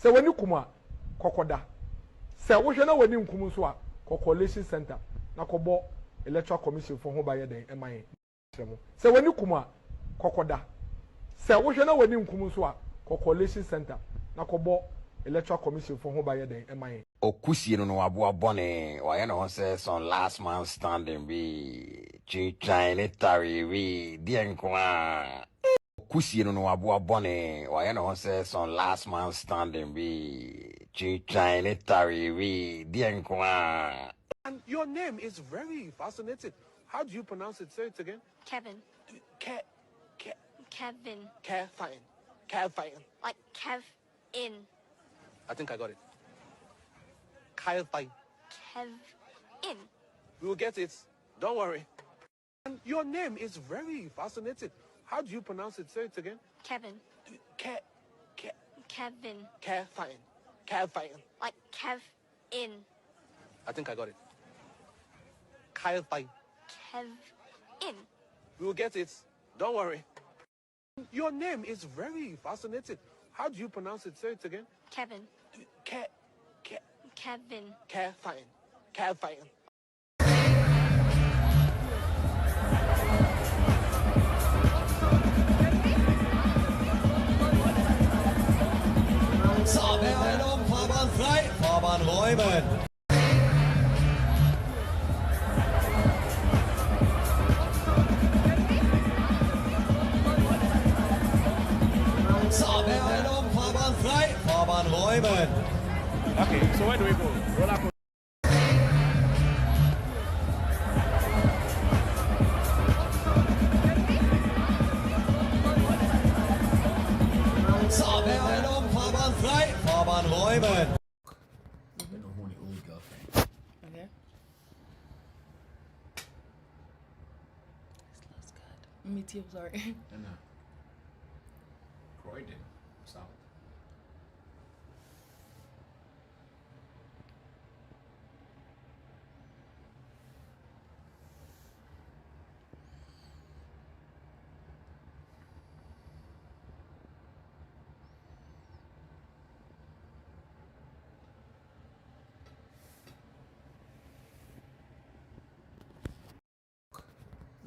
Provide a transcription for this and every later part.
Se wani kuma kokoda. Se wo hwe na wani nkum so a coalition center na kobo electoral commission for ho ba ye den eman se wani kuma kokoda. Se wo hwe na wani nkum so a coalition center na kobo electoral commission for ho ba ye den eman okusie no wabo abone wa ye no say son last man standing be chichinitary we dienkwa okusie no wabo abone wa ye no say son last man standing be chichinitary we dienkwa. And your name is very fascinating. How do you pronounce it? Say it again. Kevin. Kevin. Fine. Fine. Like Kev in. I think I got it. Kyle Fine. Kev in. We will get it. Don't worry. And your name is very fascinating. How do you pronounce it? Say it again. Kevin. Kevin. Fine. Fine. Like Kev in. I think I got it. Kyle Fine. Kev in. We will get it. Don't worry. Your name is very fascinating. How do you pronounce it? Say it again. Kevin. Kevin. Fine. Fine. Fahrbahn frei, Fahrbahn räumen. Fahrbahn frei, Fahrbahn räumen. Okay, so where do we go? Roller coaster. Fahrbahn frei, Fahrbahn räumen. You've been a horny old girlfriend. Okay. This looks good. Me too, sorry. And Croydon, South.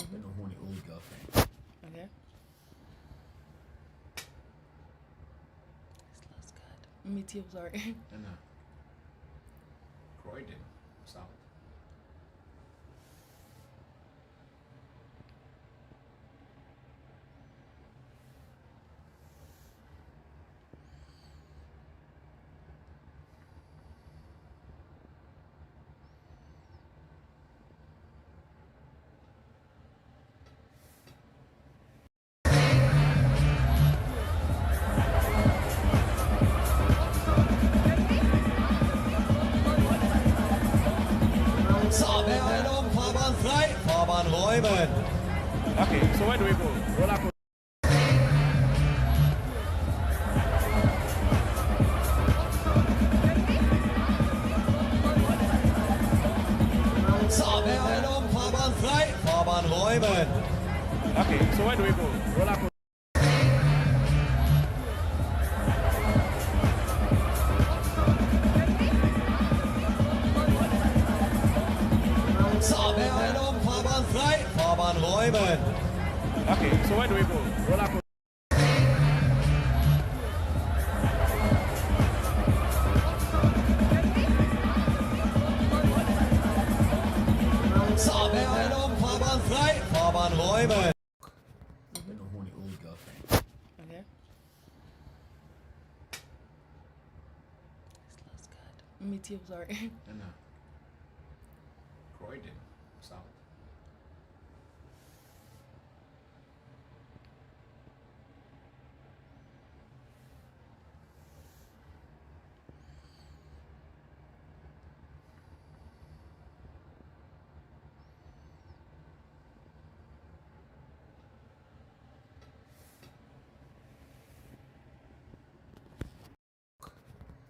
You've been a horny old girlfriend. Okay. This looks good. Me too, sorry. And Croydon, South. Fahrbahn frei, Fahrbahn räumen. Okay, so where do we go? Roller coaster. Fahrbahn frei, Fahrbahn räumen. Okay, so where do we go? Roller coaster. Fahrbahn frei, Fahrbahn räumen. Okay, so where do we go? Roller coaster. Fahrbahn frei, Fahrbahn räumen. You've been a horny old girlfriend. Okay. This looks good. Me too, sorry. And Croydon, South.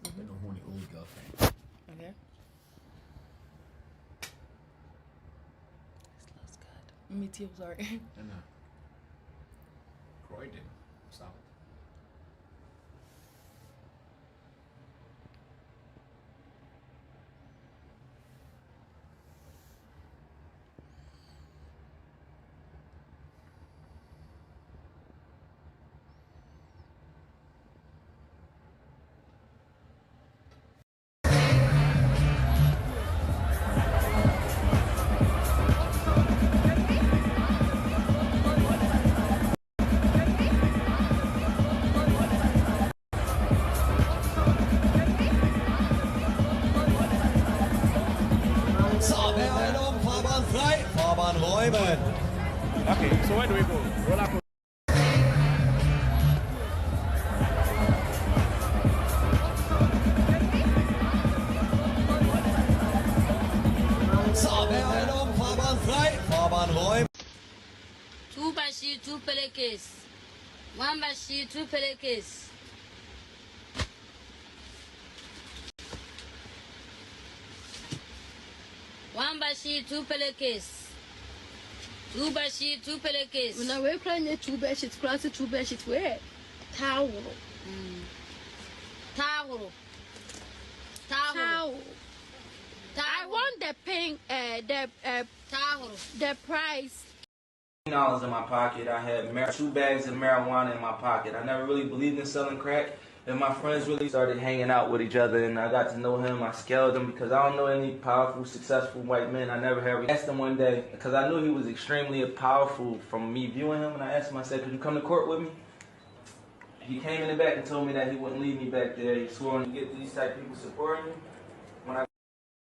You've been a horny old girlfriend. Okay. This looks good. Me too, sorry. And Croydon, South. Fahrbahn räumen. Okay, so where do we go? Roller coaster. So, Beeilung, Fahrbahn frei, Fahrbahn räumen. 2 bashi, 2 pelekes. 1 bashi, 2 pelekes. 1 bashi, 2 pelekes. 2 bashi, 2 pelekes. When I wear crying 2 bedsheets, class 2 bedsheets, where? Towel. Towel. Towel. I want the pink, Towel. the price. $10 in my pocket. I had 2 bags of marijuana in my pocket. I never really believed in selling crack. And my friends really started hanging out with each other, and I got to know him. I scaled him because I don't know any powerful, successful white men. I never had. I asked him one day because I knew he was extremely powerful from me viewing him, and I asked him, I said, could you come to court with me? He came in the back and told me that he wouldn't leave me back there. He swore to get these type of people supporting me. When I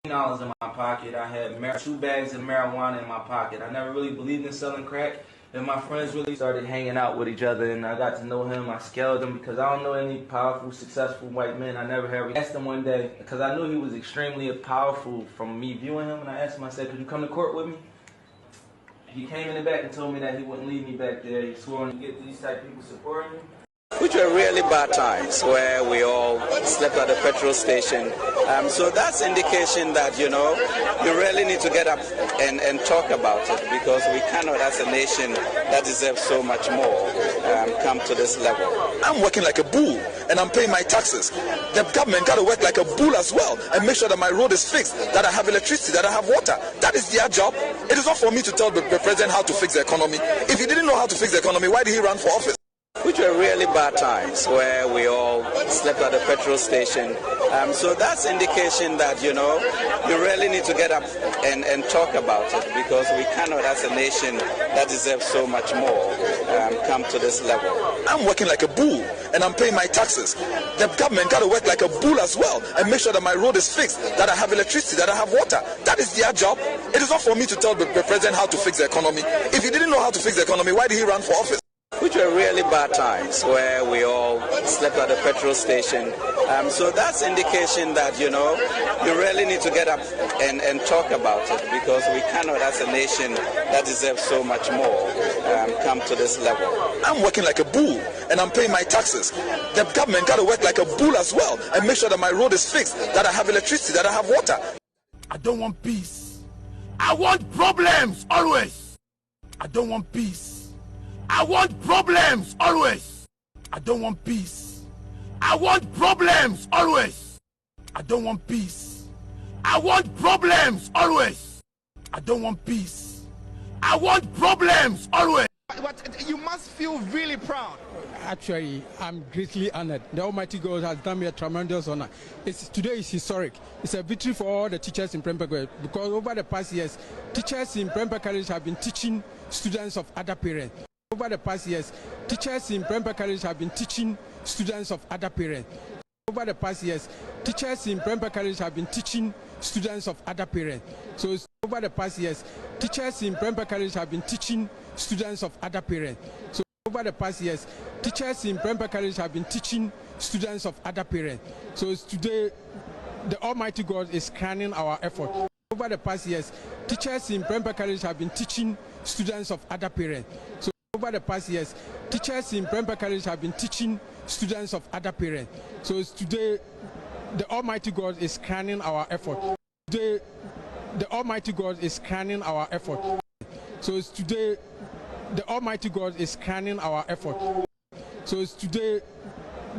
$10 in my pocket, I had 2 bags of marijuana in my pocket. I never really believed in selling crack. And my friends really started hanging out with each other, and I got to know him. I scaled him because I don't know any powerful, successful white men. I never had. I asked him one day because I knew he was extremely powerful from me viewing him, and I asked him, I said, could you come to court with me? He came in the back and told me that he wouldn't leave me back there. He swore to get these type of people supporting me. Which were really bad times where we all slept at the petrol station. So that's indication that, you really need to get up and talk about it, because we cannot, as a nation that deserves so much more, come to this level. I'm working like a bull and I'm paying my taxes. The government got to work like a bull as well and make sure that my road is fixed, that I have electricity, that I have water. That is their job. It is not for me to tell the president how to fix the economy. If he didn't know how to fix the economy, why did he run for office? Which were really bad times where we all slept at the petrol station. So that's indication that, you really need to get up and talk about it, because we cannot, as a nation that deserves so much more, come to this level. I'm working like a bull and I'm paying my taxes. The government got to work like a bull as well and make sure that my road is fixed, that I have electricity, that I have water. That is their job. It is not for me to tell the president how to fix the economy. If he didn't know how to fix the economy, why did he run for office? Which were really bad times where we all slept at the petrol station. So that's indication that, you really need to get up and talk about it, because we cannot, as a nation that deserves so much more, come to this level. I'm working like a bull and I'm paying my taxes. The government got to work like a bull as well and make sure that my road is fixed, that I have electricity, that I have water. I don't want peace. I want problems always. I don't want peace. I want problems always. I don't want peace. I want problems always. I don't want peace. I want problems always. I don't want peace. I want problems always. But you must feel really proud. Actually, I'm greatly honored. The Almighty God has done me a tremendous honor. Today is historic. It's a victory for all the teachers in Prempeh, because over the past years, teachers in Prempeh College have been teaching students of other parents. Over the past years, teachers in Prempeh College have been teaching students of other parents. Over the past years, teachers in Prempeh College have been teaching students of other parents. So over the past years, teachers in Prempeh College have been teaching students of other parents. So over the past years, teachers in Prempeh College have been teaching students of other parents. So today, the Almighty God is crowning our effort. Over the past years, teachers in Prempeh College have been teaching students of other parents. So over the past years, teachers in Prempeh College have been teaching students of other parents. So today, the Almighty God is crowning our effort. Today, the Almighty God is crowning our effort. So today, the Almighty God is crowning our effort. So today,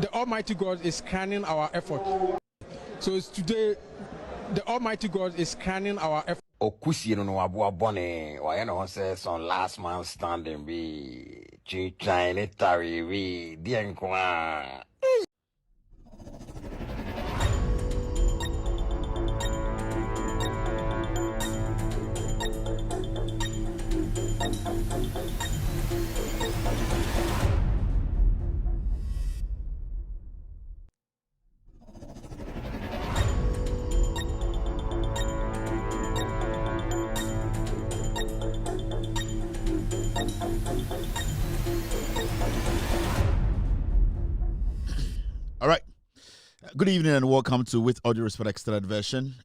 the Almighty God is crowning our effort. So today, the Almighty God is crowning our effort. Okusi no wabu abone wa yana ho say son last man standing be China tari we di enkwa. Good evening and welcome to With All Due Respect Extended Version.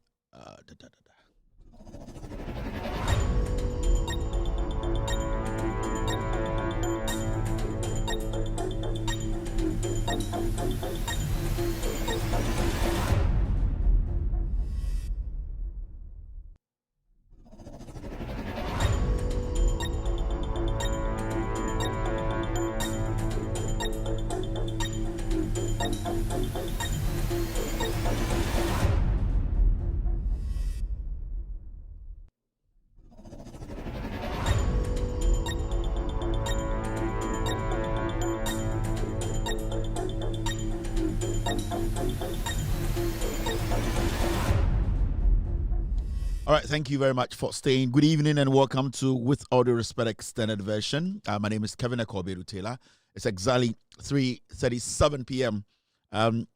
All right, thank you very much for staying. Good evening and welcome to With All Due Respect Extended Version. My name is Kevin Akobedu Taylor. It's exactly 3:37 p.m.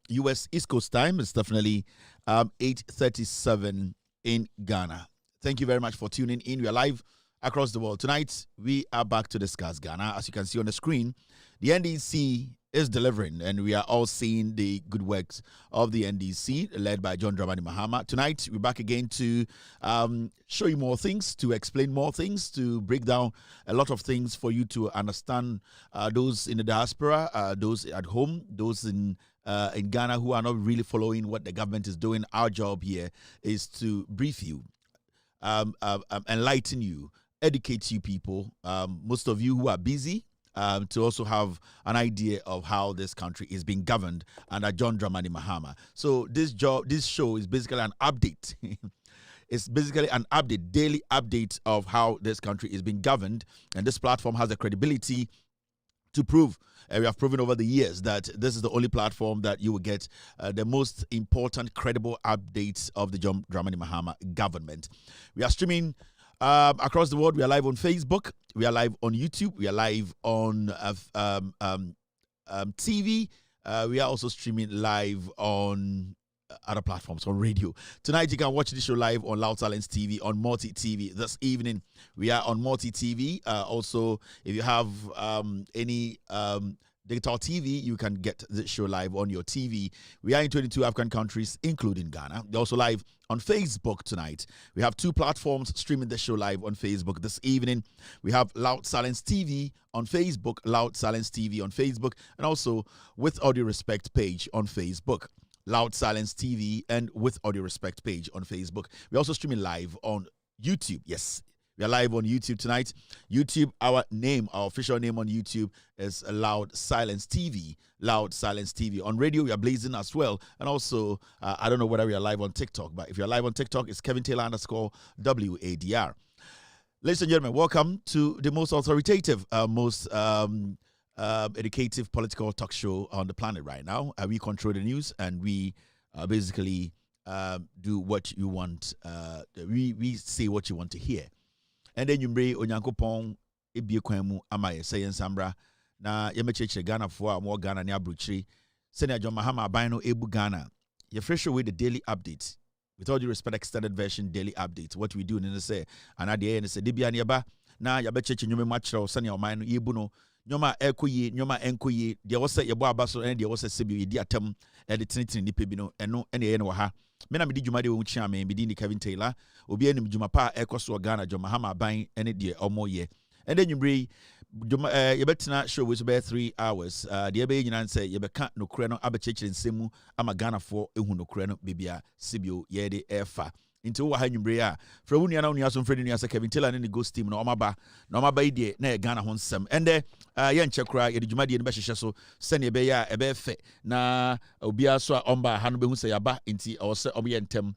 U.S. East Coast time. It's definitely 8:37 in Ghana. Thank you very much for tuning in. We are live across the world. Tonight, we are back to discuss Ghana. As you can see on the screen, the NDC is delivering, and we are all seeing the good works of the NDC, led by John Dramani Mahama. Tonight, we're back again to show you more things, to explain more things, to break down a lot of things for you to understand those in the diaspora, those at home, those in Ghana who are not really following what the government is doing. Our job here is to brief you, enlighten you, educate you people, most of you who are busy, to also have an idea of how this country is being governed under John Dramani Mahama. So this show is basically an update. It's basically an update, daily update of how this country is being governed. And this platform has the credibility to prove, we have proven over the years that this is the only platform that you will get the most important, credible updates of the John Dramani Mahama government. We are streaming across the world. We are live on Facebook. We are live on YouTube. We are live on TV. We are also streaming live on other platforms, on radio. Tonight, you can watch the show live on Loud Silence TV, on Multi TV. This evening, we are on Multi TV. Also, if you have any digital TV, you can get the show live on your TV. We are in 22 African countries, including Ghana. We're also live on Facebook tonight. We have two platforms streaming the show live on Facebook this evening. We have Loud Silence TV on Facebook, Loud Silence TV on Facebook, and also With All Due Respect page on Facebook. Loud Silence TV and With All Due Respect page on Facebook. We're also streaming live on YouTube. Yes, we are live on YouTube tonight. YouTube, our official name on YouTube is Loud Silence TV. Loud Silence TV. On radio, we are blazing as well. And also, I don't know whether we are live on TikTok, but if you're live on TikTok, it's Kevin Taylor _WADR. Ladies and gentlemen, welcome to the most authoritative, most educative political talk show on the planet right now. We control the news, and we basically do what you want. We say what you want to hear. And then you bring Onyankopon ebie kwan mu amaye say nsambra na yemecheche Ghana for more Ghana ne abruchiri. Senior John Mahama aban no ebu Ghana. You fresh away the daily update. With All Due Respect Extended Version daily update. What we do in the say anade and say debia ne ba na yabecheche nyome machro senior oman no yebu no nyoma ekoyi nyoma enkoyi de wo say yebo aba so and de wo say sebi yedi atam e de tinitini nipa bi no eno ene ye ne wo ha me na me di dwuma de wo chia me di ni Kevin Taylor obi anim dwuma pa ekoso Ghana John Mahama aban ene de omo ye and then you bring yebetena show we be 3 hours de be nyina say yebeka no kure no abechechire nsemu ama Ghana for ehu no kure no bibia sibio ye de efa into wa hanwumbre a fra wunu na wunu aso fredi nua Kevin Taylor ne ghost team na omaba ide na Ghana ho nsem ende ye nche kura ye de dwumade ne be hyehyɛ so sene be ya e be fe na obia so a omba ha no be hu se yaba nti o se omo ye ntem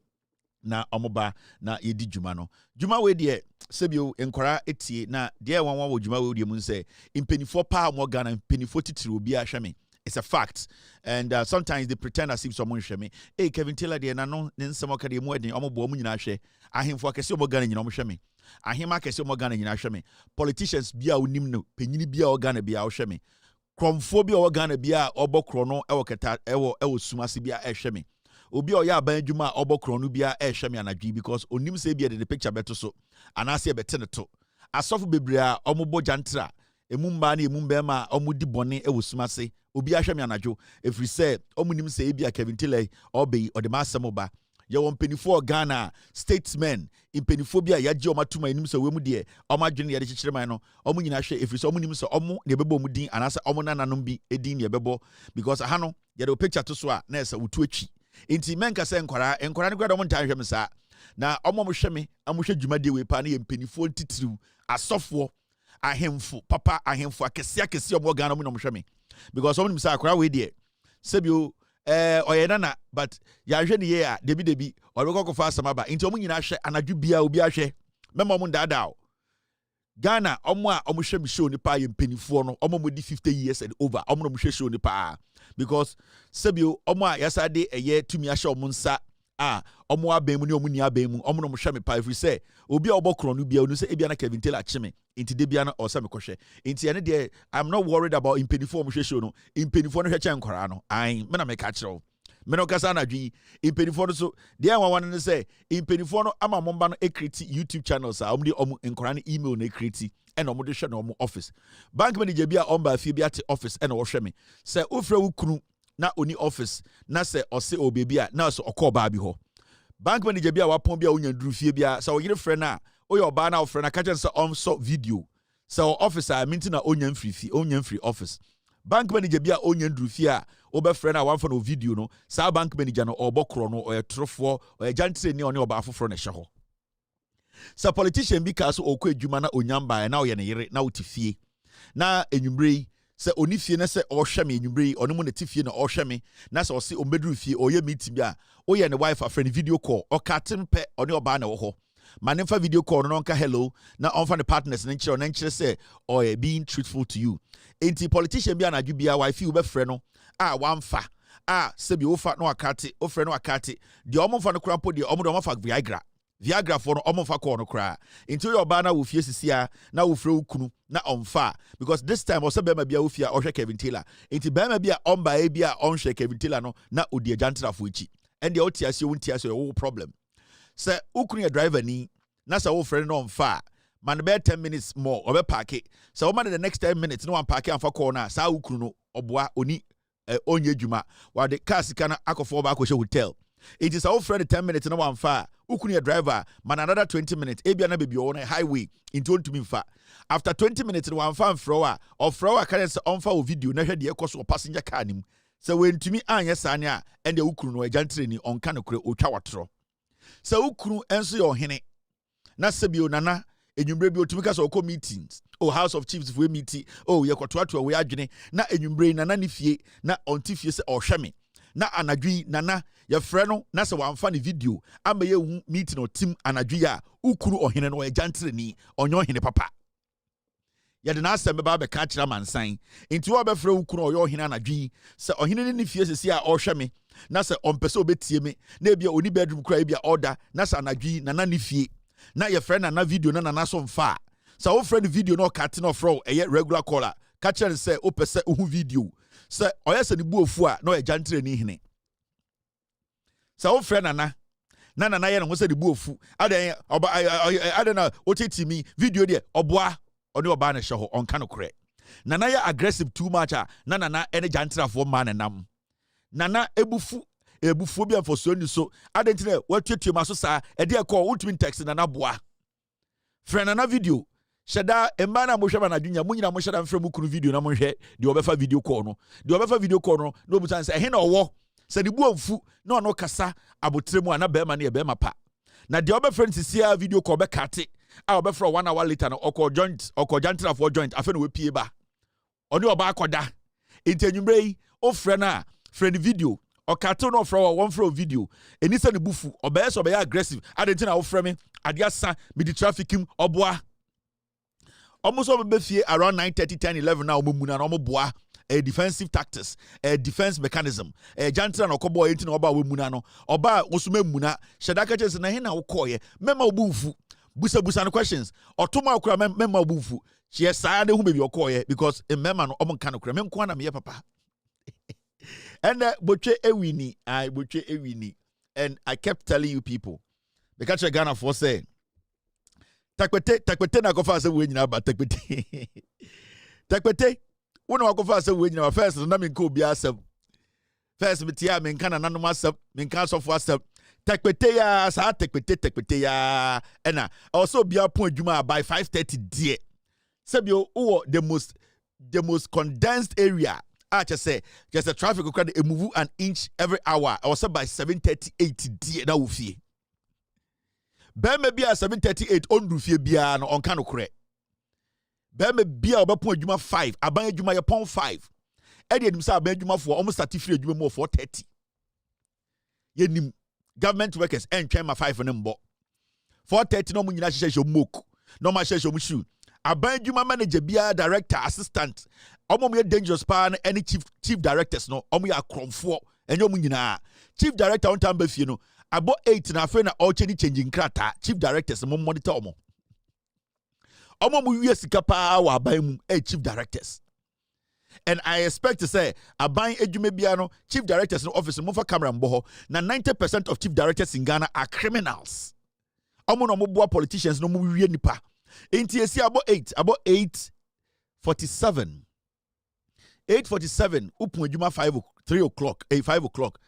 na omoba na ye di dwuma no dwuma we de sebio enkwara etie na de wanwa wo dwuma we de mu nse impenifo pa mo Ghana impenifo titiri obi a hweme. It's a fact. And sometimes they pretend as if someone share me. Hey, Kevin Taylor, they no nsemo ka de mo eden omo bo mu nyina hwe. Ahemfo akese omo Ghana nyina omo hwe me. Ahema akese omo Ghana nyina hwe me. Politicians bia onim no, penyini bia o Ghana bia o hwe me. Kromfo bia o Ghana bia obokro no e wo keta e wo sumase bia e hwe me. Obi o ya ban dwuma obokro no bia e hwe me anadwi because onim se bia de picture beto so. Anase bete ne to. Asofo bebre a omo bo jantra. Emumba na emumba ma omudi bone e wo sumase obi ahwɛ me anajo every say omunim say bia Kevin Taylor obey or the masem ba ye won penifo Ghana statesmen impenifo bia yaje omatuma enim say we mu de omadwene ye de kyekere man no omu nyina hwɛ every say omunim say omu ne bebo mu din anasa omu nananom bi edin ne bebo because aha no ye de picture to so a na esa wutu achi enti menka say nkora ne gwada omu ntan hwɛ me sa na omu mo hwɛ me amuhwɛ dwumade we pa na ye mpenifo ntitiriw asofo ahemfo papa ahemfo akese omu Ghana omu no mo hwɛ me because omu nim say akora we de sebio oyena but ya hwe ne ye a debi obekọ fa asama ba nti omu nyina hwe anadwu bia obi ahwe mema omu ndada Ghana omu a omu hwe me show ni pa ye mpenifo no omu mo di 50 years and over omu no mo hwe show ni pa because sebio omu a yasade eye tumi ahwe omu nsa omu abemu ni omu ni abemu omu no mo hwe me pa every say obi a obokro no bia onu say ebia na Kevin Taylor chime inti de bia na osa me kohwe inti ene de I'm not worried about impenifo omu hwe show no impenifo no hwe chen nkora no me na me ka kire me no kasa na dwi impenifo no so de anwan no say impenifo no ama momba no create YouTube channels omu de omu nkora no email na create ena omu de hwe na omu office bank manager bia omba fie bia te office ena wo hwe me say ofra wo kunu na oni office na say ose obebi a na so okọ ba bi ho bank manager bia wapon bia onya nduru fie bia say oyire frɛ na oye oba na ofrɛ na ka kyerɛ say on so video say officer minti na onya mfiri office bank manager bia onya nduru fie a obɛfrɛ na wanfa no video no sa bank manager no obɔkro no oye trofo oye jantre ni oni oba afoforo na hye ho sa politician bi ka so okɔ adwuma na onyamba na oye ne yere na wotifie na enwumbre sɛ oni fie na sɛ ɔhwɛ me enwumbre ɔno mu na tifie na ɔhwɛ me na sɛ ɔse ombeduru fie ɔyɛ meeting bi a ɔyɛ ne wife a friend video call ɔkatem pɛ ɔne ɔba na wɔ hɔ ma ne fa video call no nka hello na ɔmfa ne partners ne nkyerɛ na nkyerɛ sɛ ɔyɛ being truthful to you enti politician bi anadwo bia wife wo bɛfrɛ no a wamfa a sɛ bi wo fa no akate wo frɛ no akate deɛ ɔmfa no krampo deɛ ɔmo de ɔmfa Viagra for no omonfa call no cry. Into your banner with Fiesia, now with Kunu, na on fire. Because this time also Bema Bia Ufia or Kevin Taylor. Into Bema Bia on by Abia on Kevin Taylor no, na Udia Jantra Fuchi. And the OTS you won't tear your whole problem. Sir, Ukuni driver ni, Nasa old friend on fire. Man, bear 10 minutes more or a packet. So, man, the next 10 minutes, no one packet and for corner, Sa Ukruno, or Bois, Oni, Onye Juma, while the Casikana Akofo Bakosha hotel. It is our friend 10 minutes no one far. Ukuni driver, man another 20 minutes. Ebiana baby on a highway into to me far. After 20 minutes, no one fan thrower or thrower carries on for video, never the cost of passenger car. So when to me, yes, Anya, and the Ukunu a gentry on Kanokre or Chawatro. So Ukunu answer your hene. Nasabio Nana, and you bring to make us or meetings. Oh, House of Chiefs we meeting. Oh, you're quite we are gene. Na and you bring Nana Nifie, na on Tifie or Shami. Na anadwi nana ya freno na se wamfa ne video ama ye hu meeting o team anadwi ya ukuru ohene no ejantre ni onyo ohene papa ya de na asem ba be ka kira mansan enti wo be frɛ ukuru oyo ohene anadwi se ohene ne fie sesi a ohwɛ me na se ompese obetie me na ebia oni bedroom kura ebia order na se anadwi nana ne fie na ye frɛ na video na nana so mfa se wo frɛ ne video no kate no frɛ eye regular caller ka kira se opese ohu video sɛ ɔyɛ sɛ ne bu ofu a na ɔyɛ jantre ni hene sɛ wo frɛ nana yɛ no ho sɛ ne bu ofu adan na oteti mi video deɛ ɔboa ɔne ɔba na hyɛ hɔ ɔnka no korɛ nana yɛ aggressive too much a nana ɛne jantrafoɔ ma ne nam nana ebufu bi amfoso ni so adan tine watuatua ma so saa ɛde ɛkɔ ultimate text nana boa frɛ nana video Shada emana mo hweba na dwunya mo nyina mo shada mfrɛ mu kunu video na mo hwɛ de obefa video call no no butan sɛ he na ɔwɔ sɛ de bu amfu na ɔno kasa abotre mu ana bɛma na ye bɛma pa na de obefrɛ nsisia video call be kate a obefrɛ 1 hour later na ɔkɔ jantra for joint afa na we pie ba ɔne ɔba akɔda entenwumbre yi ofrɛ na friend video ɔkate no ofrɛ one frɛ video eni sɛ ne bufu ɔbɛyɛ sɛ ɔbɛyɛ aggressive adentina ofrɛ me ade asa me di trafficking ɔboa almost over befie around 9:30, 10, 11 now mumuna no boa a defensive tactics a defense mechanism a jantra no kobo enti no oba mumuna no oba osume muna shedaka chese na he na wokoye mema obufu busa no questions otoma okura mema obufu she saa de hu bebi okoye because mema no omonka no kura me nko na me papa and botwe ewini and I kept telling you people the catch Ghana for say takwete na kofa se we nyina ba takwete One of our first when you first na me ko bia asem. First me tia me nka na nanom asem, me nka sofo asem. Tekpete ya sa tekpete ya. Ena also bia pon adwuma by 5:30 die. Sebio the most condensed area. I just say just the traffic required a move an inch every hour. Also by 7:38 die na wo fie. Be me bia 7:38 on du fie bia no on kan okre. Be me bia obepon adwuma 5, aban adwuma ye pon 5. E de nim say aban adwuma fo almost start free adwuma mo 4:30. Ye nim government workers entwen ma 5 no mbo. 4:30 no mo nyina hyehyɛ mok. No ma hyehyɛ mo shoe. Aban adwuma manager bia director assistant. Omo me dangerous pa na any chief directors no omo ya kromfo enyo mo nyina. Chief director on time ba fie no abo 8 na afa na all changing krata. Chief directors mo monitor omo. Omo mu wie sika pa wa aban mu chief directors. And I expect to say aban adwuma bia no chief directors no office mo fa camera mbo ho na 90% of chief directors in Ghana are criminals. Omo no mo boa politicians no mo wie nipa. Inti esi about 8:47. 8:47 upun adwuma 3 o'clock 5 o'clock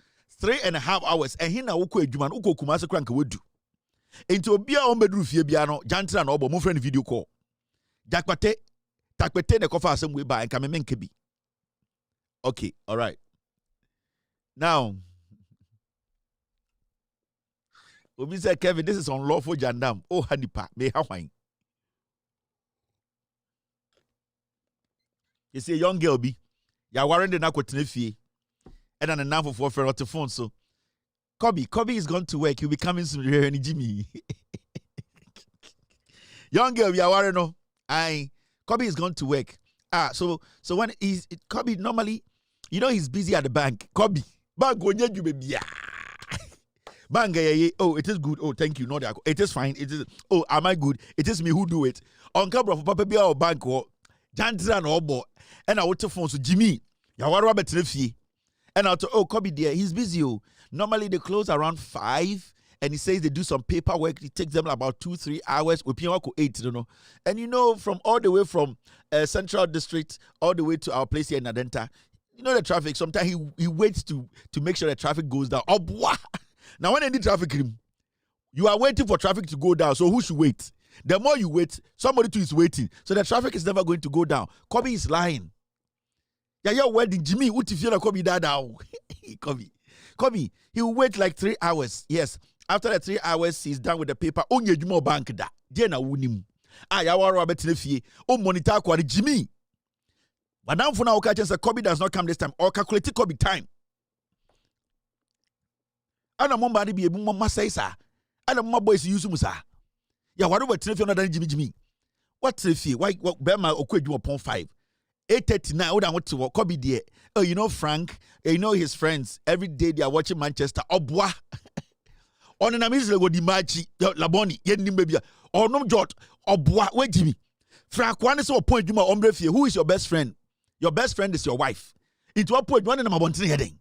3.5 hours and hina woko adwuma no uko kumase kra nka wedu. Inti obia o meduru fie bia no jantra na obo mo friend video call. Jakpate takpete ne kofa asem we ba nka me menke bi. Okay, all right. Now Obi said, Kevin, this is unlawful jandam. Oh, hanipa, me hawine. You see a young girl be, ya warren the nakotene and an enough for a phone. So, Kobe is going to work. He'll be coming soon. Jimmy. Young girl, ya warren no. Kobe is going to work. So when Kobe normally, he's busy at the bank. Kobe, bank go you baby. Bang, oh, it is good. Oh, thank you. No, it is fine. It is. Oh, am I good? It is me who do it. On camera for Papa Bia or bank or Jantra no boy. And I want to phone so Jimmy. Ya Robert Refi. And I thought, oh, Kobe dear, he's busy. Oh. Normally they close around 5, and he says they do some paperwork. It takes them about 2-3 hours. We pay 8, you know. And from all the way from Central District all the way to our place here in Adenta, the traffic. Sometimes he waits to make sure the traffic goes down. Oh, boy. Now, when any traffic, you are waiting for traffic to go down. So who should wait? The more you wait, somebody too is waiting. So the traffic is never going to go down. Kobe is lying. Yeah, your wedding, Jimmy. What if you're Kobe down? Kobe, he will wait like 3 hours. Yes. After the 3 hours, he's done with the paper. Onye Jumo bank da. Dia na wunim. Ya waro abetine fie. O monitor kwa Jimmy. Madam for now, say Kobe does not come this time. Or calculate Kobe time. Ana momba ni bi ebu mama say sa. Ana mama boys use musa. Ya waro betine fie no dan Jimmy. What fie? Why Bema okwadwu upon 5. 8:39. Oda what to Kobe there. Oh, Frank. His friends. Every day they are watching Manchester. Obwa. On an amazing go di machi. Laboni. Yen baby. Or no jot. Obwa. Wait Jimmy. Frank one is point Juma ombre fie. Who is your best friend? Your best friend is your wife. Into what point one in my bontine heading?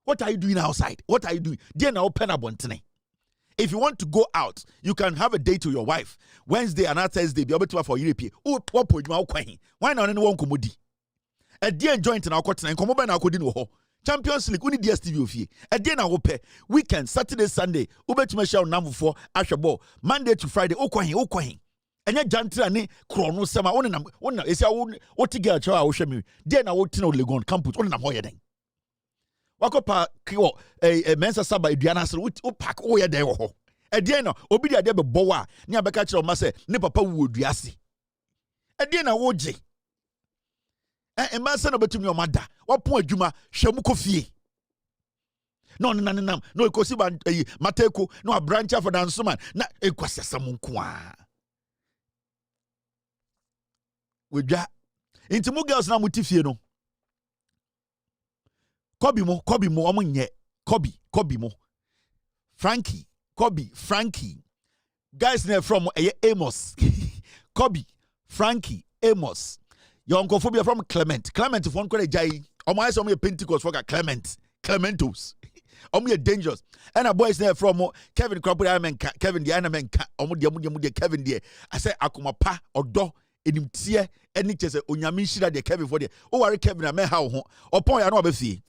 What are you doing outside? What are you doing? Dear now open a bontine. If you want to go out, you can have a date with your wife. Wednesday and Thursday, be able to for Europe. What point you are why not anyone commodi? A dear joint in our quarter and come over now could no Champions League, only DSTV of ye. A dear now weekend, Saturday, Sunday, Uber to Michelle number 4, Ashaball, Monday to Friday, Okwahin. And yet Jantra ne Chrono Sama on is your own what to get a show me. Dear now what to know Legon campus on a hoyading. Wakopa kiwo mensa saba aduana so upak oye de wo ho edien no obi dia de bebo a ne abeka kire o ma se ne papa wu oduase edien na wo je emasa no betumi o mada wapon adwuma hwemu kofie no nanam no ekosi ba mateko no a branch for dance man na ekwasesam nko a wedwa intimu girls na mutifie no Kobe mo omunye Kobe mo Frankie guys ne from Amos Kobe Frankie Amos your uncle phobia from Clement for one kwere jai omo ase omo Pentecost for Clementos omo dangerous and a boys ne from Kevin Kevin the Kevin there Kevin there I say akoma pa odo enim tie eni chese onyame nhira de Kevin for de o ware Kevin na me ha ho opon ya no obefie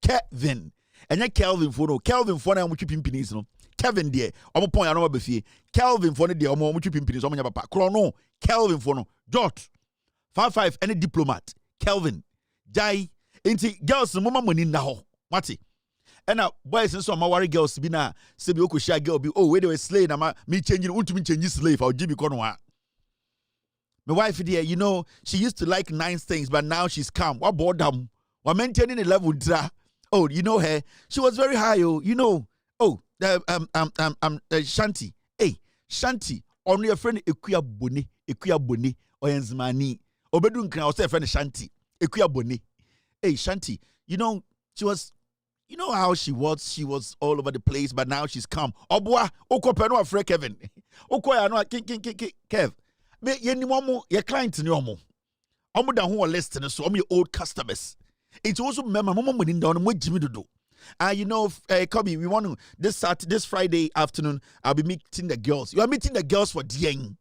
Kevin enye Kelvin for no Kelvin for na mutwi pimpinis no Kevin de omopon ya no obefie Kelvin for ne de omotwi pimpinis omonya papa kro no Kelvin for no dot 55 any diplomat Kelvin jai inti girls mama money na ho mate ena boys nso ma worry girls bi na se bi okoshia girl bi oh we dey slave na me change ultimate change slave I'll give you kono ha. My wife there, you know, she used to like nice things, but now she's calm. What boredom? We're maintaining a level. Oh, you know her. She was very high. Oh, you know. Oh, Shanti. Hey, Shanti. Only a friend. Ekuya boni. Oyenzmani. Obedun can also a friend Shanti. Ekuya boni. Hey, Shanti. You know, she was. You know how she was. She was all over the place, but now she's calm. Obwa. Oko peno afre Kevin. Oko ya no Kev. Me yeni momo your client ni omo da ho list so omo old customers. It's also member momo money down mo jimi dodo. You know, Kobe, we want to this Friday afternoon I'll be meeting the girls. You are meeting the girls for Dieng.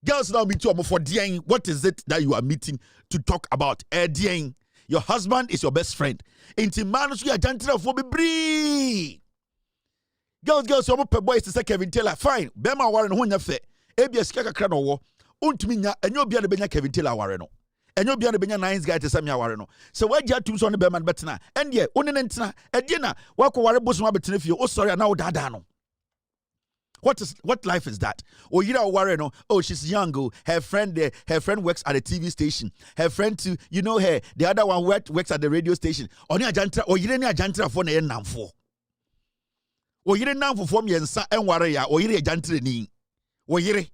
Girls now meet you for Dieng. What is it that you are meeting to talk about? Dieng. Your husband is your best friend. Inti manus you are gentle for be. Girls, your boys to say Kevin Taylor. Fine. Bema Warren ho nya fe. Ebia sika kakra no wo ontumi nya enyo bia de benya Kevin Taylor aware no enyo bia de benya nice guy te sam ya aware no se wagya tum so ne be man betena ende one ne ntena ede na wakoware boso abetena fie o sorry na wo dada no. What life is that? Oh, you know, worry no. Oh, she's young. Oh, her friend works at a TV station. Her friend too, you know her. The other one works at the radio station. Oni ajantra. Oh, you didn't ajantra for na namfo. Oh, you didn't namfo for me ensa enware ya. Oh, you didn't ajantra ni. Woyire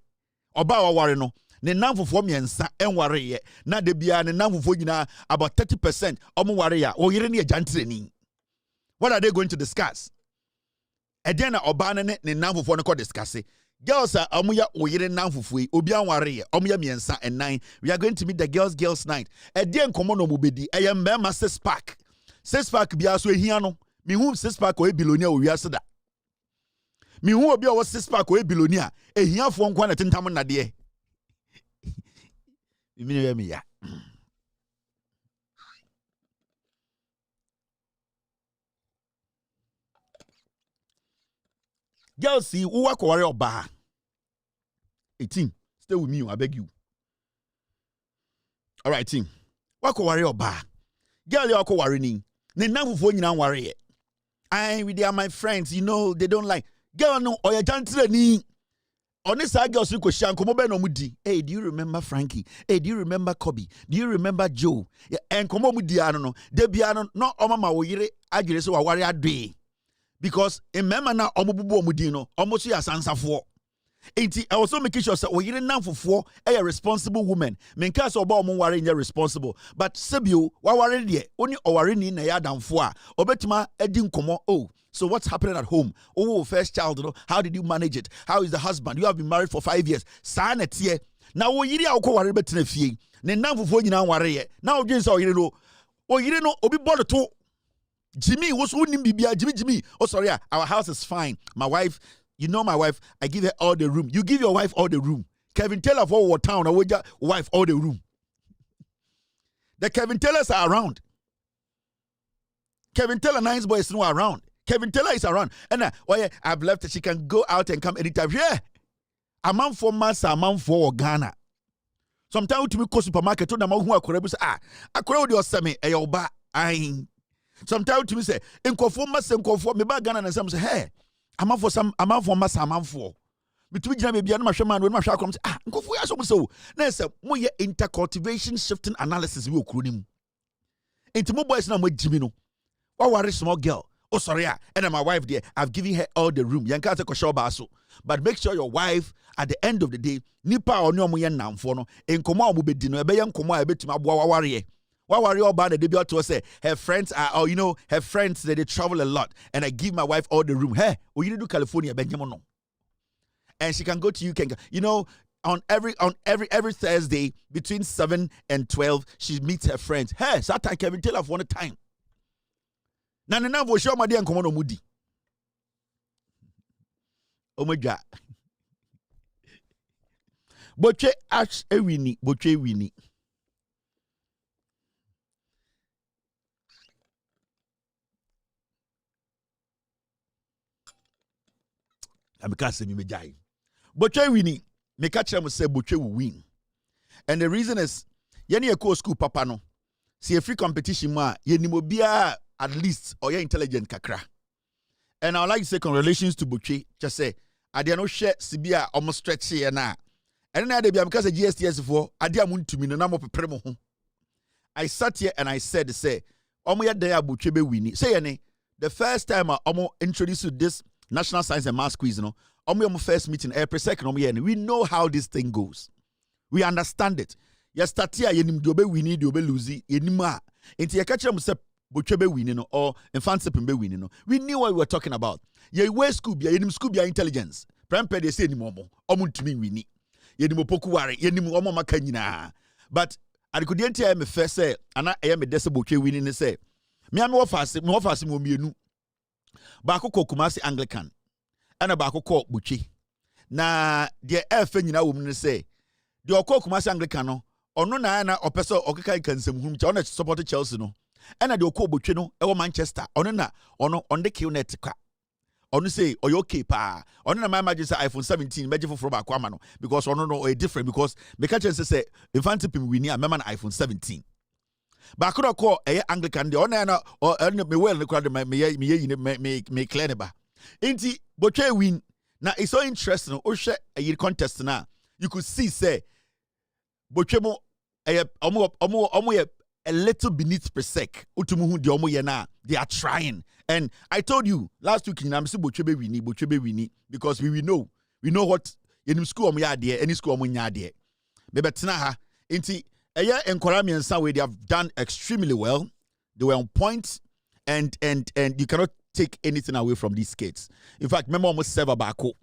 oba waware no ne namfofo miensa enware ye na de bia ne namfofo nyina about 30% omo ware ya woyire ne ajantreni. What are they going to discuss? Eden na oba ne namfofo no ko discuss. Girls are omo ya woyire namfofo yi obi anware ye omo ya miensa and 9. We are going to meet the girls night. Eden komo no mobedi eyem be ma 6 pack bia so ehia no me hu 6 pack o e bilonia o wiase da. Me who obi o 6 pack o bilonia ehiafo nkwa na tentam na de me ne me ya girl see who wa kware oba 18 stay with me I beg you. All right team wa kware oba girl ya kware ni ne namfofo nyina nware ye they are my friends, you know, they don't like girl no oya jantre ni onisa girls ko shanko be no mudi. Hey, do you remember Frankie? Hey, do you remember Kobe? Do you remember Joe? And komo mudi ano no de bia no no omama wo yire agire so waware ade because remember na omobubu omudi no omoso ya sansafo. Enti I also make sure say wo yire namfofo a responsible woman menka so oba omware nya responsible but sebio waware de oni oware ni na ya damfo a obetima edi nkomo. Oh, so what's happening at home? Oh, first child, you know, how did you manage it? How is the husband? You have been married for 5 years. Sanetie. Now wo yiri akọ ware betena fie. Ne namfofo nyina ware ye. Now odwen say oyire no obi bodo to Jimmy was unim bibia Jimmy. Oh sorry, our house is fine. My wife, you know my wife, I give her all the room. You give your wife all the room. Kevin Taylor for what town? I would wife all the room. The Kevin Taylors are around. Kevin Taylor nice boys no around. Kevin Taylor is around. And I've left her. She can go out and come anytime. Yeah. A man for Massa, a man for Ghana. Sometimes to me go supermarket to the man who are correct. I crowd your semi a yoba. Sometimes to me say, in conform Massa and conform me back Ghana and some say, hey, a man for Massa, a man for. Between Jamie Bian Mashaman when Masha comes, go for us so. Nessa, more intercultivation shifting analysis will crew him. Into more boys now with Jimino. Or worry small girl. Oh, sorry, and my wife there, I've given her all the room. Yankata ko baso. But make sure your wife, at the end of the day, nipa or no moyen nam for no, in coma will be dinner, bayan coma, a bit to my warrior. What worry about the debut to say her friends are, you know, her friends that they travel a lot, and I give my wife all the room. Hey, we need to California, Benjamin. And she can go to UK. You know, on every Thursday between 7 and 12, she meets her friends. Hey, Satan Kevin Taylor for one time. Na vo show made enkomo no mudi. Omega. Boche ash ewini, boche wini. Amika se mi mejai. Boche wini, me catch them say boche will win. And the reason is, yeni eko school papa no. See a free competition ma, yeni mo bia at least or ye intelligent kakra. And I would like to say congratulations to Boche. Just say, I did not share Sibia almost stretch here now. And then I did because of GSTS for I did want to me no number of premo. I sat here and I said, say, Omo there Boche be winning. Say any the first time I introduced to this National Science and Maths quiz, Omo first meeting every second we know how this thing goes. We understand it. You start here, you need to be winning, you be losing, you need more. Into your catch them say Boche be winning or infant be winning. We knew what we were talking about. Ye way school be ye school be intelligence. Prempe they say ni momo. Omo to me winning. Ye ni mo poku ware. Ye ni mo omo maka nyina. But I could enter me first say ana I am a dese Boche winning say. Me am office mo mienu. Baako ko Kumasi Anglican. Ana baako ko Boche. Na de efe nyina wo mu say. De okọ Kumasi Anglican no ono na opeso okeka kansem hum cha ono support Chelsea no. And the Oko Boche no, Manchester, on the kill net. On say, or your pa, on my majesty iPhone 17, magic for Aquamano, because on no a different because the catcher say, infant we need a member iPhone 17. But I could not call a Anglican, the honor or me well, the crowd me clear ba. Ain't Boche win. Now it's so interesting, or share a contest now. You could see, say, Bochemo, a little beneath per sec. They are trying. And I told you last week in Amsi Bochebe Winnie, because we know what in school there, any school there. But Tinaha, inti a year in Korami and some way they have done extremely well. They were on point, and you cannot take anything away from these kids. In fact, remember almost Seva Bako.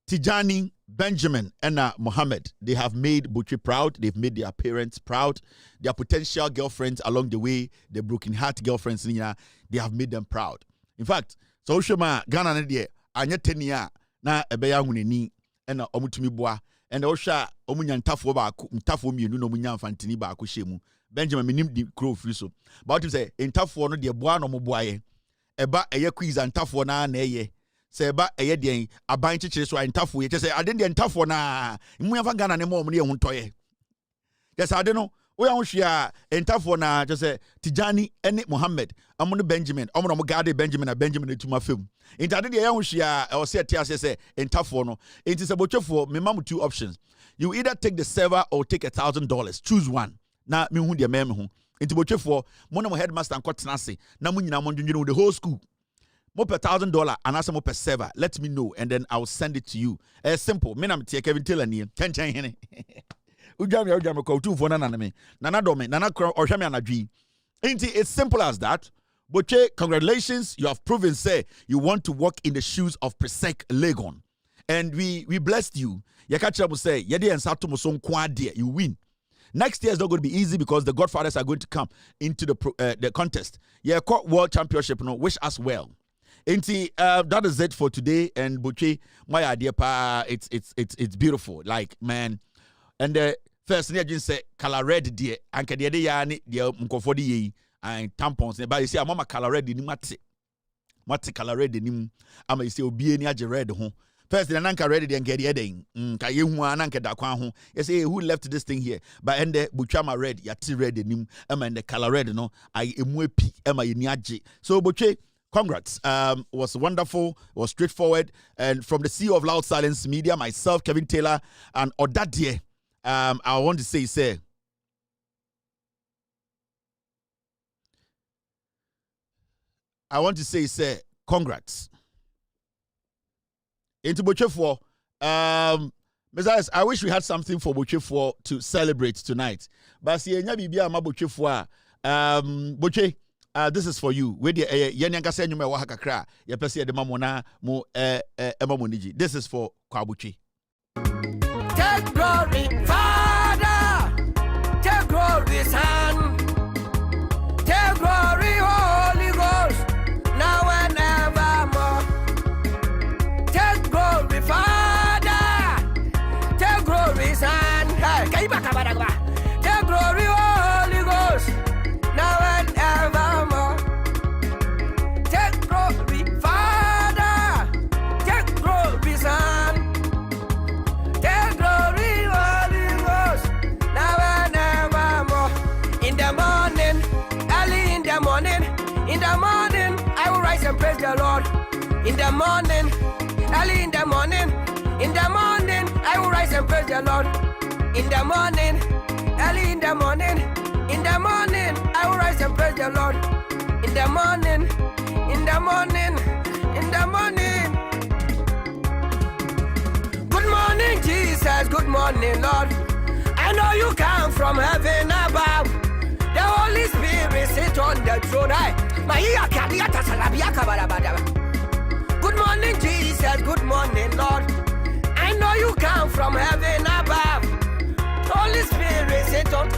Tijani, Benjamin, and Mohammed, they have made Boche proud. They've made their parents proud. Their potential girlfriends along the way, the broken heart girlfriends, they have made them proud. In fact, so Shema Ghana Nadia, Anya Tenia, na Ebeya Huneni, and Omutumi Boa, and Osha Omunyan Tafo Mi, no Munyan Fantini Baku Shemu. Benjamin Minim di Crow Friso. But to say, in Tafo no dear Boa no Moboye, Eba Aya quiz and Tafo na neye. Say ba eye den aban chichire so antafo ye say ade den ntafo na mu yafa Ghana ne mo ne huntoye just ade no we an hwia ntafo na just say Tijani ene Mohammed amono Benjamin amono mo gade Benjamin na Benjamin etuma fam enti ade de ye hwia o say tia say ntafo no enti say bochefo me mam two options. You either take the server or take $1,000. Choose one. Na me hu de me ho enti bochefo mo no mo headmaster nkotena se na mo nyina mo ndwendwene the whole school. More per $1,000 and ask more per server. Let me know and then I'll send it to you. Simple. Me na me Kevin Taylor ni. Chen hene. Ujami ko tu for nana me. Nana dome. Nana or shami anadwi. It's simple as that. Boche, congratulations. You have proven say you want to walk in the shoes of Presec Legon. And we blessed you. Yakacha will say yedi and sato mo son kwa dia. You win. Next year is not going to be easy because the Godfathers are going to come into the contest. Yeah, World Championship. No, wish us well. That is it for today. And Boche, my idea, it's beautiful. Like, man. And the first thing I just say, color red, dear, and can the yani, dear Mkofodi, and tampons. But you see, I'm a color red in Mati color red in I'm a still be any red home. First, the Nanka ready and get the heading. Kayu Nanka Dakwan. You say, who left this thing here? But and the Buchama red, Yati red in him, and the color red, no, I emwepi, Emma Yaji. So, Boche. Congrats. Was wonderful, was straightforward. And from the CEO of Loud Silence Media, myself, Kevin Taylor, and Odadie, I want to say, congrats. Into Bochefo, Messias, I wish we had something for Bochefo to celebrate tonight. But see, Bochefo, Boche. This is for you. This is for Kwabuchi. Take glory, Father. Take glory, Son. Take glory, Holy Ghost. Now and evermore. Take glory, Father. Take Take glory, Holy Ghost, now and evermore. Take glory, Father. Take glory, Son. Take glory, Holy Ghost, now and evermore. In the morning, early in the morning, I will rise and praise the Lord. In the morning, early in the morning, I will rise and praise the Lord. In the morning, early in the morning, I will rise and praise the Lord. In the morning, Good morning, Jesus. Good morning, Lord. I know you come from heaven above. The Holy Spirit sit on the throne. Good morning, Jesus. Good morning, Lord. I know you come from heaven above. Holy Spirit sit on.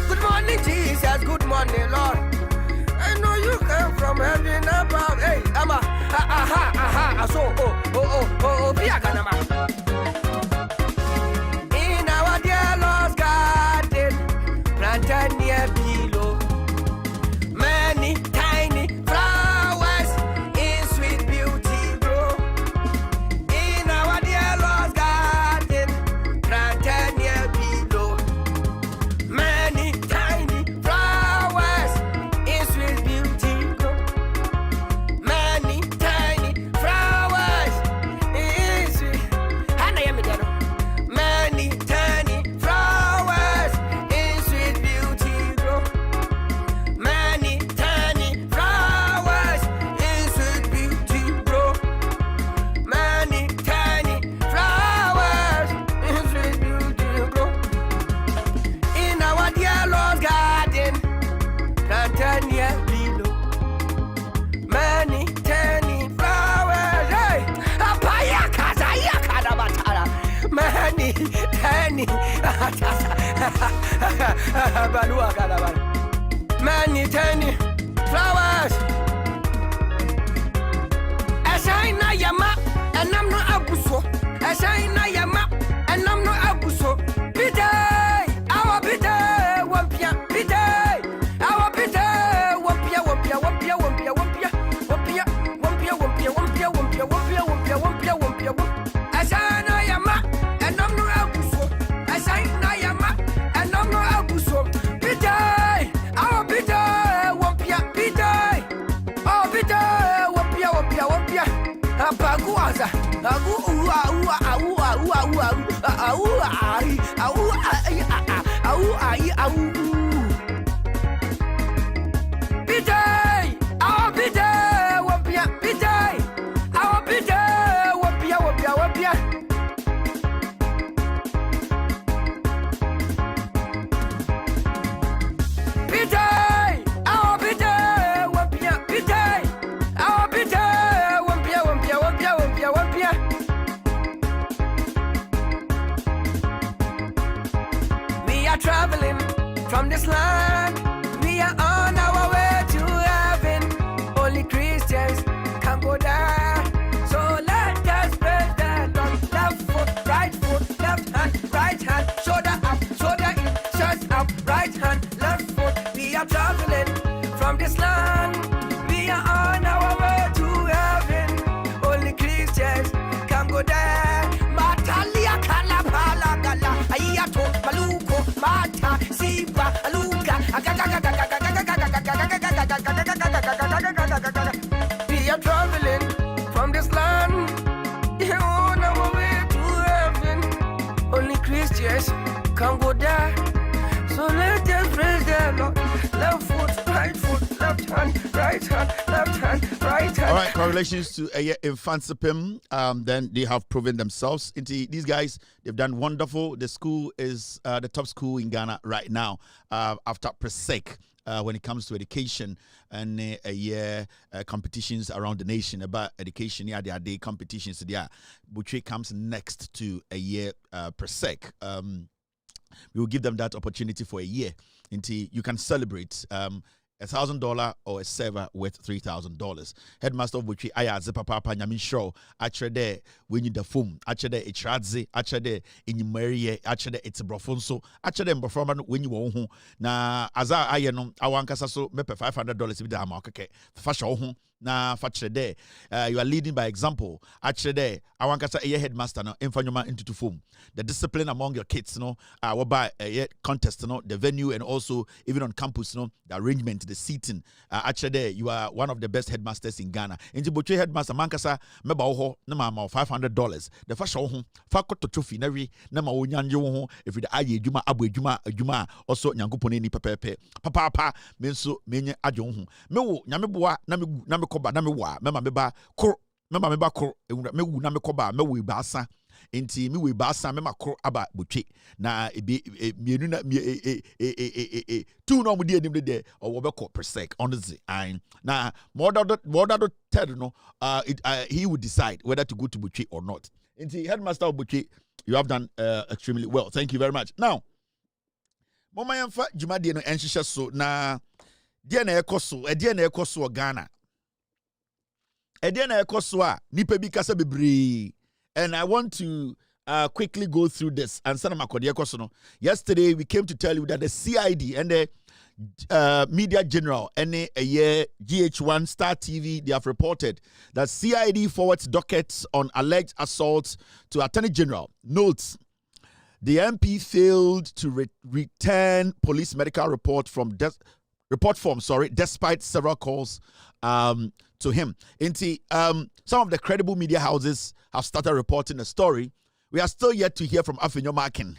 Good morning, Jesus. Good morning, Lord. I know you come from heaven above. Hey, Ama, so, in our dear Lord's garden, planted near below, many tiny flowers in sweet beauty grow. In our dear Lord's garden, planted near below, many tiny flowers in sweet beauty grow. Many tiny flowers in sweet. Many tiny flowers in sweet beauty grow. Many tiny flowers in sweet beauty grow. Many tiny flowers in sweet beauty grow. In our dear Lord's garden, planted near below, many tiny flowers. Hey, many tiny, many tiny flowers. Ashina yama, and I'm not abuso. Ashina yama, and I'm not abuso. Pite, our pite, wampia, pite, our pite, wampia, wampia, wampia, wampia, wampia, wampia, wampia, wampia, wampia, wampia, wampia, wampia, wampia, wampia, wampia. Ashina yama, and I'm not abuso. Ashina yama, and I'm not abuso. Pite, our pite, wampia, pite, oh pite, wampia, wampia, wampia. Apaguaza, agu ua ua ua ua ua ua ai au ai au. Pite, our pite, wampia, pite, our pite, wampia, wampia, wampia. Pite, our pite, wampia, pite, our pite, wampia, wampia, wampia, wampia, wampia. We are traveling from this land. We are on our way to heaven. Only Christians can go there. So let us praise the Lord. Left foot, right hand, shoulder up, shoulder in, chest up, right hand, left foot. We are traveling from this land. We are on our way to heaven. Only Christians can go there. Matalia kalapala gala, ayato maluko, mata sipa aluka. We are traveling from this land. We are on our way to heaven. Only Christians can go there. So let us praise the Lord. Left foot, right foot, left hand, right hand, left hand, right hand. All right, congratulations to Infansipim. Then they have proven themselves. These guys, they've done wonderful. The school is the top school in Ghana right now after PRESEC. When it comes to education and competitions around the nation about education, there are day competitions there. Butchie comes next to PRESEC. We will give them that opportunity for a year until you can celebrate. $1,000 or a server worth $3,000. Headmaster of Butchie, Ayaze Papa Nyamin Show, Achede, when you the foam, Achede, Echradze, Achede, in your Marie, Achede, it's a brofonso, Achede, and performance when you won't. Na, as I know, I want Casaso, Mepe $500 if the Amakake, Fasho, na Fachede, you are leading by example. Achede, I want Casa, a headmaster, no, infanyoma into to foam. The discipline among your kids, no, whereby a contest, no, the venue, and also even on campus, no, the arrangement, the seating. Actually, you are one of the best headmasters in Ghana. In Djibouti headmaster, Mankasa, meba oho, nama $500. The first show, fakoto trophy, nevi, nama unyanjo, if the aye juma, abu juma, also nyangupone ni pepepe. Papa, menso, menye ajon. Mewo, nyamebua, namekoba, namewa, mema meba, kor, mema meba kor, mewu namekoba, mewu basa. Inti mi we basa me makro aba butwe na mienu na two no mudi enim de or wobeko per sec honestly and na more than tell no he would decide whether to go to butwe or not. Inti headmaster of butwe, you have done extremely well, thank you very much. Now mama yamfa jumadi no enhihye so na de na ekoso Ghana de na ekoso a nipa bi kasa bebre. And I want to quickly go through this. And yesterday we came to tell you that the CID and the Media General and GH1 Star TV, they have reported that CID forwards dockets on alleged assault to Attorney General. Notes: the MP failed to return police medical report form, despite several calls to him. Some of the credible media houses have started reporting the story. We are still yet to hear from Afenyo Makin.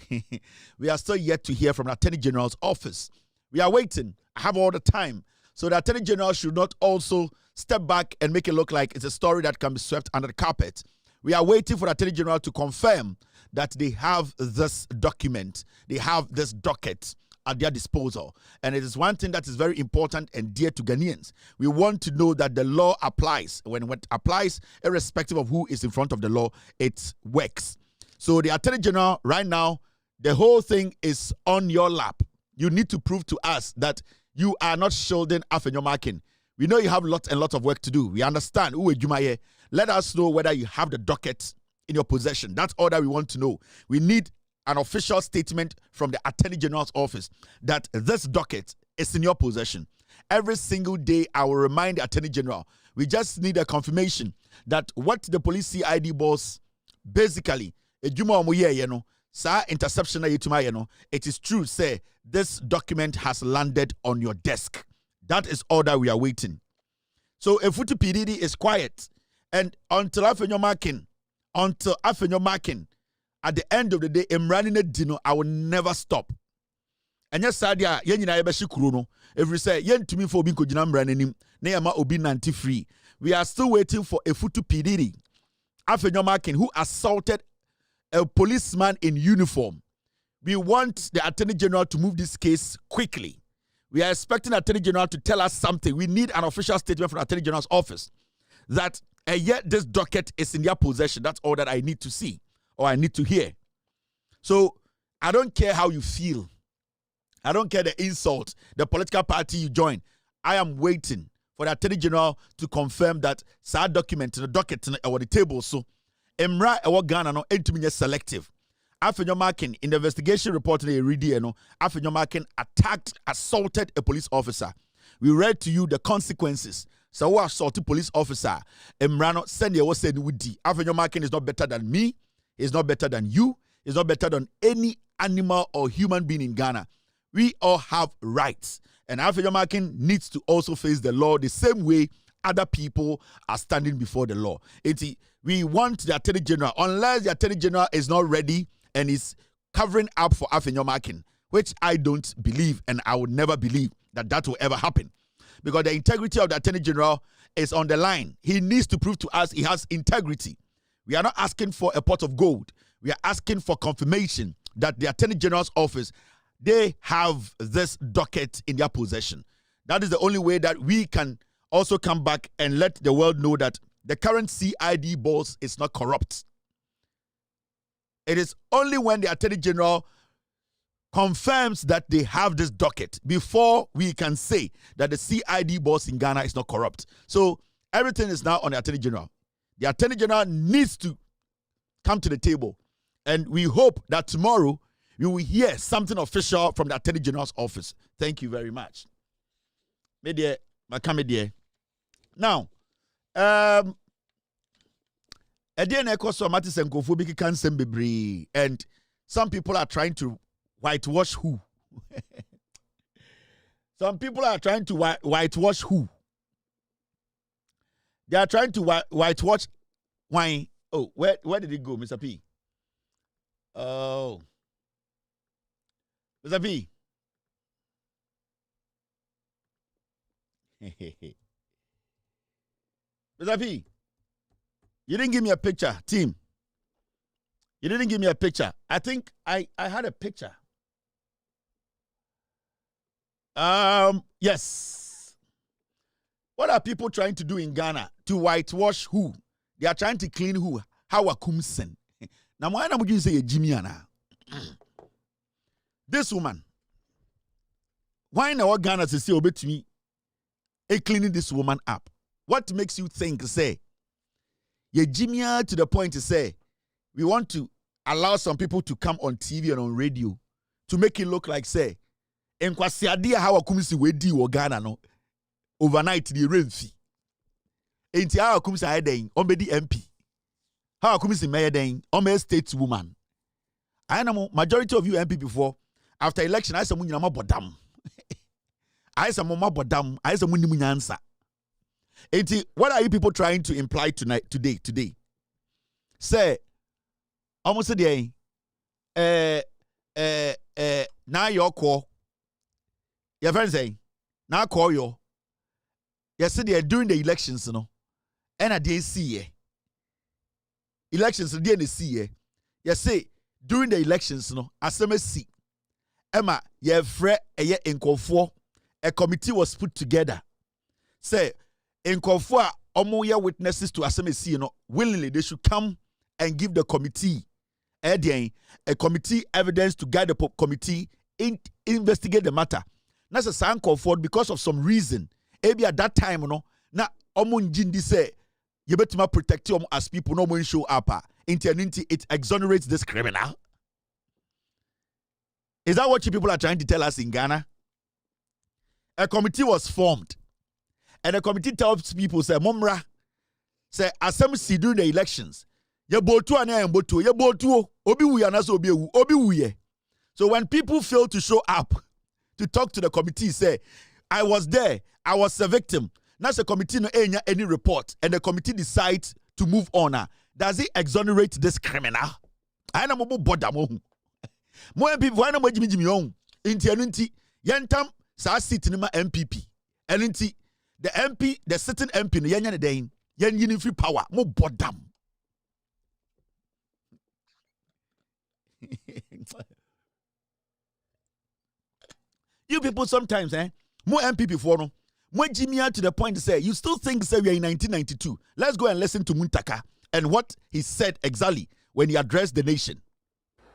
We are still yet to hear from the Attorney General's office. We are waiting. I have all the time. So the Attorney General should not also step back and make it look like it's a story that can be swept under the carpet. We are waiting for the Attorney General to confirm that they have this document, they have this docket at their disposal. And it is one thing that is very important and dear to Ghanaians. We want to know that the law applies. When it applies, irrespective of who is in front of the law, it works. So the Attorney General, right now, the whole thing is on your lap. You need to prove to us that you are not shielding Afenyo Makin. We know you have lots and lots of work to do. We understand. Let us know whether you have the docket in your possession. That's all that we want to know. We need an official statement from the Attorney General's office that this docket is in your possession. Every single day, I will remind the Attorney General, we just need a confirmation that what the police CID boss basically, interception, it is true, say, this document has landed on your desk. That is all that we are waiting. So if Futu PDD is quiet, and until Afenyo Makin, at the end of the day, I'm running a dino, I will never stop. And yes, Sadia, Yenina Ebeshi Kuruno. If we say, Yen to me for being Kojinam running, Neama Obi Nanti free. We are still waiting for a Futu PDD, Afenyo Makin, who assaulted a policeman in uniform. We want the Attorney General to move this case quickly. We are expecting the Attorney General to tell us something. We need an official statement from the Attorney General's office that yet this docket is in their possession. That's all that I need to see or I need to hear. So I don't care how you feel. I don't care the insult, the political party you join. I am waiting for the Attorney General to confirm that sad document in the docket or the table. So Emra ewa Ghana no entumi selective. Afenyo Makin in the investigation report Afenyo Makin assaulted a police officer. We read to you the consequences. So who assaulted police officer? Emrano send your said Woody. Afenyo Makin is not better than me. He's not better than you. He's not better than any animal or human being in Ghana. We all have rights. And Afenyo Makin needs to also face the law the same way other people are standing before the law. We want the Attorney General, unless the Attorney General is not ready and is covering up for Afenyo Makin, which I don't believe and I would never believe that will ever happen. Because the integrity of the Attorney General is on the line. He needs to prove to us he has integrity. We are not asking for a pot of gold. We are asking for confirmation that the Attorney General's office, they have this docket in their possession. That is the only way that we can also come back and let the world know that the current CID boss is not corrupt. It is only when the Attorney General confirms that they have this docket before we can say that the CID boss in Ghana is not corrupt. So everything is now on the Attorney General. The Attorney General needs to come to the table, and we hope that tomorrow you will hear something official from the Attorney General's office. Thank you very much. Media, now, and some people are trying to whitewash who? Some people are trying to whitewash who? They are trying to whitewash wine. Oh, where did it go, Mr. P? Oh. Mr. P. Mr. P. You didn't give me a picture, team. You didn't give me a picture. I think I had a picture. Yes. What are people trying to do in Ghana to whitewash who? They are trying to clean who? How Kumsen. Now, why would you say Jimmy Anna? This woman. Why now Ghana to say obey to me? Cleaning this woman up. What makes you think, say, ye Jimmy to the point to say, we want to allow some people to come on TV and on radio to make it look like, say, en kwasi adia how Kumsi we di wo Ghana no overnight the rain fee. Enti how Kumsi ayeden ombedi MP. How Kumsi mayeden ombe stateswoman. I know majority of you MP before after election I say mu nyina mabodam. I say mu mabodam, I say mu nimu nyansa. Enti what are you people trying to imply today? Say almost the now your call. Your friend saying, now call you. Yesterday during the elections, you know, and I didn't see elections didn't see you say during the elections, you know, as I see Emma, your friend in Confo, a committee was put together. Say in Confo, omoya witnesses to assemble, you know, willingly they should come and give the committee a committee evidence to guide the committee investigate the matter. That's a sign called for because of some reason. Maybe at that time, you know, na omun jindi say you better protect you as people no more show up. It exonerates this criminal. Is that what you people are trying to tell us in Ghana? A committee was formed, and the committee tells people say, "Momra, say assembly during the elections. Ye botu ane botu, ye botu obi wuya na so obi ewu, obi wuye." So when people fail to show up to talk to the committee, say, I was there, I was a victim. Now the committee no any report, and the committee decides to move on. Does it exonerate this criminal? I know more bother more. More people, I know more Jimmy on. Inti yantam sa sit in my MPP. And inti the MP, the sitting MP, yan day, yan free power, more bother. You people sometimes, more MPP for no, more Jimmy to the point to say, you still think say we are in 1992. Let's go and listen to Muntaka and what he said exactly when he addressed the nation.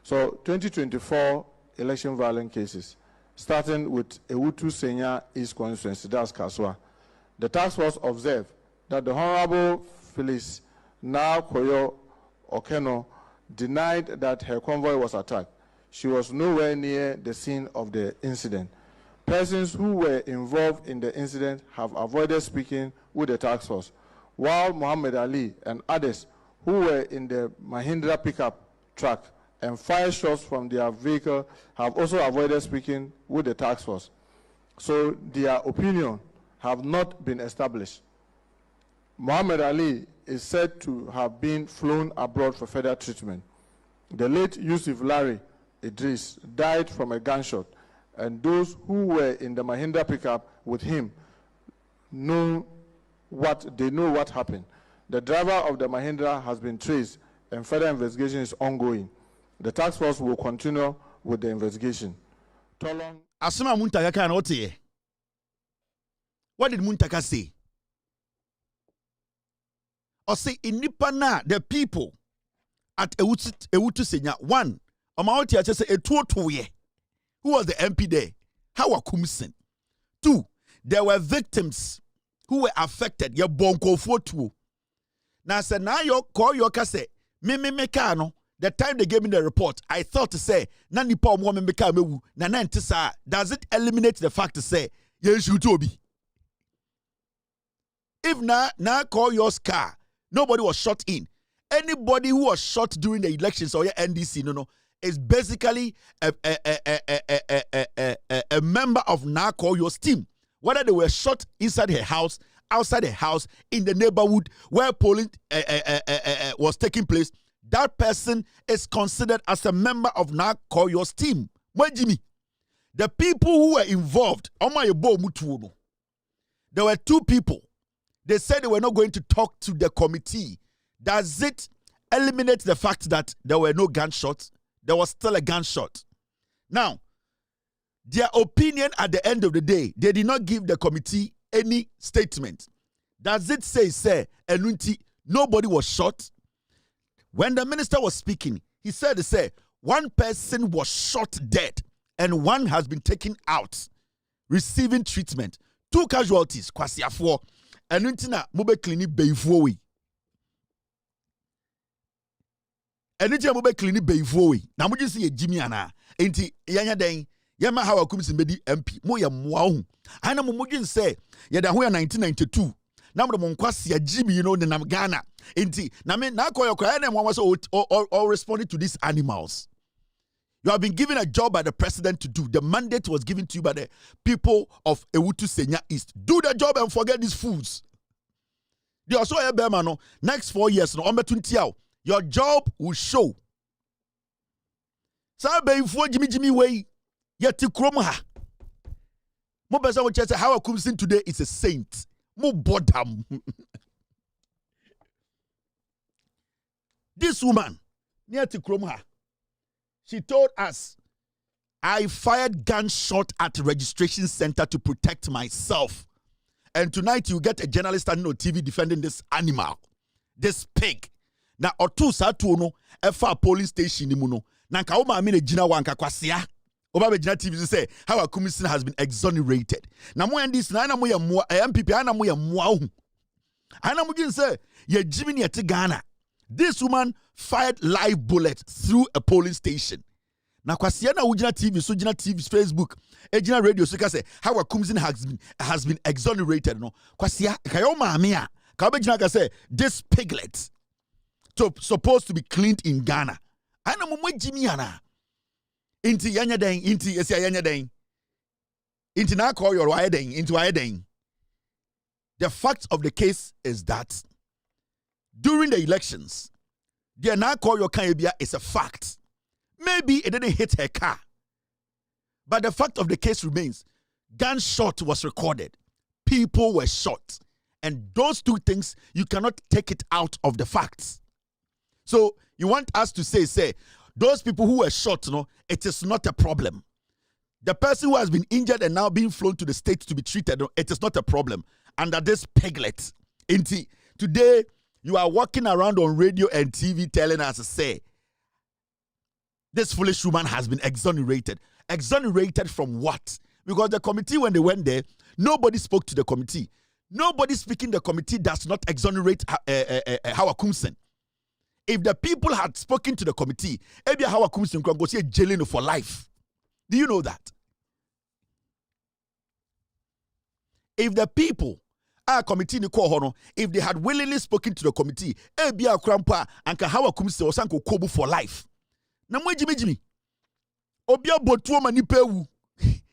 So 2024 election violence cases, starting with Ewutu Senya East constituency, that's Kaswa. The task force observed that the Honorable Phyllis now Koyo Okeno denied that her convoy was attacked. She was nowhere near the scene of the incident. Persons who were involved in the incident have avoided speaking with the task force, while Muhammad Ali and others who were in the Mahindra pickup truck and fired shots from their vehicle have also avoided speaking with the task force. So their opinion have not been established. Muhammad Ali is said to have been flown abroad for further treatment. The late Yusuf Larry Idris died from a gunshot, and those who were in the Mahindra pickup with him know what happened. The driver of the Mahindra has been traced, and further investigation is ongoing. The task force will continue with the investigation. Asuma Muntaka kan otie. What did Muntaka say? Or say in Nipana, the people at Ewutu Senya, one, Omaoti say a 2-2 ye. Who was the MP there? Hawa Kumsin. 2, there were victims who were affected. Your bonko photo. Now, say now you call your kase. Me kano. The time they gave me the report, I thought to say, Nani pa woman me ka mewu. Na ntisa. Does it eliminate the fact to say, yes, you tobi? If now call your car, nobody was shot in. Anybody who was shot during the elections or your NDC, no, is basically a member of Nakoyo's team. Whether they were shot inside her house, outside her house, in the neighborhood where polling was taking place, that person is considered as a member of Nakoyo's team. Jimmy, the people who were involved, there were 2 people. They said they were not going to talk to the committee. Does it eliminate the fact that there were no gunshots? There was still a gunshot. Now, their opinion at the end of the day, they did not give the committee any statement. Does it say, Enunti, nobody was shot? When the minister was speaking, he said, one person was shot dead and one has been taken out, receiving treatment. 2 casualties, kwasi afo. Enunti na mube clinic beifuowi. Enunti na mube clinic beifuowi. Na muji si ye Jimmy ana. Enti yanya den. Yama Hawa Kumsin bedi MP. Mo ya mwahu. Aina mumuji nse. Yada huya 1992. Namdo mkwasi ya Jimmy, you know, the nam Ghana. Enti. Na kwa yoko ya mwamu so all responding to these animals. You have been given a job by the president to do. The mandate was given to you by the people of Ewutu Senya East. Do the job and forget these fools. They also have next 4 years. Your job will show. Sabe ifo Jimmy way. Yeti kromha. Mo besa wo chese Hawa Kumsin today is a saint. Mo bodam. This woman, Yeti kromha. She told us, I fired gunshot at registration center to protect myself. And tonight you get a journalist standing on TV defending this animal, this pig. Na otu satu no, efa police station imuno. Na nka uma amine jina wanka kwasia. Oba be jina TV say Hawa Kumsin has been exonerated. Na mo ndis na mo ya mo MPP ana mo ya mo ahu. Ana mo gin say ye Jimmy ne te Ghana. This woman fired live bullets through a polling station. Na kwasia na ujina TV, so jina TV, Facebook, ejina radio, so ka say Hawa Kumsin has been exonerated. No, kwasia kayo maamia. Kabe jina ka say this piglet supposed to be cleaned in Ghana. Ana mo Jimmy ana. Inti yanya den, inti esia yanya den. Inti na call your wire den, into wire den. The fact of the case is that during the elections, the Nakoyo Kanyebia is a fact. Maybe it didn't hit her car. But the fact of the case remains. Gunshot was recorded. People were shot. And those 2 things, you cannot take it out of the facts. So you want us to say, those people who were shot, it is not a problem. The person who has been injured and now being flown to the States to be treated, it is not a problem. Under this piglet. Today, you are walking around on radio and TV telling us, say, this foolish woman has been exonerated. Exonerated from what? Because the committee, when they went there, nobody spoke to the committee. Nobody speaking the committee does not exonerate Hawa Kumsin. If the people had spoken to the committee, maybe Hawa Kumsin can go see jailing for life. Do you know that? If the people, our committee ni ko if they had willingly spoken to the committee, ebia krampa anka Hawa Kumsin was sanko kobu for life. Na mo Jimmy. Obia botuo mani pewu.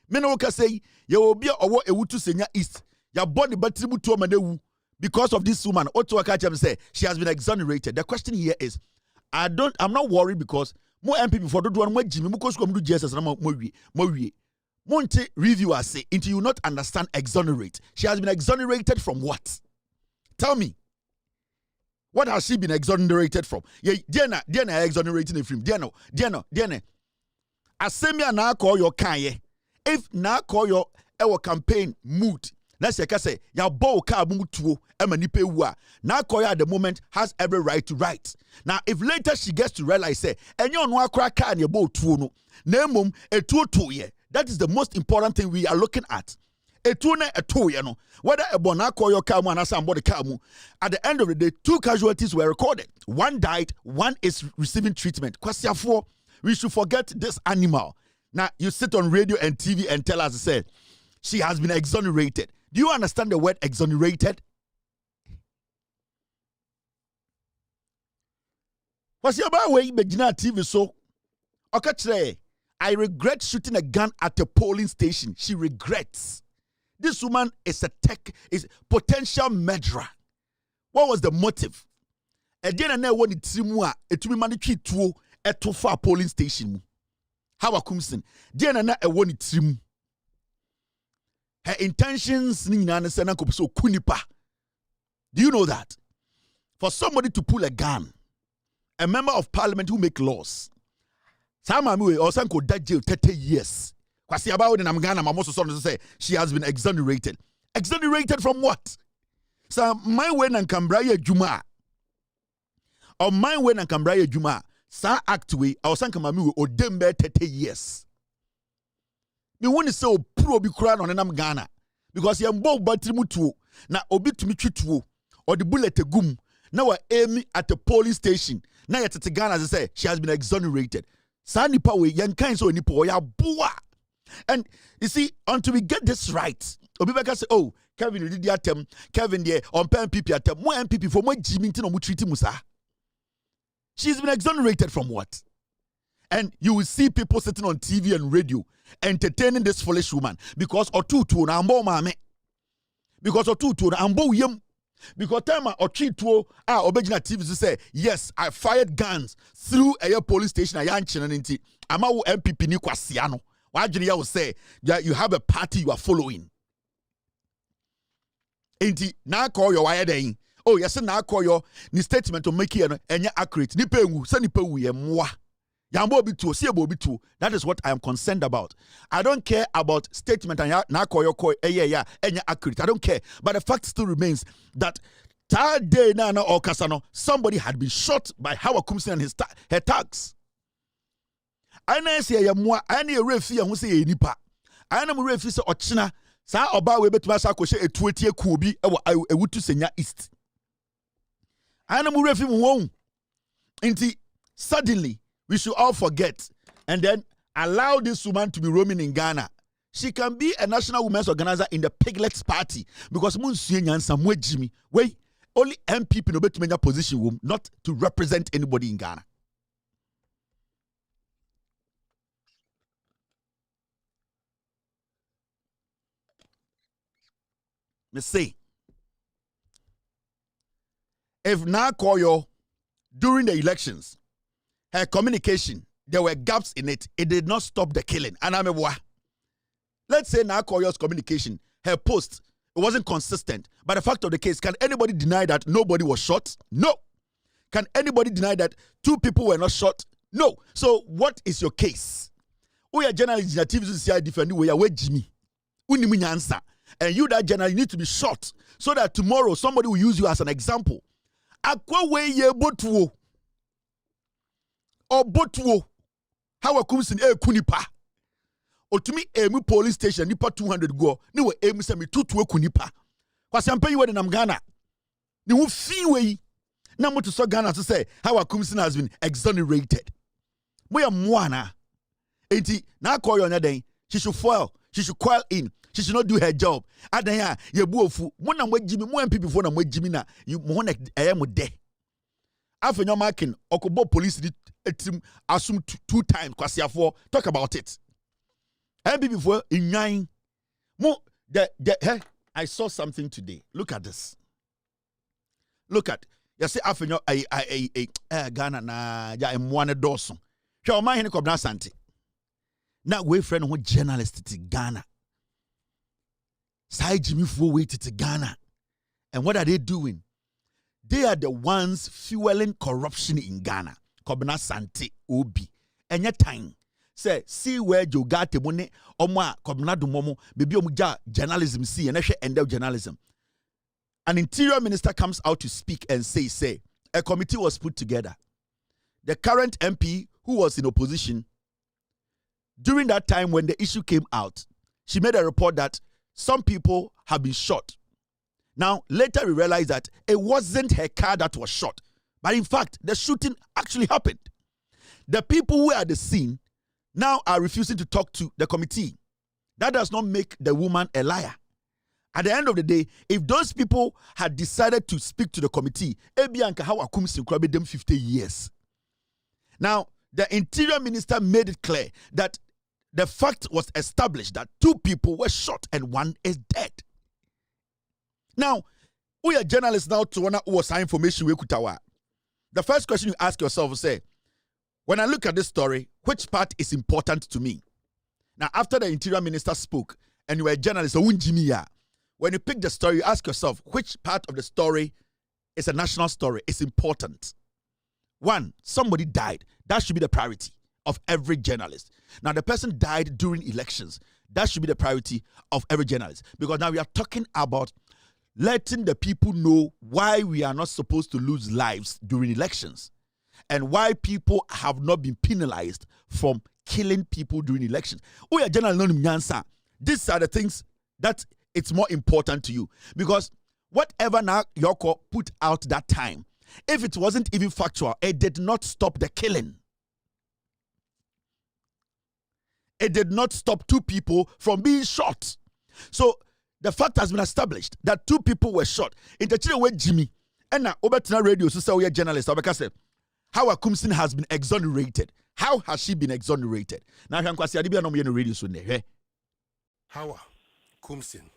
Me no ka say ye obia owo Ewutu Senya East. Ya body batimu tuo manewu because of this woman. Otu aka say she has been exonerated. The question here is I'm not worried because mo MP for do one mo Jimmy mo kosko mo do GSS na mo wie. Monte reviewer say until you not understand exonerate. She has been exonerated from what? Tell me. What has she been exonerated from? Yeah, Diana exonerating from. Diana. Asemia na call your kanye. If na call your campaign mood, Let's say ya bow car mutuo emanipe wa. Now Koya at the moment has every right to write. Now if later she gets to realize say enyo no akra car ne bow tuo no na mum etuo to ye. That is the most important thing we are looking at. Etuo na etuo ye no. Whether a bona koyo car mu and somebody car mu. At the end of the day, 2 casualties were recorded. 1 died, 1 is receiving treatment. Kwasiafo, we should forget this animal. Now you sit on radio and TV and tell us say she has been exonerated. Do you understand the word exonerated? What's your way Begina TV so? Okay, I regret shooting a gun at a polling station. She regrets. This woman is is potential murderer. What was the motive? Again, I want to be managed to a too far polling station. How a kumsin? Again, I want to her intentions ni nyina se na kopso kunipa. Do you know that? For somebody to pull a gun, a member of parliament who make laws, Sama we or sanko that jail 30 years. Kwasi about in Amgana Mamoso son to say she has been exonerated. Exonerated from what? So my way and Cambraya Juma. Or my way and Cambraya Juma. Sa act we or sanka mami or dembe 30 years. Me want to say pro be crown on enam Ghana because you mbo battery tu na obi tumi twitwo or the bullet gum now we aim at the police station now yet at Ghana as I say she has been exonerated. Sa nipa we yan kind so nipa ya boa. And you see until we get this right obi beka say oh Kevin did atem Kevin there on pen PP atem mo MPP for mo Jimmy no mo treat musa. She's been exonerated from what? And you will see people sitting on TV and radio entertaining this foolish woman because otutu na ambo mame. Because otutu na ambo yem. Because time otutu obejina TV to say yes, I fired guns through a police station a yanchina nti. Ama wo MPP ni kwasiano. Wajiri ya will say that you have a party you are following. Inti na call your wire day. Oh yes, na call your ni statement to make it enya accurate. Ni pengu se ni pengu ye mwa. That is what I am concerned about. I don't care about statement and accurate. I don't care. But the fact still remains that that day or Kasano, somebody had been shot by Howard Kumsin and her thugs. I know say more any refi who say nipa. I know refi say ochina sa oba we betuma sa ko she etuetie ku obi e wutu senya east. I know refi won. Inti suddenly we should all forget and then allow this woman to be roaming in Ghana. She can be a national women's organizer in the Piglets party because Jimmy. Wait, only MPP no bet menya position not to represent anybody in Ghana. Me say, if na Koyo during the elections, her communication, there were gaps in it. It did not stop the killing. And I'm a wa. Let's say now Koyo's communication, her post, it wasn't consistent. But the fact of the case, can anybody deny that nobody was shot? No. Can anybody deny that 2 people were not shot? No. So what is your case? We are journalists in the TV defend we are Jimmy. Answer. And you that journalist need to be shot so that tomorrow somebody will use you as an example. Akwa we ye botuo. Obotuo how a kumsin kunipa otumi emu police station nipa 200 go ni we emu se me tutu kunipa kwase ampa yi we nam Ghana ni wo fi we na mo to so Ghana to say how a kumsin has been exonerated moya moana enti na call your den she should coil in, she should not do her job adan ya ye bu ofu mo na mo gimi mo MPP fo na mo gimi na mo na mo de afenyo marking okobo police assume 2 times kwasiafo talk about it MPP for in 9 mo I saw something today. Look at this. Look at you say afenyo Ghana na ja emwane doso hwe o man hene kobna sante na we friend who journalist to Ghana sai Jimmy for wait to Ghana, and what are they doing? They are the ones fueling corruption in Ghana. Kobna Sante Obi. Enya time. say see where Joe got the money omwa komnado momo baby omuja journalism see and end journalism. An interior minister comes out to speak and say a committee was put together. The current MP who was in opposition during that time when the issue came out, she made a report that some people have been shot. Now, later we realized that it wasn't her car that was shot, but in fact, the shooting actually happened. The people who are at the scene now are refusing to talk to the committee. That does not make the woman a liar. At the end of the day, if those people had decided to speak to the committee, them 50 years. Now, the interior minister made it clear that the fact was established that 2 people were shot and 1 is dead. Now, we are journalists now to want to sign information. The first question you ask yourself is, say, when I look at this story, which part is important to me? Now, after the interior minister spoke, and you are a journalist, when you pick the story, you ask yourself, which part of the story is a national story, is important? 1, somebody died. That should be the priority of every journalist. Now, the person died during elections. That should be the priority of every journalist. Because now we are talking about letting the people know why we are not supposed to lose lives during elections and why people have not been penalized from killing people during elections. Oh, yeah, journalist, these are the things that it's more important to you. Because whatever now Yoko put out that time, if it wasn't even factual, it did not stop the killing. It did not stop 2 people from being shot. So the fact has been established that 2 people were shot. In the children with Jimmy, and now Obertina Radio, so say we are journalists. How Kumsin has been exonerated. How has she been exonerated? Now I'm going to be on radio soon. How Kumsin,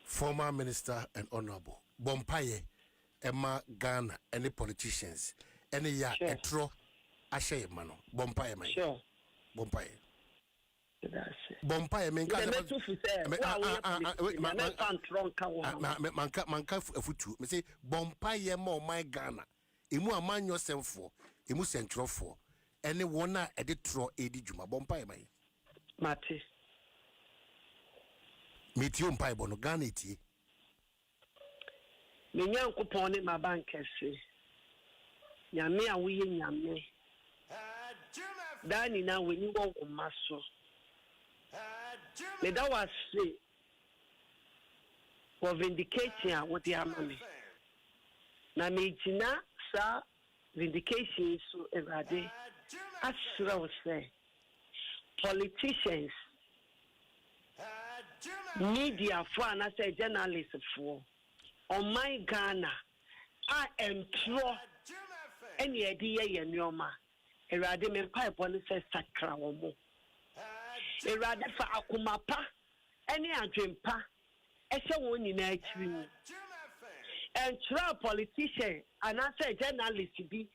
former minister and honorable, Bompaye, Emma Ghana, any politicians, any ya etro, Ashe Mano, Bompaye, man. Sure. Bompaye. Bompaye, manka futu. Me say Bompaye mo my Ghana. Emu aman yourself for, emu central for. Any one editro edi juma Bompaye man. Mate. Meti Bompaye bono Ghana iti. Me nyanko pone ma bankese. Nyame a wuye nyame. Dani na weni wo maso. Me that was say for vindicating what the amame. Na me tina sa vindication so everade. Asra was say politicians, media for and I say journalists for on my Ghana. I am true any idea yenoma. Erade me pipe on say sakra womo. Erade fa akumapa any adwempa ehye won nyina akiri mu. And true politician and I say journalist bi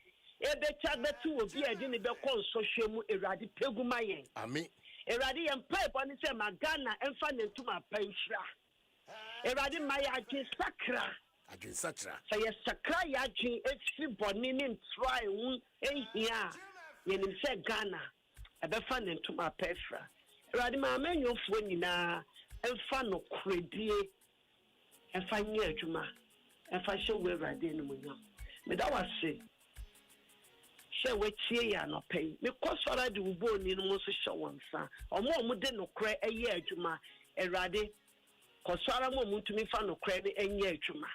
ebecha betu obi edi ne be kon social mu erade peguma yen. Amen. Erade yen pipe on say magana emfa ne ntuma panhira. Erade my agin sakra. Agin sakra. So yes sakra ya agin efi boni ni try won ehia. Yenim say Ghana ebefa ne ntuma panhira. Erade ma amenyofo nyina emfa no kredie emfa nye adwuma emfa hye we erade no munyam. Me da was say she we tie ya no pay me kosora de ubo ni no so hye wonsa omo de no kre eye adwuma erade kosora mo muntumi fa no kre ne enye adwuma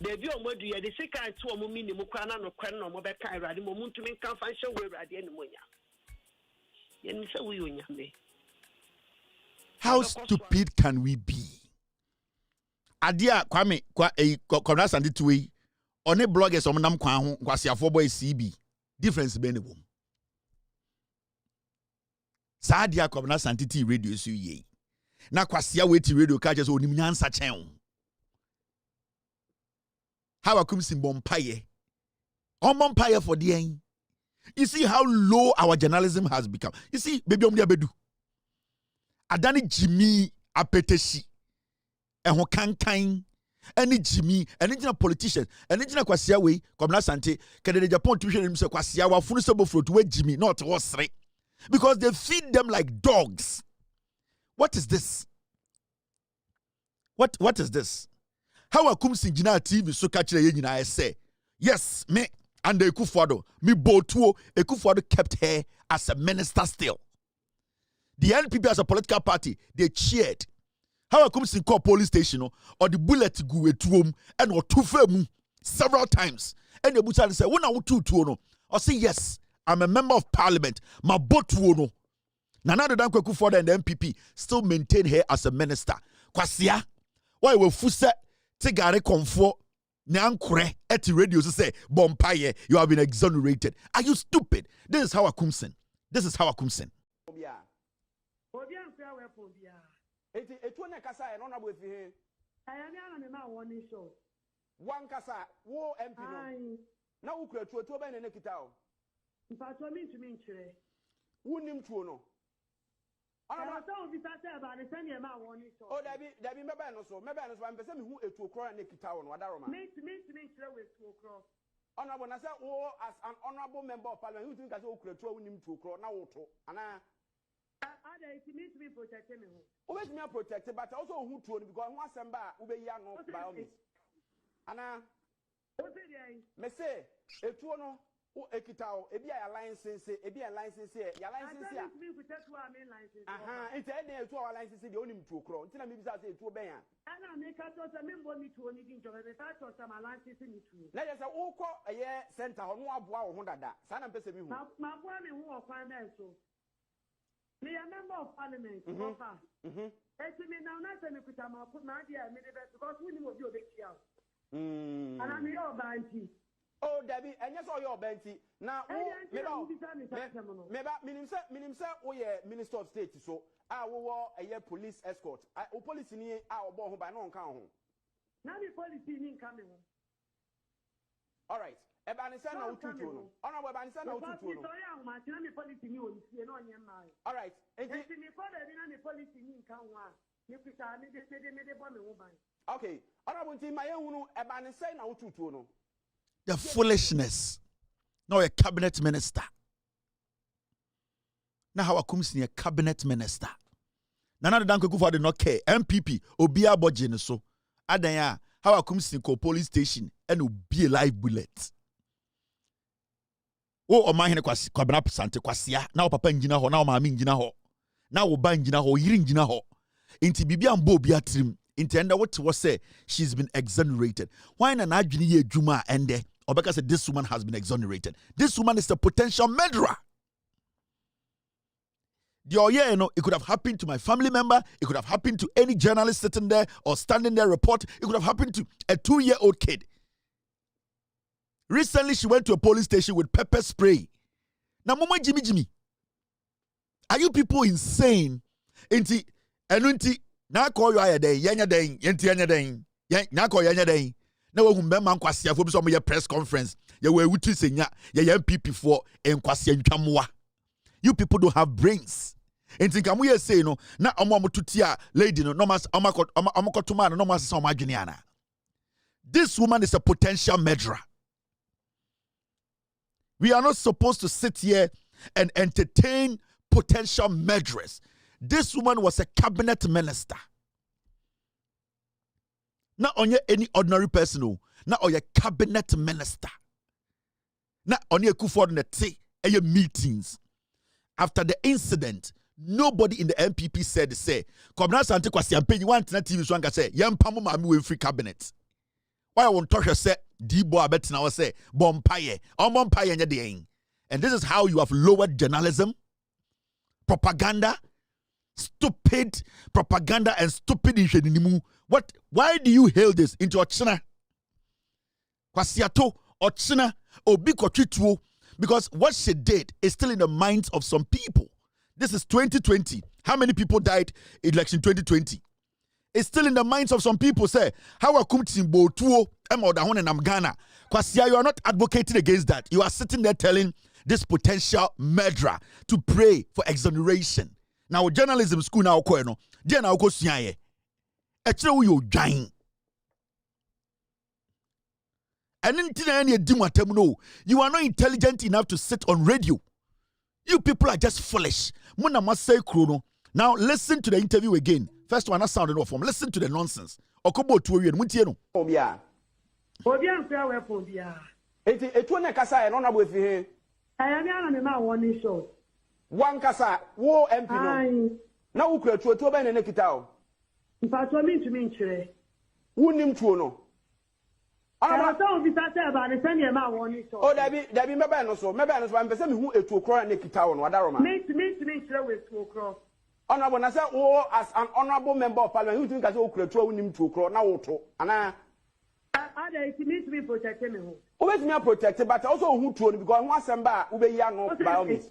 debi omodu ye de sika ati omo minimu kwa na no kre no omo be ka erade mo muntumi nka fa hye we erade no munyam. Yenim say we onyame. How stupid can we be? Adia Kwame Komna Sandituwe on a bloggers on Nam Kwan Kwasiafo boy CB difference be ne wom. Sadia Komna Santiti radio su ye. Na Kwasia weti radio ka just onim nyansa chen. How Akumsin Bompaye. On Bompaye for the end. You see how low our journalism has become. You see, baby bedu. Adani Jimmy apeteshi. Eho kankan. Any Jimmy, any politician, any Kwasia way, Komna Sante, Canada Japan tuition himself Kwasia wa funu sebo fruit we Jimmy, not was three. because they feed them like dogs. What is this? What is this? How a Kumsi Jina TV so catch the I say, yes, me and the Ekufuado, me botuo, Ekufuado kept her as a minister still. The NPP as a political party, they cheered. How a Kumsi call police station or the bullet go to home and or two femu several times. And the butcher say, when I would two no. I say, yes, I'm a member of parliament. My botuo no. Nana the Danko Ekufuado and the NPP still maintain her as a minister. Kwasia, why will Fusa Tigare Comfort Nankure at the radio to say, Bompaye, you have been exonerated. Are you stupid? This is how I come sin. This is how I come sin. One kasa, wo MP no. Na ukura tuo ba ne kita o. Mpato mi ntumi nkyere. Wonim tuo no. Ana ta obi sa say ba ne send ma woni so. O dabi meba no so am pese me hu etuo kro ne kita o no wadaroma. Me nkyere we tuo kro. Honorable na say wo as an honorable member of parliament you think say ukura tuo wonim tuo kro na wo to. Ana ada it means to be protecting me. O bet me protect but also hu tuo no because hu asem ba wo be yi ano by all means. Ana me say etuo no o ekitao ebi a license ebi a license ya license ya aha ite e dey etuo wa license dey onim tuo kro ntina me bisa say etuo ben ya ana me ka to say me mbo mi tuo ni din jobe me sa to say ma license ni tuo na je say wo ko eye center ho no aboa wo ho dada sa na mpese mi hu ma aboa me hu okwan na so me a member of parliament ofa eti me now na say me kuta ma put na dia me dey because we ni mo bi obekia and I'm your banty. Oh, Debbie, and yes, all your banty. Now, minim say, oh, yeah, Minister of State. So, I will a year police escort. I police in our born by no count. Now, the police in coming. All right. Ebanisa na ututu. Ona ebanisa na ututu. Sorry, I'm my police in you. You know, your mind. All right. And me for the police in count one. You put a made bomb woman. Okay. The foolishness. Now a cabinet minister. Now how a comes near cabinet minister. Nana the Danko for the no care. MPP Obia Bojin so. Adaya how a comes near police station and be a live bullet. Oh, o mahine kwabena sante kwasia. Now papa njina ho, now mama njina ho. Now oba njina ho, yiri njina ho. Inti bibia mbo bia trim. Intenda what was say she's been exonerated. Why na adwini ye adwuma ende? Obeka said this woman has been exonerated. This woman is a potential murderer. It could have happened to my family member. It could have happened to any journalist sitting there or standing there report. It could have happened to a 2-year-old kid. Recently, she went to a police station with pepper spray. Now, Mama Jimmy, are you people insane? Enunti. Na call you a day, yanya day, yenya day, na call yanya day. Na we man kwasia for some press conference. Ya we wuti senya, ya MPP for en kwasia ntwamoa. You people don't have brains. Enti kam we say no, na omo tutia lady no mas omakotuma no mas say omadwene ana. This woman is a potential murderer. We are not supposed to sit here and entertain potential murderers. This woman was a cabinet minister. Not only any ordinary person, not only a cabinet minister. Not only a Kufuor meetings. After the incident, nobody in the MPP said, Kobna Sante Kwasi Ampe, you want to TV Swanga say, Yam Pamu Mami will free cabinet. Why I won't touch her say, Debo Abet now say, Bompaye, on Bompaye and the and this is how you have lowered journalism, propaganda, stupid propaganda and stupid inshenimu. What? Why do you hail this into Ochina? Kwasiato, Ochina, Obikochituo. Because what she did is still in the minds of some people. This is 2020. How many people died in election 2020? It's still in the minds of some people. Say, how are Kumtimbo Tuo, Emodahon and Amgana? Kwasia, you are not advocating against that. You are sitting there telling this potential murderer to pray for exoneration. Now, journalism school now, Koeno, then I'll go see ye. You dying. And you are not intelligent enough to sit on radio. You people are just foolish. Muna must say chrono. Now listen to the interview again. First one, I sounded off from. Listen to the nonsense. Okobo tuwe yenu mutieno. Obia mfa we obia. Eti etu na kasa e no na bo fi he. Aya mi ana me ma woni show. Wan kasa wo MP no. Na wo kura tuo ba na kita o. Mfa to mi ntumi nkyere. Wonim tuo no. Ana so obi sa say ba ne se ne ma woni show. O dabi meba no so am pese me hu etu okro na kita o no adaroma. Me nkyere we etu okro. Honorable na say wo as an honorable member of parliament you think say wo kura tuo wonim tuo okro na wo to. Ana it needs to be protected me ho. Always me protected but also who tuo because who asem ba wo be ya no by all means.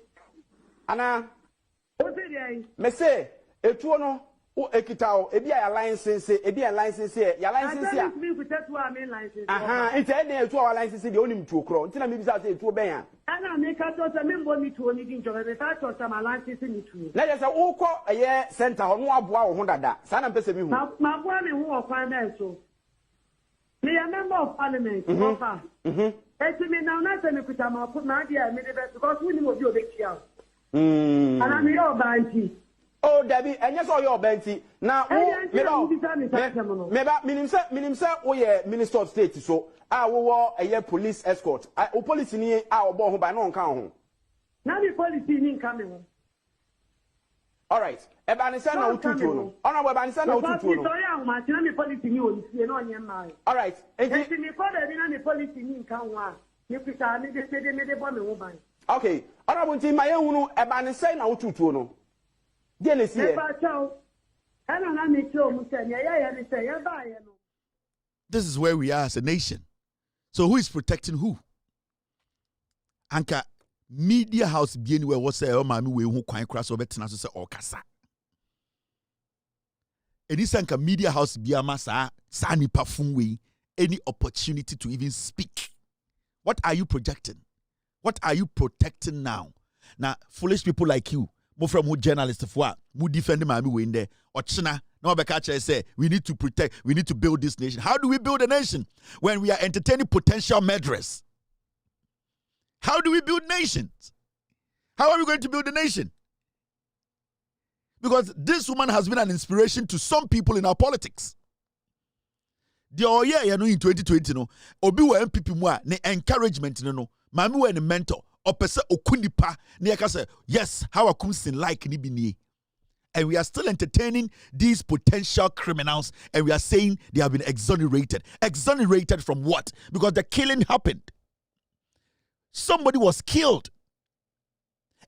Ana me say etuo no o ekitao ebi ya license ya license ya me protect who am license it e dey etuo our license dey onim tuo kro ntina me bisa say etuo ben ya ana me ka to say me mbo mi tuo ni din jobe ta to say my license ni tuo na je say wo ko eye center ho no aboa wo ho dada sa na pese mi hu ma aboa me hu okwan na so me a member of parliament papa eti me now na say me kuta ma put na dia me dey because we ni mo bi obekia ana me yo banti. Oh, Debbie, and yes, all your Benty. Now, minim say, oh, yeah, Minister of State, so I will a year police escort. Police in here, our born by no count. Now the police in coming. All right, Ebanisa no tutu. Honorable Ebanisa no tutu. All right, okay, Honorable Team, my own Ebanisa no tutu no. This is where we are as a nation. So who is protecting who? Anka media house be anywhere was say oh mami we who kwan cross over tena so say okasa. Eni sanka media house be amasa sa nipa fun we any opportunity to even speak. What are you projecting? What are you protecting now? Now foolish people like you mo from who journalists for who defend mami we in there or china no be catch say we need to protect, we need to build this nation. How do we build a nation when we are entertaining potential murderers? How do we build nations? How are we going to build a nation? Because this woman has been an inspiration to some people in our politics. The year you know in 2020 no obi wa MPP mu a ne encouragement no mami we ne mentor opese okunipa ne yaka say yes how akumsin like ni bi nie. And we are still entertaining these potential criminals and we are saying they have been exonerated. Exonerated from what? Because the killing happened. Somebody was killed.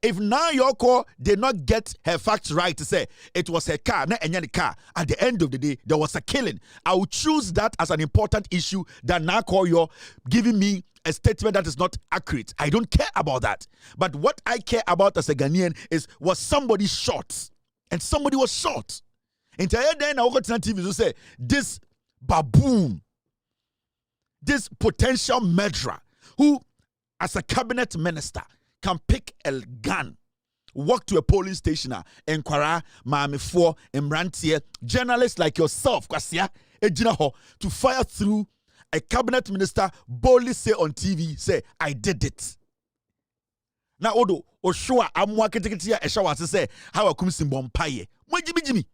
If now Yoko did not get her facts right to say it was her car, not any car, at the end of the day, there was a killing. I would choose that as an important issue than now call you giving me a statement that is not accurate. I don't care about that. But what I care about as a Ghanaian is, was somebody shot? And somebody was shot. Entire day now, TV to say this baboon, this potential murderer, who, as a cabinet minister, can pick a gun, walk to a polling station, inquire, Mami for Imrantie, journalists like yourself, Kwasia, Ejinaho, to fire through a cabinet minister, boldly say on TV, say, I did it. Now, Odo, Oshua, I'm walking to say, how I come to Bompaye. Jimmy.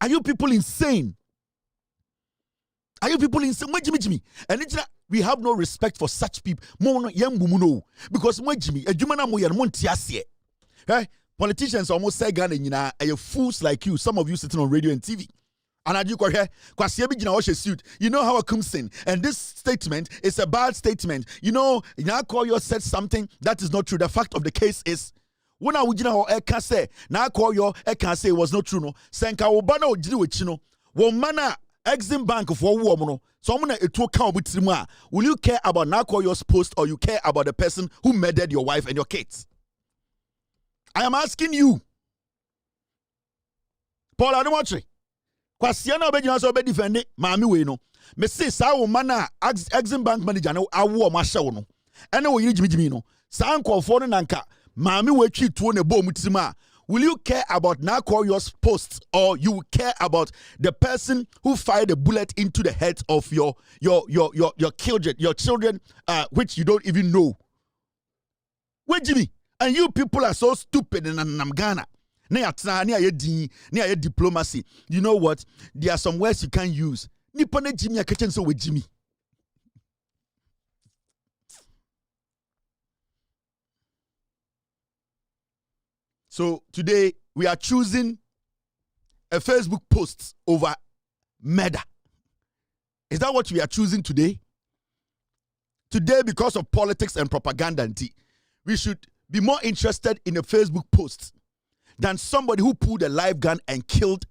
Are you people insane? Are you people insane? Jimmy. And it's we have no respect for such people. Because Jimmy, a Jumana Moyan Montiasie. Politicians almost say Ghana, are fools like you, some of you sitting on radio and TV. And I do suit. You know how I come sin. And this statement is a bad statement. You know, now call you said something that is not true. The fact of the case is, when I would can say, now call you can say it was not true. No, Senka Obana Jino, Womana Exim Bank for woman. So I'm gonna count with Simwa. Will you care about now call your post or you care about the person who murdered your wife and your kids? I am asking you. Paul Adamotre. Kwasiana obejina so be defend maami we no me say sa wo mana Exim Bank manager no awo ma hye wo no ene wo yiri jimijimi no sa nkofo no nanka maami we twi tuo ne bo mutima. Will you care about now call your posts or you care about the person who fired a bullet into the head of your children which you don't even know? Wait Jimmy, And you people are so stupid in Ghana. Near diplomacy. You know what? There are some words you can't use. Nipone Jimmy kitchen so with Jimmy. So today we are choosing a Facebook post over murder. Is that what we are choosing today? Today, because of politics and propaganda, we should be more interested in a Facebook post than somebody who pulled a live gun and killed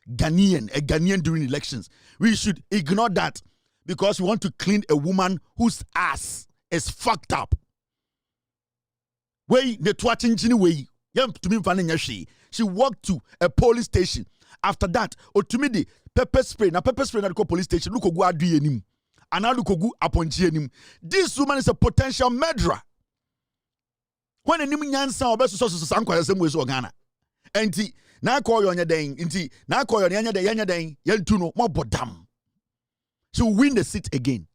a Ghanaian during elections. We should ignore that because we want to clean a woman whose ass is fucked up. She walked to a police station. After that, otumidi pepper spray. Now pepper spray na go police station. Look go adu yenim. And now look go aponchi yenim. This woman is a potential murderer. When enim nyansa obeso so sankwaya same way so Ghana. Enti na call you on your day. Enti na call you on your day. Yentuno mo bodam. She will win the seat again.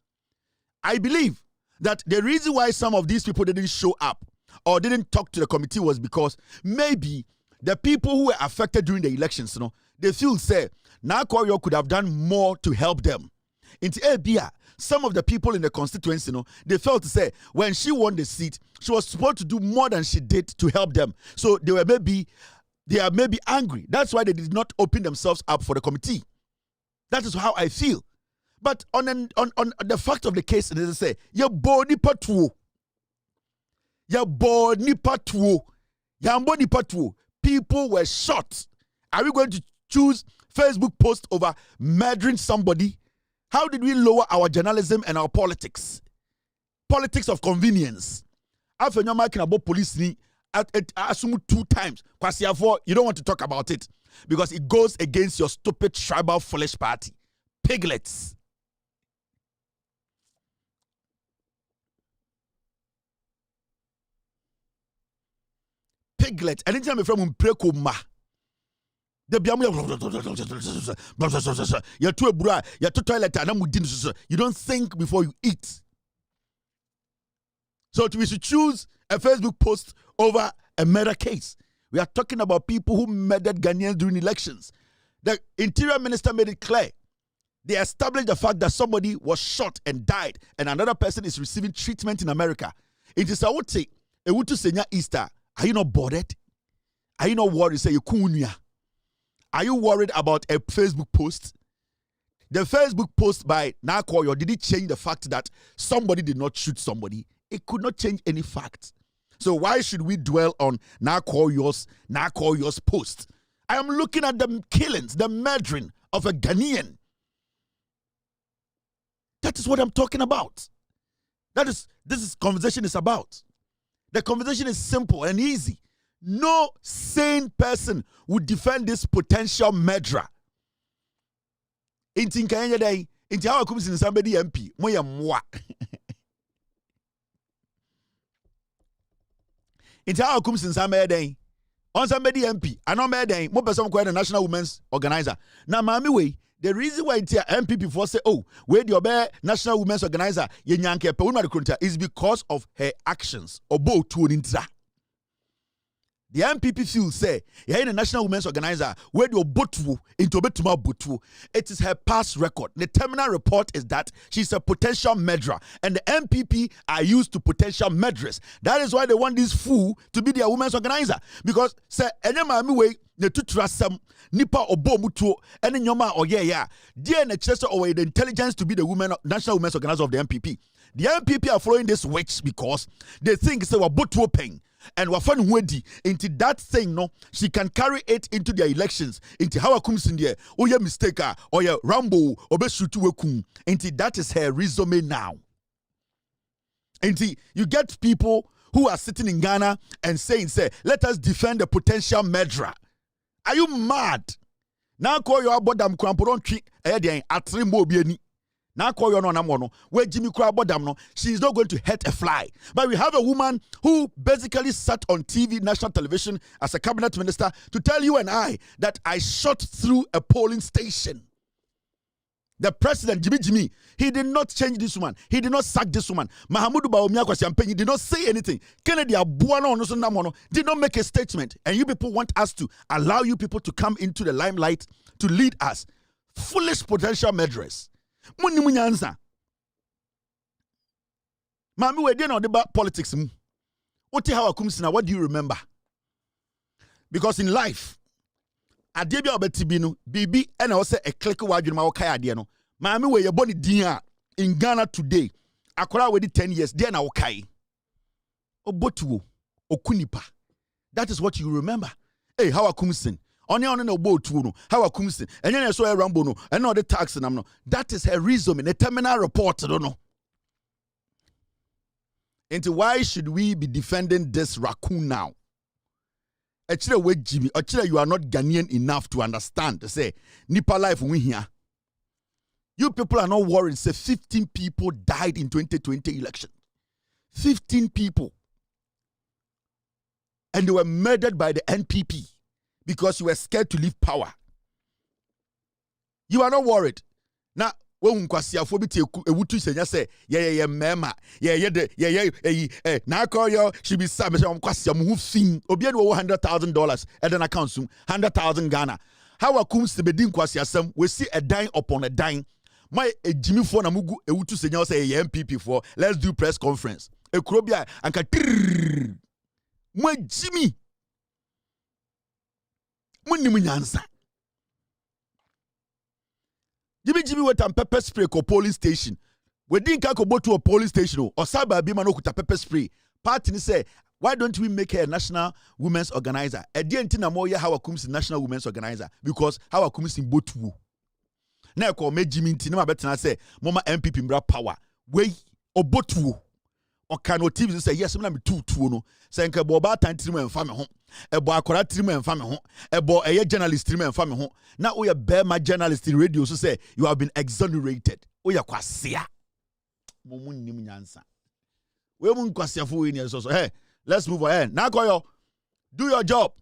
I believe that the reason why some of these people didn't show up or didn't talk to the committee was because maybe the people who were affected during the elections, they feel say now Koyo could have done more to help them. In Abia, some of the people in the constituency, they felt to say when she won the seat, she was supposed to do more than she did to help them. So they are maybe angry. That's why they did not open themselves up for the committee. That is how I feel. But on the fact of the case, they say, "Ya body patuo, ya body patuo, ya body patuo." People were shot. Are we going to choose Facebook post over murdering somebody? How did we lower our journalism and our politics? Politics of convenience. After you're making about police, I assume 2 times. You don't want to talk about it because it goes against your stupid tribal foolish party. Piglets. Piglet. Anytime I'm from Prekoma. You don't think before you eat. So we should choose a Facebook post over a murder case. We are talking about people who murdered Ghanaians during elections. The interior minister made it clear. They established the fact that somebody was shot and died and another person is receiving treatment in America. It is a Senya Easter. Are you not bothered? Are you not worried? Say you kunya. Are you worried about a Facebook post? The Facebook post by Nakoyo, did it change the fact that somebody did not shoot somebody? It could not change any fact. So why should we dwell on Nakoyo's post? I am looking at the killings, the murdering of a Ghanaian. That is what I'm talking about. This conversation is about. The conversation is simple and easy. No sane person would defend this potential murderer. Inti nkanya day, inti hawa kumsi ni somebody MP, moya mwa. Inti hawa kumsi ni somebody day, on somebody MP, anombe day, mo person kwa the National Women's Organizer. Na mami we, the reason why inti MP before say, oh, where the obe National Women's Organizer, ye nyanke pe unma de is because of her actions. Obo tu nintra. The MPP feels say, you're in a National Women's Organizer, where your botu into betuma botu. It is her past record. The terminal report is that she's a potential murderer, and the MPP are used to potential murderers. That is why they want this fool to be their women's organizer. Because say, enyama mi way ne tutrasam nipa obo mutuo ene nyoma oye dear ne chester or the intelligence to be the National Women's Organizer of the MPP. The MPP are following this witch because they think it's a botuo paying. And wafan wedi into that thing, no, she can carry it into their elections. Into how comes in there, oh yeah, mistaker, or yeah, Rambo, or be shoot wekum. Into that is her resume now. Into you get people who are sitting in Ghana and saying, say, let us defend the potential murderer. Are you mad? Now call your bodam cramporon trick, atrimbo bieni. Now call your no where Jimmy Crabodam no, she is not going to hurt a fly. But we have a woman who basically sat on TV, national television, as a cabinet minister to tell you and I that I shot through a polling station. The president, Jimmy, he did not change this woman. He did not sack this woman. Mahamudu Bawumia Kwasiampenyi did not say anything. Kennedy Abuano Onosonamono did not make a statement. And you people want us to allow you people to come into the limelight to lead us. Foolish potential murderers. Muni munyanza. Mami, we didn't know about politics. What do you remember? Because in life, Adebia obetibinu bibi and also a click wadwuma wakaya de no maame we ye boni din in Ghana today akora we 10 years there na wakai obotuo okunipa. That is what you remember. Hey, how akumsin onye ono na obotuo no how akumsin enye na so rambo no and all the tax nam no. That is her reason in a terminal report no. And why should we be defending this raccoon now? Actually, wait, Jimmy. Actually, you are not Ghanaian enough to understand. To say, Nipa life we here. You people are not worried. Say, 15 people died in 2020 election. 15 people. And they were murdered by the NPP because you were scared to leave power. You are not worried. Now, when Kwasiafo bi te ewutu senya say ye mema ye na call yo she be sam say Kwasia mu fin obi e $100,000 e den account sum 100,000 Ghana. How akum se bedin Kwasia sam we see a dime upon a dime. My ejimi for na mugu ewutu senya say ye MPP for let's do press conference. E kuro bia anka mo Jimmy munni munyansa. Jimmy went and pepper spray ko polling station. We didn't go to a polling station or Saba Bima no kuta pepper spray. Party say, why don't we make her a national women's organizer? A dientina moya how comes national women's organizer because how comes in botu. Na ko me Jimmy ntina betina say mama MPP mbra power. We obotu. O kano TV say yes me na me tutu no. Say nka bo ba tan tirimu emfa me ho. Ebo akora tirimu emfa me ho. Ebo eye journalist tirimu emfa me ho. Na we be my journalist in radio so say you have been exonerated. We kwasea. Momu nim nyansa. We mun kwasea fo we ni so. Hey, let's move ahead. Now koyo, do your job.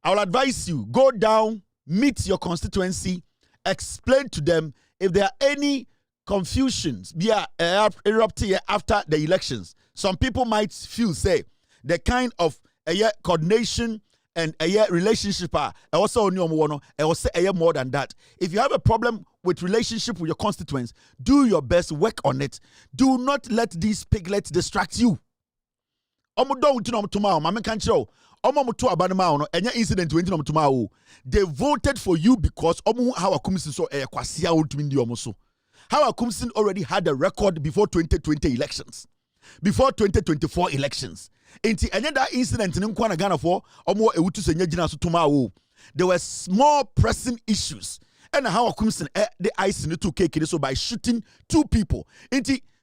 I will advise you, go down, meet your constituency, explain to them if there are any confusions erupting after the elections. Some people might feel, say, the kind of coordination and relationship are also more than that. If you have a problem with relationship with your constituents, do your best, work on it. Do not let these piglets distract you. Incident they voted for you because How Kumsin already had a record before 2020 elections, before 2024 elections. That incident in Ghana for there were small pressing issues. And how Kumsin the ice in the 2K so by shooting 2 people.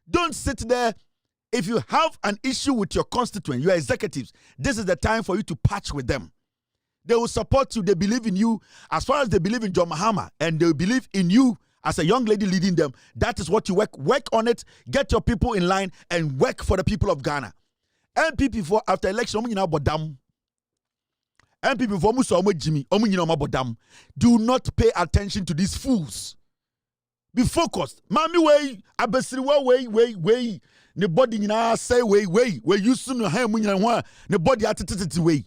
Don't sit there. If you have an issue with your constituent, your executives, this is the time for you to patch with them. They will support you. They believe in you as far as they believe in John Mahama, and they believe in you as a young lady leading them. That is what you work on it. Get your people in line and work for the people of Ghana. MPP for after election, MPP for Musa Jimmy, do not pay attention to these fools. Be focused. Mami way, abesiri way. The body in say way you soon have the body at way.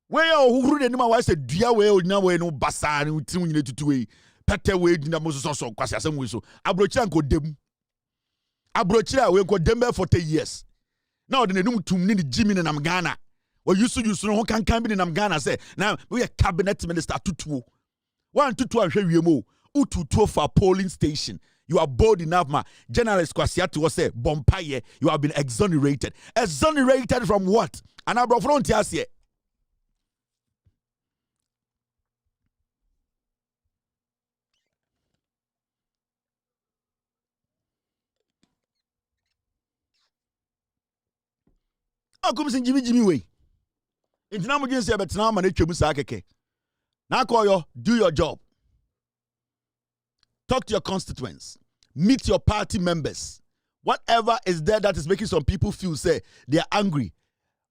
Where who the name was a dear way or now no basa and to way. Pete way in the most also kwasi asem so. Abrochira go dem. Abrochira we go dem for 10 years. Now the name to me Jimmy in Ghana. Well you no can be in Ghana say now we a cabinet minister tutu. 1 to 2 and share mo. Utu for polling station. You are bold enough, ma. Journalist Kwasiatu was say, Bompaye, you have been exonerated. Exonerated from what? And I brought frontiers here. How come in Jimmy way? It's not much say, but now man, now call you, do your job. Talk to your constituents. Meet your party members. Whatever is there that is making some people feel, say, they are angry.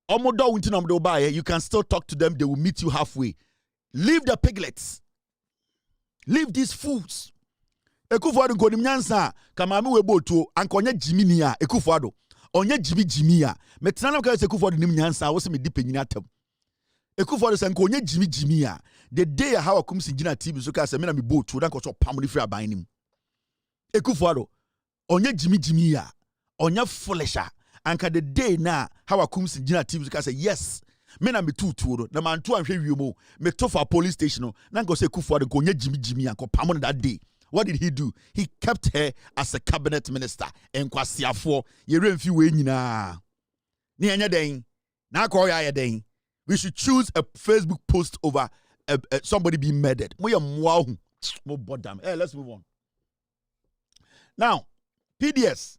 You can still talk to them. They will meet you halfway. Leave the piglets. Leave these fools. Ekufuado nkonim nyansa kamame weboto anka onye Jimmy ni a Ekufuado onye Jimmy a metena na ka se Ekufuado nim nyansa wo se me dipanyina atam Ekufuado se nka onye Jimmy a the day how akum si gina TV so ka se me na me boto na nko so pam ni free aban nim Ekufuado onye Jimmy a onye foolish a anka the day na how akum si gina TV so ka se yes me na me tutuo na man to anhwe wiemo me to for police station na nko se Ekufuado nko onye Jimmy a nko pam no that day. What did he do? He kept her as a cabinet minister. En kwasiafo ye remfi we nyina. Ni anya den. Na ko ya den. We should choose a Facebook post over somebody being murdered. Mo ye mwa hu. Mo bodam. Hey, let's move on. Now, PDS.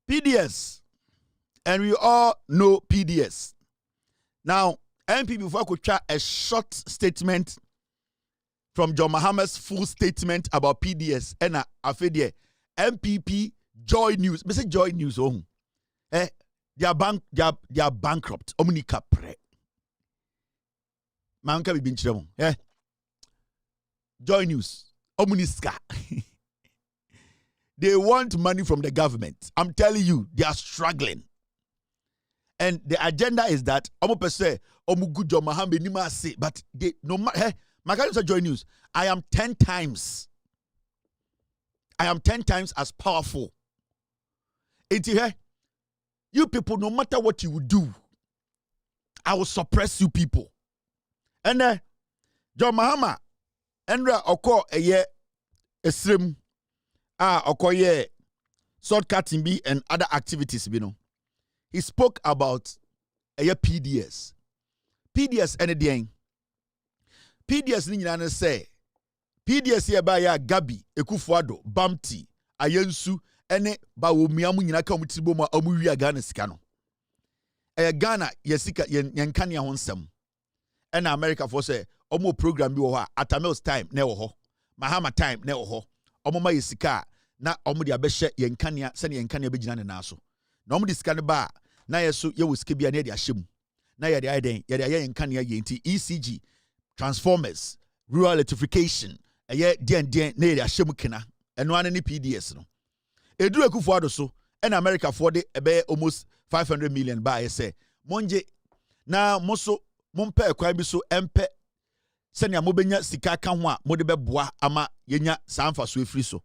PDS. And we all know PDS. Now, MP before I could try a short statement from John Mahama's full statement about PDS. And I feel there, MPP Joy News. Me say Joy News. Oh, they are bankrupt. Omnika pre. Man can be binchiremo. Joy News. Omniska. They want money from the government. I'm telling you, they are struggling. And the agenda is that but they no matter my guys Joy News. I am 10 times as powerful. You people, no matter what you will do, I will suppress you people. And John Mahama, Endra Oko a slim Okoye sword cutting be and other activities, you know. He spoke about a PDS. PDS anything. PDS ni nyina say PDS here by ya Gabi, Ekufuado, Bamti, Ayensu, ene ba wo miamu nyina ka omutibo ma omuwi Ghana sika no. Ghana yesika yenka ne ho nsem. Ena America for say omo program bi wo ho Atamels time na wo ho. Mahama time na wo ho. Omo ma yesika na omo de abehye yenka ne se ne yenka ne begina ne na so. Na omo de sika ne ba na yeso ye wo sika bia na de ahyem. Na ye de ayen ye de ayen yenka ne ye nti ECG transformers rural electrification eye den na ye de ahyem kena. Eno ane ni PDS no. Edu Ekufuado so and America for the ebe almost 500 million ba ye say monje na moso mompe ekwan bi so empe senia mobenya sika ka ho a mode beboa ama yenya sanfa so efri so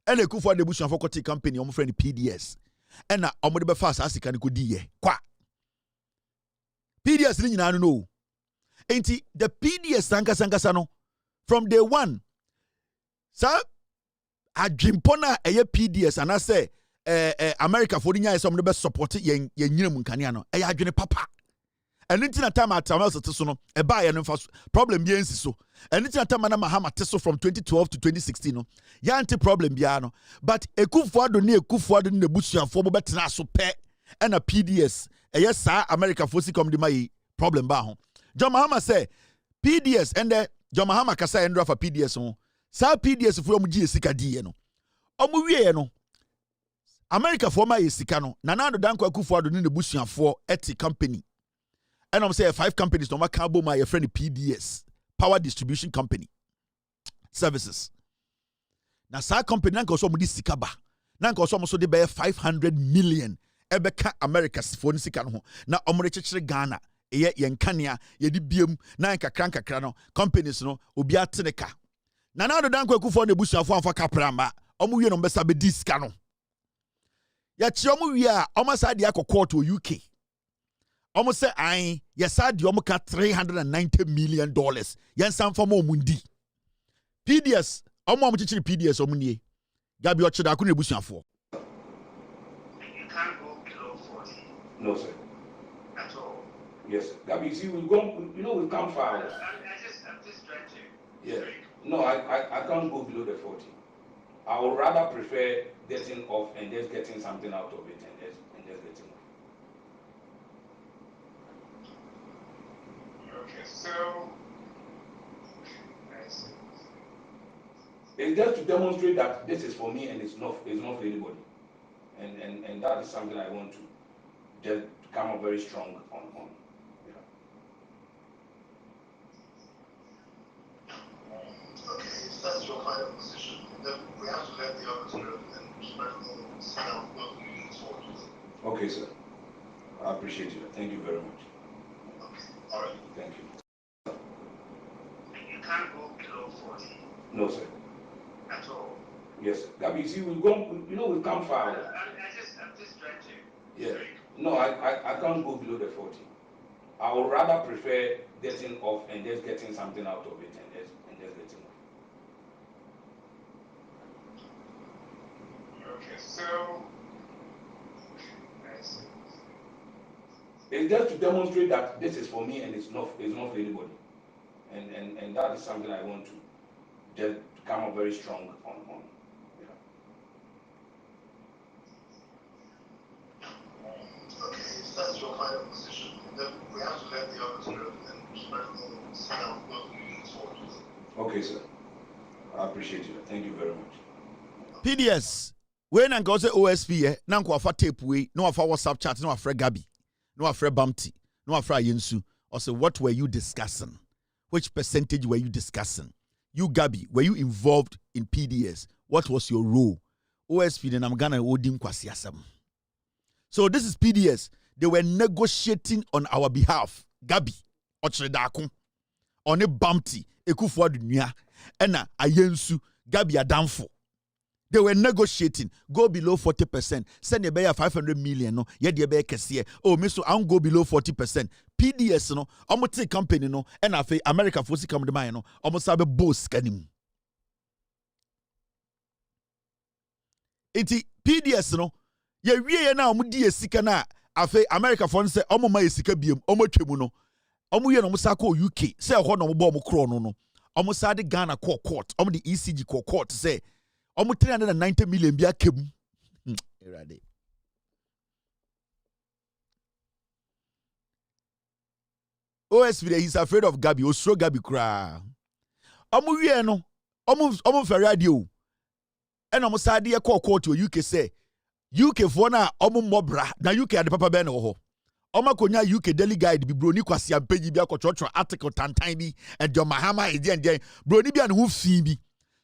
and Ekufuado busuan for kote company omo friend PDS and na omode be fa sika ne kodi ye kwa PDS ni nyina no enti the PDS sankasa no from day one sir adwimpona eye PDS and I say America for the some the best support yen nyinam nkania no eye adwene papa enti na time atamel so so no e ba ye no problem bi ensi so enti na time na Mahama so from 2012 to 2016 no ya anti problem bia no but Ekufuado ne busuafo bo betena so pe na PDS eye sa America for si come the my problem ba ho John Mahama say PDS and John Mahama kasa endra for PDS ho sa PDS for omuji esika die no omu wie no America for my esika no Nana Danko Ekufuado ne busuafo eti company and I'm say 5 companies no ma kan bo my friend PDS Power Distribution Company Services na sa company nanka so omudi sika ba nanka so so de be 500 million ebeka America for sika no na omre chechire Ghana eye yenkanea ye di biem na nkakra no companies no obi ateneka Nana Danko Ekufuado busuafo anfa kaprama omu wie no mbesa be diska no ya chi omu wie a omu sa de akọ to UK omu se ai ya sa de omu ka $390 million yan san fa mo mundi PDS omu chichiri PDS omu nie Gabi ochida ko ne busuafo you can't go below 40. No sir At all. Yes Gabi you see we've come far I'm just trying to yeah no I can't go below the 40. I would rather prefer getting off and just getting something out of it and just getting off. Okay, so it's just to demonstrate that this is for me and it's not for anybody. And that is something I want to just come up very strong on you know. Okay, if that's your final position, then we have to let the others know and see how well you move forward. Okay, sir. I appreciate you. Thank you very much. Okay, all right. Thank you. You can't go below 40 No, sir. at all. Yes, sir. Gabby, see, we've come far. I'm just trying to. Yeah. No, I can't go below the 40. I would rather prefer getting off and just getting something out of it and just getting off. Okay, so. I see. It's just to demonstrate that this is for me and it's not for anybody. And that is something I want to just come up very strong on. You know. Okay, if that's your final position, then we have to let the others know and see how well you move forward. Okay, sir. I appreciate you. Thank you very much. PDS, when I go to OSP, now go for tape way, no for WhatsApp chat, no for Gabi, no for Bumpty, no for Yensu. Or say, what were you discussing? Which percentage were you discussing? You, Gabi, were you involved in PDS? What was your role? OSP, then I'm gonna odim kwasiasam. So this is PDS. They were negotiating on our behalf. Gabi, Ochredakun, on a Bumpty, Ekufu Adunya, Ena Ayensu, Gabi Adamfo. They were negotiating. Go below 40%. Send a bear 500 million. No, yet the bear can oh, Mister, I won't go below 40%. PDS, no, almost take company, no, and I say America for come to mine, no, almost have a boss scanning. It's PDS, no, ye now, Mudi Sikana, I say America for say, my Sika Bium, Trimuno, Omuya no Musako UK, say a horn of bomb chrono, no, almost had the Ghana court, the ECG court, say. Almost 390 million be a kim. OSV, he's afraid of Gabi. Osro Gabi cry. Omu ye no. Omu for radio. And omu sadi a court to UK say. UK for na omu mobra. Na UK at the papa ben oho. Oma konya UK daily guide bi broni kwasi ampeji bi akochocho article tantan bi and your Mahama is there broni bi an hu fi bi.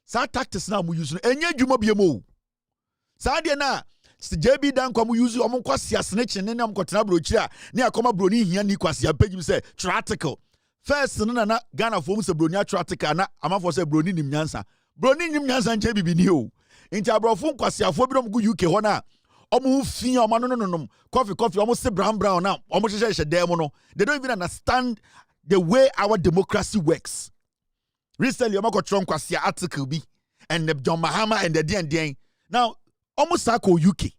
Sa tactics na mu use no enye dwuma bia mo. Sa de na JB dan kwa mu use o mo kwasi snitch ne nam kwatena brochi a ne akoma broni hia ni kwasi apagim say article. First no na Ghana fo mu se broni article na amafo se broni nim nyansa. Broni nim nyansa nche bibini o. Nti abrofo kwasi afo bi no mu UK ho na o mo fi o ma no coffee o mo se brown na o mo hye dem no. They don't even understand the way our democracy works. Recently, I'm going to article B and the John Mahama and the DN. Now, almost UK.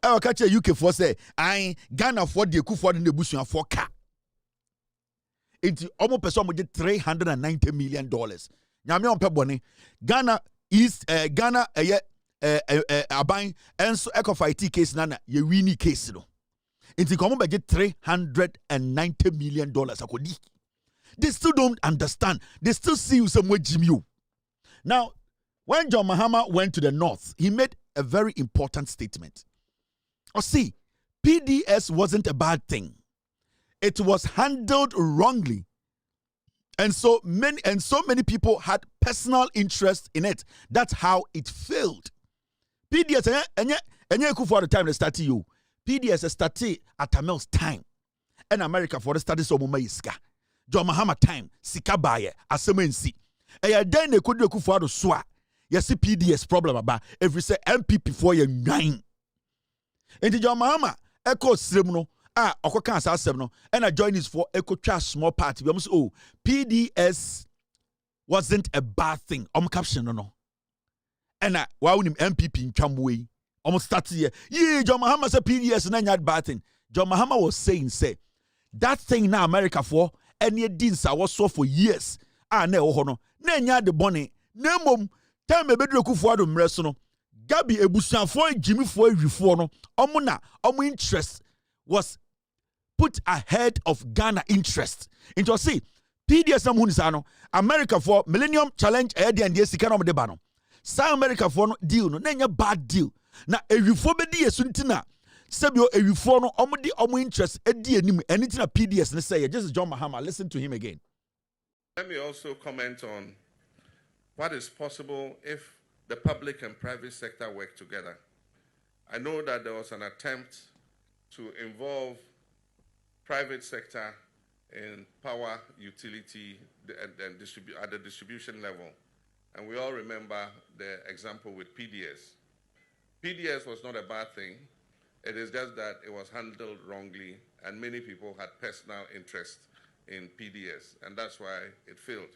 I will catch a UK for say, I Ghana for the Kufu in the bush and for car. It's almost person with $390 million. Nyame on pebone. Ghana is Ghana abang and so eco fight case nana ye winning case no. It's come budget $390 million akodi. They still don't understand. They still see you somewhere Jimmy. Now, when John Mahama went to the north, he made a very important statement. Oh, see, PDS wasn't a bad thing. It was handled wrongly. And so many people had personal interest in it. That's how it failed. PDS, and you for the time they started you. PDS started at Tamel's time. And America for the studies of Mumaiska. John Mahama time, sika baye, asemensi. Eya den ne kodu ekufu ado soa. Yesi PDS problem about every say MPP for ye nine. Enti John Mahama eko srem no okoka asasem no and I join this for eko twa small party. We say oh PDS wasn't a bad thing. Caption no. And why unim MPP in Chamwe. Start here. Yeah, John Mahama say PDS na nya bad thing. John Mahama was saying say that thing na America for any dinsa was so for years. Ne ohono. Ne nya de bone. Ne mom time ebedru kufu ado mreso no. Gabi ebusuafo Jimmy fo awifo no. Omo interest was put ahead of Ghana interest. Into see PDS am hunisa no. America for Millennium Challenge and sika no de ba no. Sa America for no deal no. Ne nya bad deal. Na awifo bedi yesuntina Sebio ewifo no omo interest edi anim anything a PDS ne say. Just John Mahama, listen to him again. Let me also comment on what is possible if the public and private sector work together. I know that there was an attempt to involve private sector in power utility and at the distribution level. And we all remember the example with PDS. PDS was not a bad thing. It is just that it was handled wrongly, and many people had personal interest in PDS, and that's why it failed.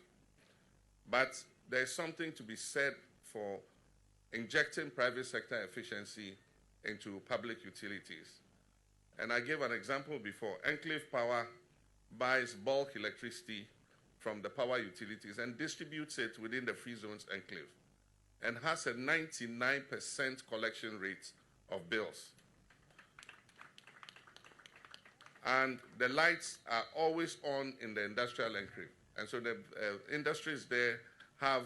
But there's something to be said for injecting private sector efficiency into public utilities. And I gave an example before. Enclave Power buys bulk electricity from the power utilities and distributes it within the free zones enclave, and has a 99% collection rate of bills. And the lights are always on in the industrial enclave. And so the industries there have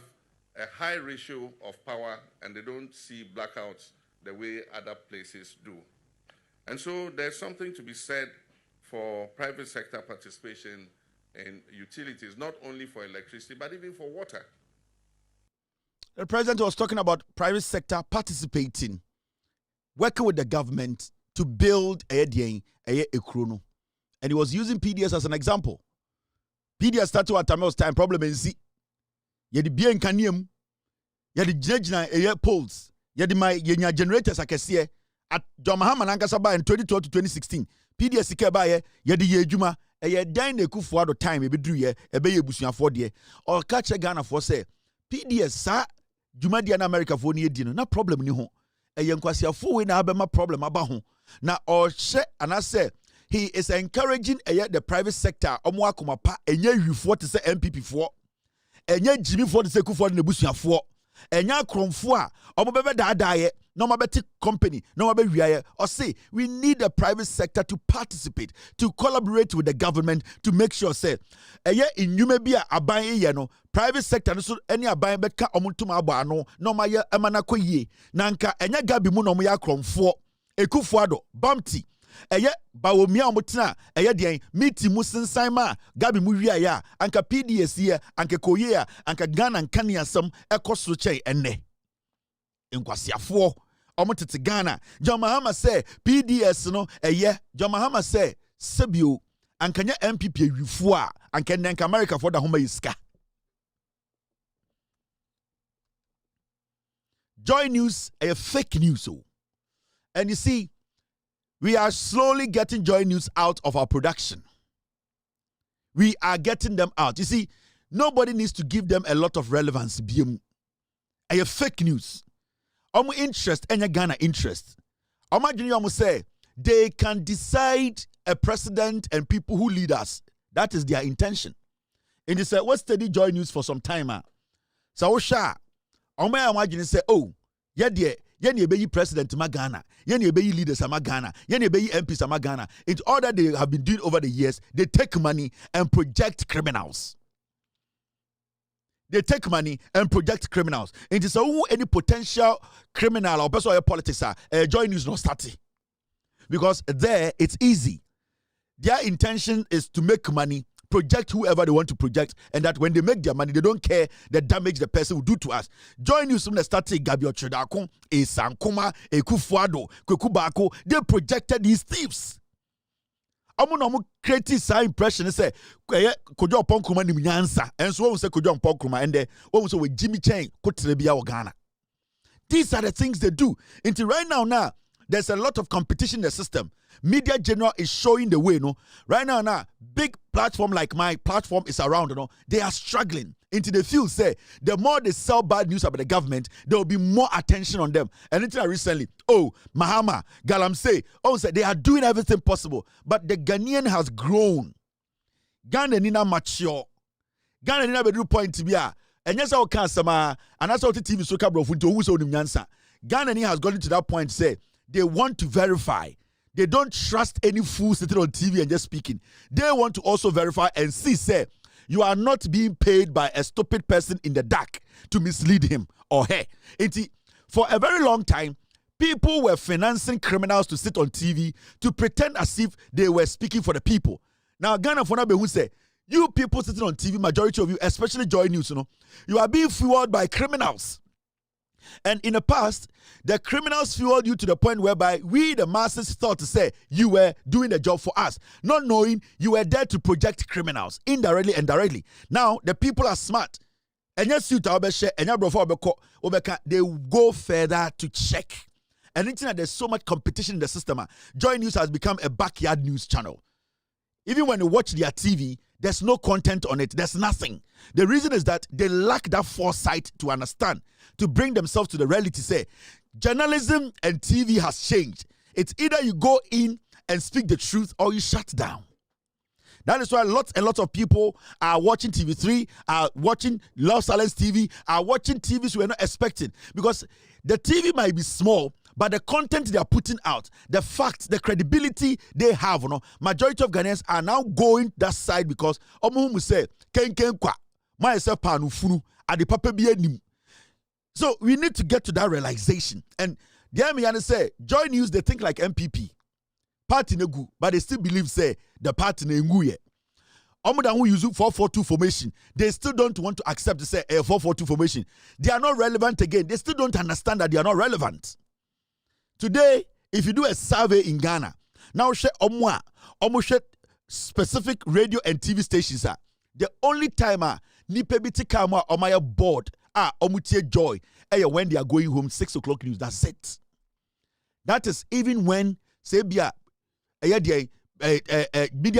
a high ratio of power, and they don't see blackouts the way other places do. And so there's something to be said for private sector participation in utilities, not only for electricity, but even for water. The president was talking about private sector participating, working with the government to build a ekrono. And he was using PDS as an example. PDS started at Tamel's time, problem is yedi bien kanium, yedi jejna poles, yedi my yenya generators akesiye at John Mahama Nankasaba in 2012 to 2016. PDS ikebaye yedi yejuma eye dan na ekufu ado time ebedru ye ebe ye busuafo de or catch Ghana for say PDS sa juma dia na America for ni edi no na problem ni ho eye nkwasiafo we na abema problem aba ho na or hye anase he is encouraging the private sector omo akoma pa enye wifo te se MPP fo enye Jimmy fo te se Kufo na busuafo enya kromfo a omo bebe daadaye no mabeti company no mabe wiaye or say we need the private sector to participate, to collaborate with the government to make sure say inyume bia aban ye no private sector no so any aban beka omuntuma abo ano no maye emana koyie nanka enya gabi mu no mo ya kromfo Ekufo ado Bamti bawomia omutena den miti musinsan ma gabi mu wiaye a anka PDS ye anka koye a anka Ghana nkane asem ekoso chei enne nkwasiafo omutete Ghana John Mahama say PDS no John Mahama say sebio ankanya MPP awifo a anka nenka America for da homa yiska. Joy News a fake news. And you see, we are slowly getting Joy News out of our production. We are getting them out. You see, nobody needs to give them a lot of relevance. A fake news. Omu interest, enya Ghana interest. Omu say they can decide a president and people who lead us. That is their intention. And they say, what's steady Joy News for some time? So, Omu say, oh, yeah, dear. Yeni ebeyi president ma Ghana, yeni ebeyi leaders ma Ghana, yeni ebeyi MPs ma Ghana. It's all that they have been doing over the years. They take money and project criminals. They take money and project criminals. It is any potential criminal or person or politics Joy News not starting. Because there it's easy. Their intention is to make money, project whoever they want to project, and that when they make their money, they don't care the damage the person will do to us. Join you soon as starting Gabio Chedakon, a Sankoma, a Kufuado, Kukubako, they projected these thieves. Amuno creative sa impression and say, Kojo Ponkuma ni Nyansa, and so say Kojo Ponkuma, and also with Jimmy Chang, Kotrebia Ghana. These are the things they do. Until right now, there's a lot of competition in the system. Media General is showing the way, no. Right now, big platform like my platform is around, they are struggling. Into the field, say the more they sell bad news about the government, there will be more attention on them. And until recently, Mahama, Galamsey, say they are doing everything possible, but the Ghanaian has grown. Ghana nina mature. Ghana nina be do point to be a. And yes, I can't sama. And that's how the TV so cabro funto who so nyansa. Ghana has gotten to that point. Say they want to verify. They don't trust any fool sitting on TV and just speaking. They want to also verify and see, say, you are not being paid by a stupid person in the dark to mislead him or her. For a very long time, People were financing criminals to sit on TV to pretend as if they were speaking for the people. Now, Ghana for who say, you people sitting on TV, majority of you, especially Joy News, you are being fueled by criminals. And in the past, the criminals fueled you to the point whereby we, the masses, thought to say you were doing the job for us, not knowing you were there to project criminals, indirectly and directly. Now, the people are smart. And yes, you they go further to check. And it's that there's so much competition in the system. Joy News has become a backyard news channel. Even when you watch their TV, there's no content on it. There's nothing. The reason is that they lack that foresight to understand, to bring themselves to the reality. Say, journalism and TV has changed. It's either you go in and speak the truth or you shut down. That is why lots and lots of people are watching TV3, are watching Love Silence TV, are watching TVs we're not expecting. Because the TV might be small, but the content they are putting out, the facts, the credibility they have, majority of Ghanaians are now going that side because Omuhumu say, Ken kwa, myself panu funu, adi papa biye nim. So we need to get to that realization. And the Amiana say, Joy News, they think like MPP. Party negu, but they still believe say the party nenguye. Omuda who use 442 formation, they still don't want to accept to say 442 formation. They are not relevant again. They still don't understand that they are not relevant. Today, if you do a survey in Ghana, now share specific radio and TV stations are the only time nipe biti kama omaya board omutie Joy when they are going home 6 o'clock news. That's it. That is even when say media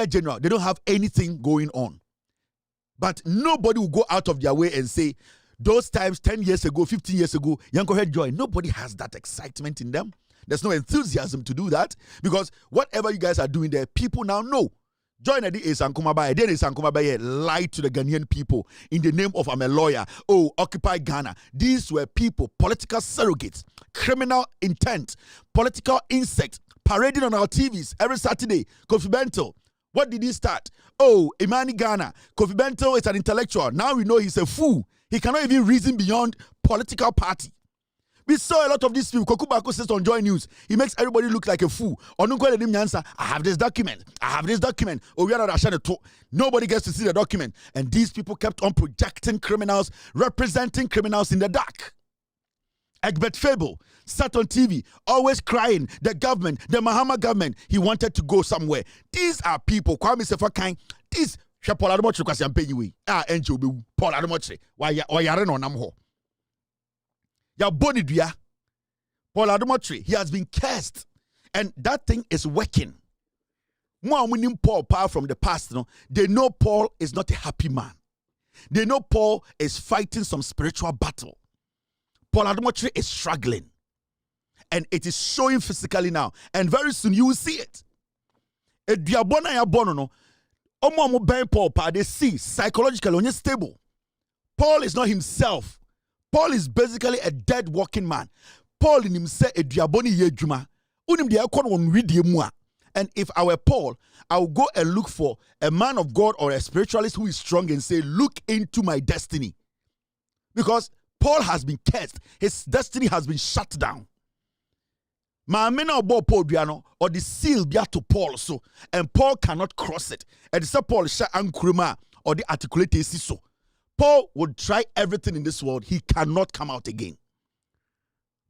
general, they don't have anything going on. But nobody will go out of their way and say those times 10 years ago, 15 years ago, Yanko had Joy. Nobody has that excitement in them. There's no enthusiasm to do that because whatever you guys are doing there, people now know. Joy Nadi is Sankumabaye. Then is Sankumabaye lied to the Ghanaian people in the name of I'm a lawyer. Oh, Occupy Ghana. These were people, political surrogates, criminal intent, political insect, parading on our TVs every Saturday. Kofi Bento. What did he start? Oh, Imani Ghana. Kofi Bento is an intellectual. Now we know he's a fool. He cannot even reason beyond political party. We saw a lot of these people. Kokubako says on Joy News, he makes everybody look like a fool. I have this document. I have this document. Oh, we are not ashamed to. Nobody gets to see the document. And these people kept on projecting criminals, representing criminals in the dark. Egbert Fable sat on TV, always crying, the government, the Mahama government, he wanted to go somewhere. These are people, Kwame Sefakai, these, Paul Adamochi, because I'm paying you. Enjo, Paul Adamochi, why you're on Namho. Your body, dear. Paul Adamochi, he has been cursed. And that thing is working. More winning Paul power from the past, they know Paul is not a happy man. They know Paul is fighting some spiritual battle. Paul Adamochi is struggling. And it is showing physically now. And very soon you will see it. Paul, they see psychologically unstable. Paul is not himself. Paul is basically a dead walking man. Paul in himself a diaboni yejuma. And if I were Paul, I would go and look for a man of God or a spiritualist who is strong and say, look into my destiny. Because Paul has been cursed. His destiny has been shut down. Maamena obo Paul Diano or the seal be to Paul so, and Paul cannot cross it. And so Paul sha ankruma or the articulate so. Paul would try everything in this world. He cannot come out again.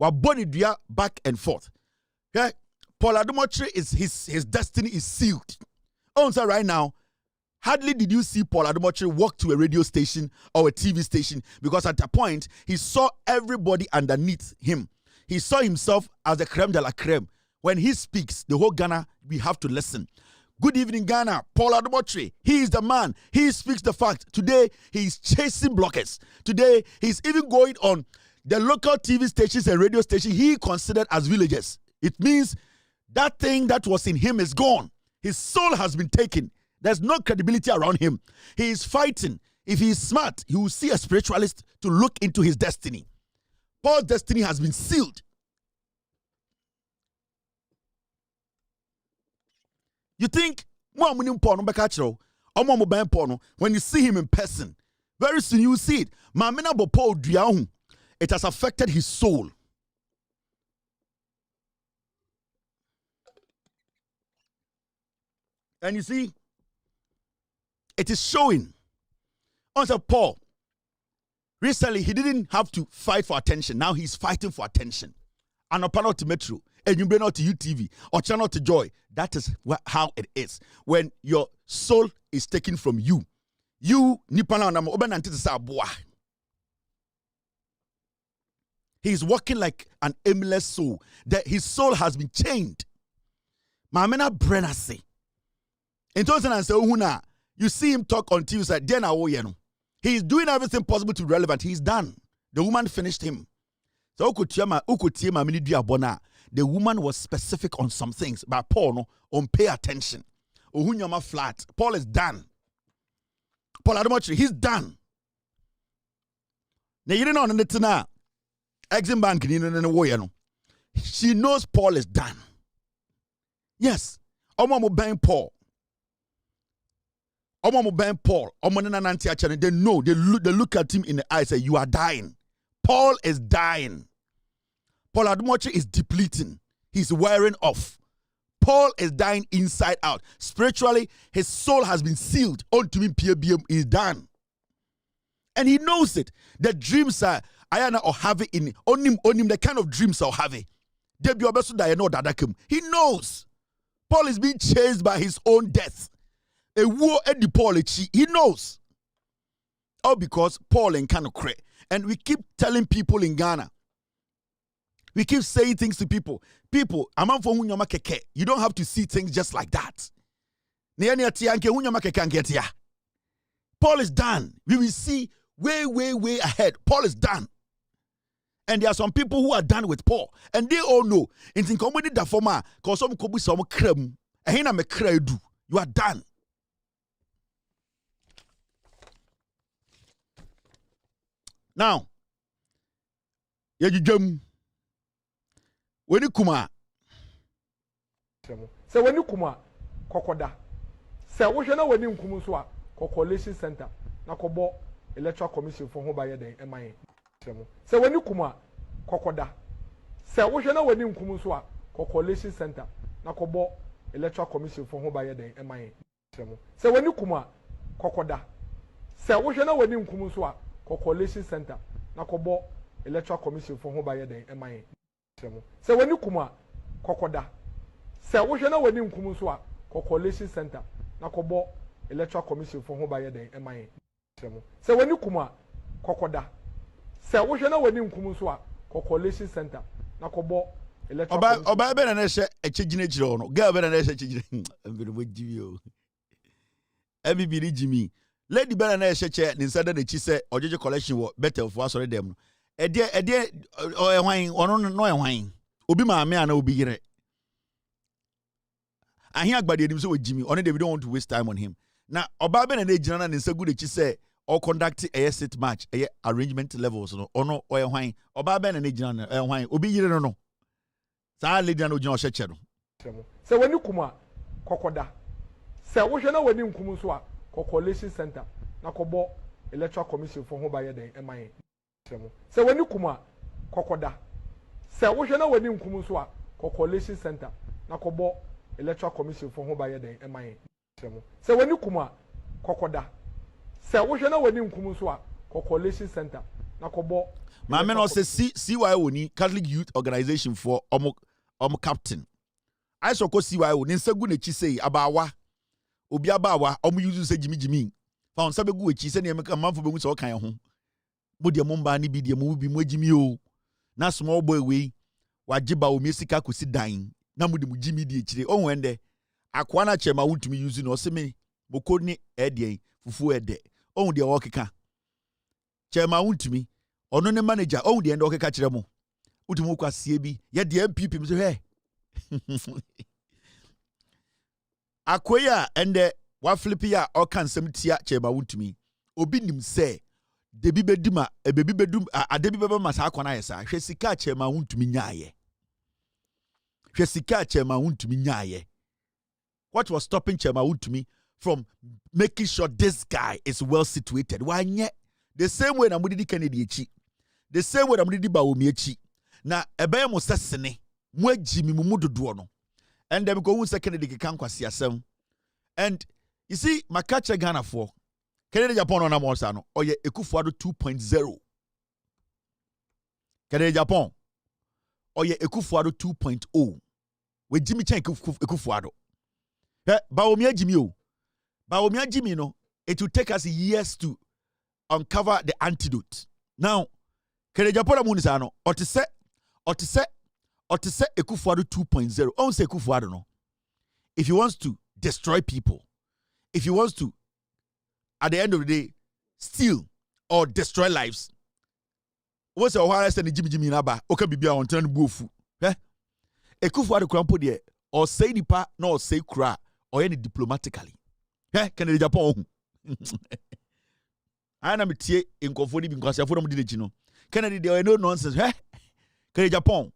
Waboni dia back and forth. Okay? Paul Adamochi is his destiny is sealed. Oh, so right now, hardly did you see Paul Adamochi walk to a radio station or a TV station because at a point he saw everybody underneath him. He saw himself as the creme de la creme. When he speaks, the whole Ghana, we have to listen. Good evening, Ghana. Paul Adamochi, he is the man. He speaks the fact. Today, he is chasing blockers. Today, he's even going on the local TV stations and radio stations he considered as villages. It means that thing that was in him is gone. His soul has been taken. There's no credibility around him. He is fighting. If he is smart, he will see a spiritualist to look into his destiny. Paul's destiny has been sealed. You think when you see him in person, very soon you will see it. It has affected his soul. And you see, it is showing. Also, Paul, recently he didn't have to fight for attention. Now he's fighting for attention. And a panel to Metro, and you bring out to UTV or channel to Joy. That is how it is. When your soul is taken from you, Nipana Namo Obenantisa. He's walking like an aimless soul. That his soul has been chained. Mamena Brenase. In 2007, you see him talk on Tuesday. He's doing everything possible to be relevant. He's done. The woman finished him. So the woman was specific on some things, but Paul no on pay attention. Ohunyama flat. Paul is done. Paul Adamochi, he's done. Now you don't know the Exim Bank she knows Paul is done. Yes. Omo ben Paul. Omo ben Paul. They know. They look at him in the eye and say, you are dying. Paul is dying. Paul Admochi is depleting. He's wearing off. Paul is dying inside out. Spiritually, his soul has been sealed. Unto him, PBM is done. And he knows it. The dreams are Ayana or have it in onim the kind of dreams or have it. He knows. Paul is being chased by his own death. A war at the Paul, he knows. All because Paul and Kano Kre. And we keep telling people in Ghana. We keep saying things to people. People, you don't have to see things just like that. Paul is done. We will see way ahead. Paul is done. And there are some people who are done with Paul. And they all know. You are done. Now, when you come, so when you come, Kokoda, so what you know when you come to Coalition Center, Nakobo Electoral Commission for home by the MIA. So when you come, Kokoda, so what you know when you come to Coalition Center, Nakobo Electoral Commission for home by the MIA. So when you come, Kokoda, so what you know when you come to Coalition Center, Nakobo Electoral Commission for home by the MIA. So when you come, Kokoda, so what you know when you come to Coalition Center, Nakobo Electoral Commission for home by the MIA. So when you come, Kokoda, so what you know when you come to Coalition Center, Nakobo Electoral Commission. Oba be na neshe echejinejiro no. Girl be na neshe echejinejiro. Mbere jivi o. Ebi biri jimi. Lady be na neshe che ninsada na chi se ojeje collection wo better for asore dem no. Ede ehwan ono no ehwan. Obi maame ana obi yire. Ahi agbade edim so Jimmy. Oni they don't want to waste time on him. Now oba be na ejina na ninsa good chi se or conduct a set match a arrangement levels no ono ehwan. Oba be na ejina na ehwan. Obi yire no no. Sa lady na ojina ohyeche no. So when you come, Kokoda, so what you know when you come to Coalition Center, Nakobo Electoral Commission for home by the MIA. So when you come, Kokoda, so what you know when you come to Coalition Center, Nakobo Electoral Commission for home by the MIA. So when you come, Kokoda, so what you know when you come to Coalition Center, Nakobo. My man also CYO Catholic Youth Organization for captain. I saw CYO Ninsagu Nechi say Abawa Obi Abawa use say Jimmy found Sabegu chi send him a month for being so kind of home. Budia Mumba ni be the movie mo Jimmy o. Na small boy way Wajiba o Mesika could sit dying. Namudimu Jimmy D. Oh, when de Aquana Chema would to me using or semi Bokoni Eddie Fufu Ede. Oh, dear Okika Chema would to me. Ono ne manager oh the end okay catch them utumu kwa CB ye the MPP so hey akoya and wa flip ya o kan sem tia cheba wuntumi obi nim say de bi beduma e bebi bedum ade bi beba masa akona yesa hwe sika chema wuntumi nyaaye what was stopping chema wuntumi from making sure this guy is well situated why nye the same way na mudidi Kennedy echi the same way na mudidi Bawomi echi na ebe mo sesene mo agimi mo dodo no and dem ko hu Kennedy kan kwasi asem And you see, my catcher Ghana for Canada Japan on Amosano, or ye Ekufuado 2.0. Canada Japan, or ye Ekufuado 2.0. With Jimmy Chen Ekufuado. Baomia Jimmy, Baomia Jimmy, no, it will take us years to uncover the antidote. Now, Canada Japan Munisano, or to say Ekufuado 2.0. I won't say Ekufuado, no. If he wants to destroy people, if he wants to, at the end of the day, steal or destroy lives, what's the wireless and Jimmy Naba? Okay, be on turn boofu. Ekufuado Krampo there, or say nipa, no say cry, or any diplomatically. Can the Japan? I am a tea in Kofoni because I found the Gino. Kennedy, there are no nonsense. Can the Japan?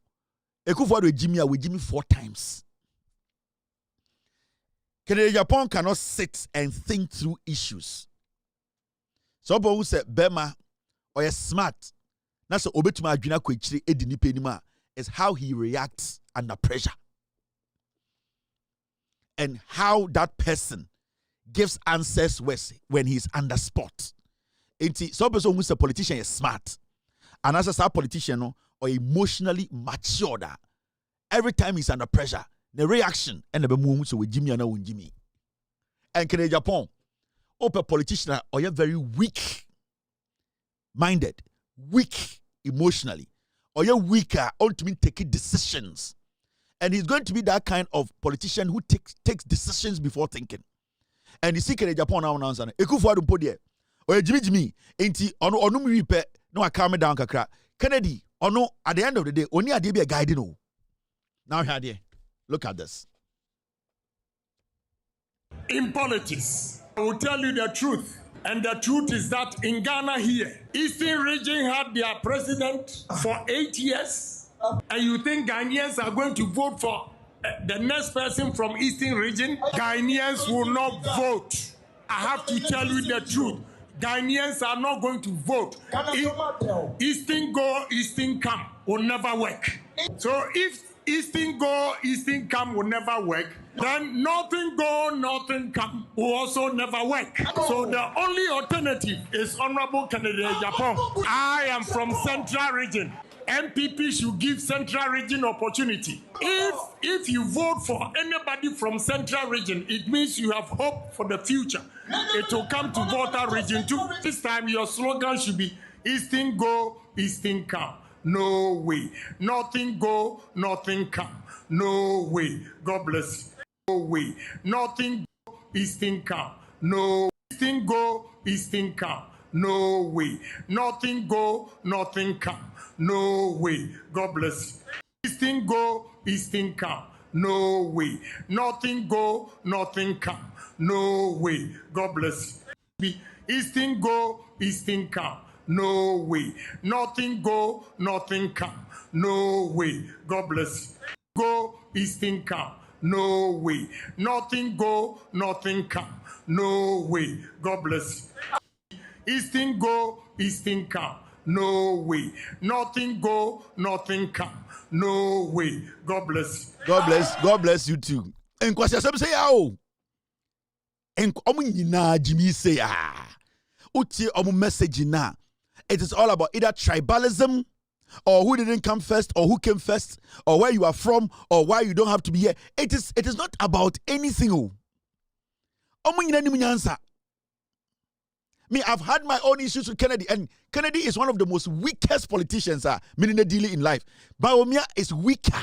Ekufuado with Jimmy 4 times. Canada Japan cannot sit and think through issues. So who say Bema or smart. That's obetuma adwina kwechire edi nipa anima is how he reacts under pressure. And how that person gives answers when he's under spot. So person who say politician is smart. And as a politician or emotionally matured. Every time he's under pressure, the reaction and the move so with Jimmy and no Jimmy. And Canada Japan, open politician or you're very weak minded, weak emotionally, or you're weaker ultimately taking decisions. And he's going to be that kind of politician who takes decisions before thinking. And you see Canada Japan now announce Ekufuado mpodie or Jimmy enti ono mi repair no I calm down kakra. Kennedy ono at the end of the day only ade be a guide no. Now here look at this. In politics, I will tell you the truth. And the truth is that in Ghana here, Eastern region had their president for 8 years. And you think Ghanaians are going to vote for the next person from Eastern region? Ghanaians will not vote. I have to tell you the truth. Ghanaians are not going to vote. Eastern go, Eastern come will never work. So if Eastern go, Eastern come will never work, then nothing go, nothing come will also never work. So the only alternative is Honorable Canada Japan. I am from Central Region. MPP should give Central Region opportunity. If you vote for anybody from Central Region, it means you have hope for the future. It will come to Volta Region too. This time your slogan should be Eastern go, Eastern come. No way. Nothing go, nothing come. No way. God bless you. No way. Nothing go, Eastern come. No. Eastern go, Eastern come. No way. Nothing go, nothing come. No way. God bless you. Eastern go, Eastern come. No way. Nothing go, nothing come. No way. God bless you. Eastern go, Eastern come. No way. Nothing go, nothing come. No way. God bless you. Go, Eastern come. No way. Nothing go, nothing come. No way. God bless you. Eastern go, Eastern come. No way. Nothing go, nothing come. No way. God bless you. God bless you too. And question say oh. And Jimmy say uti message na. It is all about either tribalism or who didn't come first or who came first or where you are from or why you don't have to be here. It is not about anything. Me, I've had my own issues with Kennedy, and Kennedy is one of the most weakest politicians meaning the dealing in life. Baomia is weaker.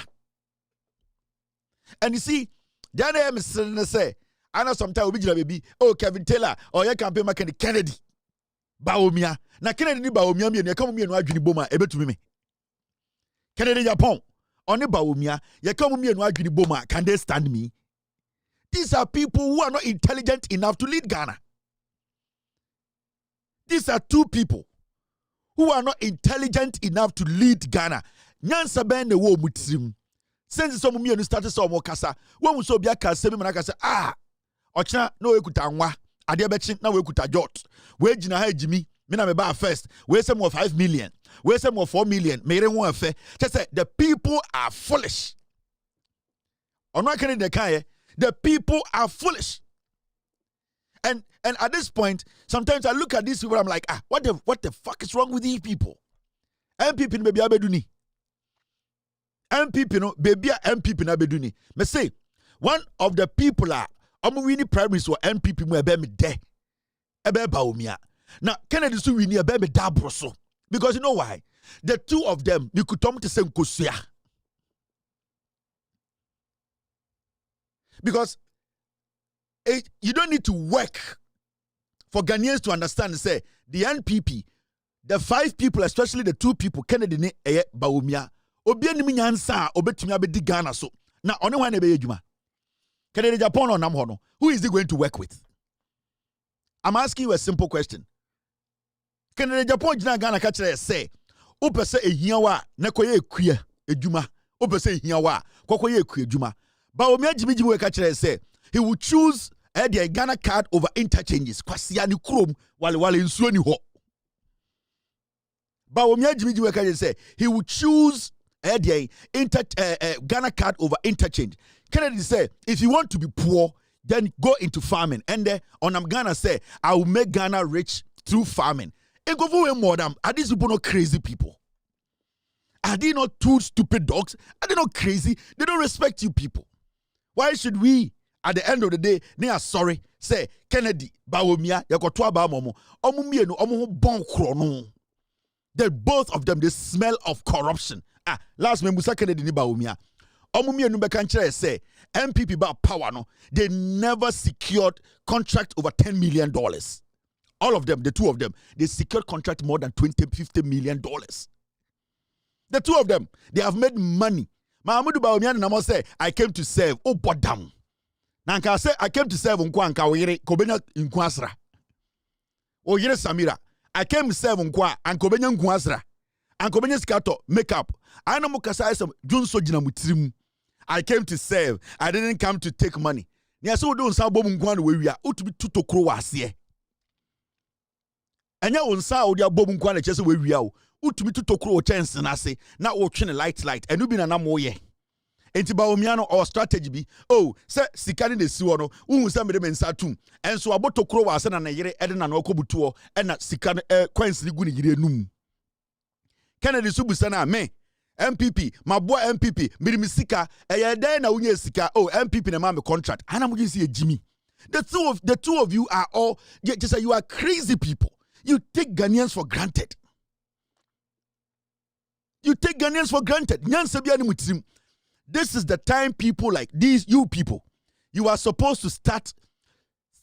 And you see, the other is say, I know sometimes we baby, oh Kevin Taylor, or your campaign McKinney Kennedy. Baomia. Na Kennedy ni Baomia me come me no adwini boma ebetumi me. Kennedy Japan. Oni Baomia, ye come me no adwini boma, can they stand me? These are people who are not intelligent enough to lead Ghana. These are two people who are not intelligent enough to lead Ghana. Nyansa ben ne wo mutrim. Since some me no started some kasa, when we so bia kasa me na kasa ochina na we kuta nwa, ade bechi na we kuta jot. We gina ha ejimi, me na me ba first. We say more 5 million. We say more 4 million. Me re ho afa. Just say the people are foolish. Ono kan de kan the people are foolish. And at this point, sometimes I look at these people, I'm like, what the fuck is wrong with these people? MPP baby abeduni. MPP no baby MPP na abeduni. Me say one of the people are winning primaries or MPP mo ebe me de. Ebe ba omia. Now Kennedy so winning ebe me da broso. Because you know why? The two of them, you could come to say nkosua. Because you don't need to work for Ghanaians to understand. Say the NPP, the 5 people, especially the 2 people, Kennedy ne Baumia, Obi ni nyansa obetumi abedi Ghana so. Na one one ebe adwuma. Kennedy Japan on Namhono. Who is he going to work with? I'm asking you a simple question. Kennedy Japan jina Ghana ka kire say, "Ope se ehia wa na koye ekua adwuma. Ope se ehia wa kokoye ekua adwuma." Baumia jimi we ka kire say, he will choose the Ghana card over interchanges. Kwasia ni krom wale nsuo ni ho. Baumia jimi we ka say, he will choose the Ghana card over interchange. Kennedy said, if you want to be poor, then go into farming. And on Ghana say, I will make Ghana rich through farming. And go for more than are these people not crazy people? Are they not 2 stupid dogs? Are they not crazy? They don't respect you people. Why should we, at the end of the day, they are sorry, say Kennedy, Baumia, Yakotwa Bamomo, Omumienu, Omu Bon Chrono. They both of them, they smell of corruption. Last me Musa Kennedy ni Baumia. Omumienu bekanchire say MPP ba power no, they never secured contract over $10 million. All of them, the 2 of them, they secured contract more than $50 million. The 2 of them, they have made money. Mahamudu Baumia Namo say, I came to serve. Oh, but down. Nanka say, I came to serve unkwa anka oyere kobenya nkwasra. Oyere Samira. I came to serve unkwa anka kobenya nkwasra. Anka kobenya skato makeup. I know mukasa some junso jina mutirim. I came to serve. I didn't come to take money. Ni aso do nsa bom nkwa na wewia. Otubi tutokro wase. Enya onsa odi abom nkwa na chese wewia o. Utumi tutokro o chance na se na o twene light enu bi na na moye enti Baumia no or strategy bi se sikani de si no uhu se mede mensa tum enso abotokro wa se na na yere ede na na okobutuo na sikani coins ni gu ni yire num Kennedy subusa na me MPP maboa MPP miri sika eye den na unye sika MPP na ma me contract ana mo gisi ejimi the two of you are all just say you are crazy people. You take Ghanaians for granted. You take Ghanaians for granted. This is the time people like these, you people, you are supposed to start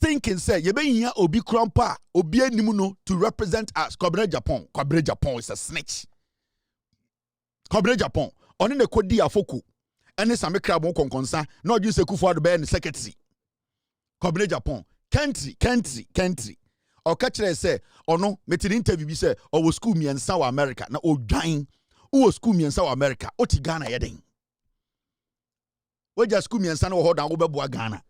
thinking, say, you be here obi krompa, obi nimuno to represent us. Kobre Japan. Kobre Japan is a snitch. Kobre Japan. Oni ne kodi afoku. Ene same krabon konkonsa. No you say Kufuor be the secretary. Kobre Japan. Country. Or catch say, no, met an interview, say, or school me in South America. Now, dying. Who school me in South America? Oti Ghana yeding. We just school me in San Hold down over Ghana.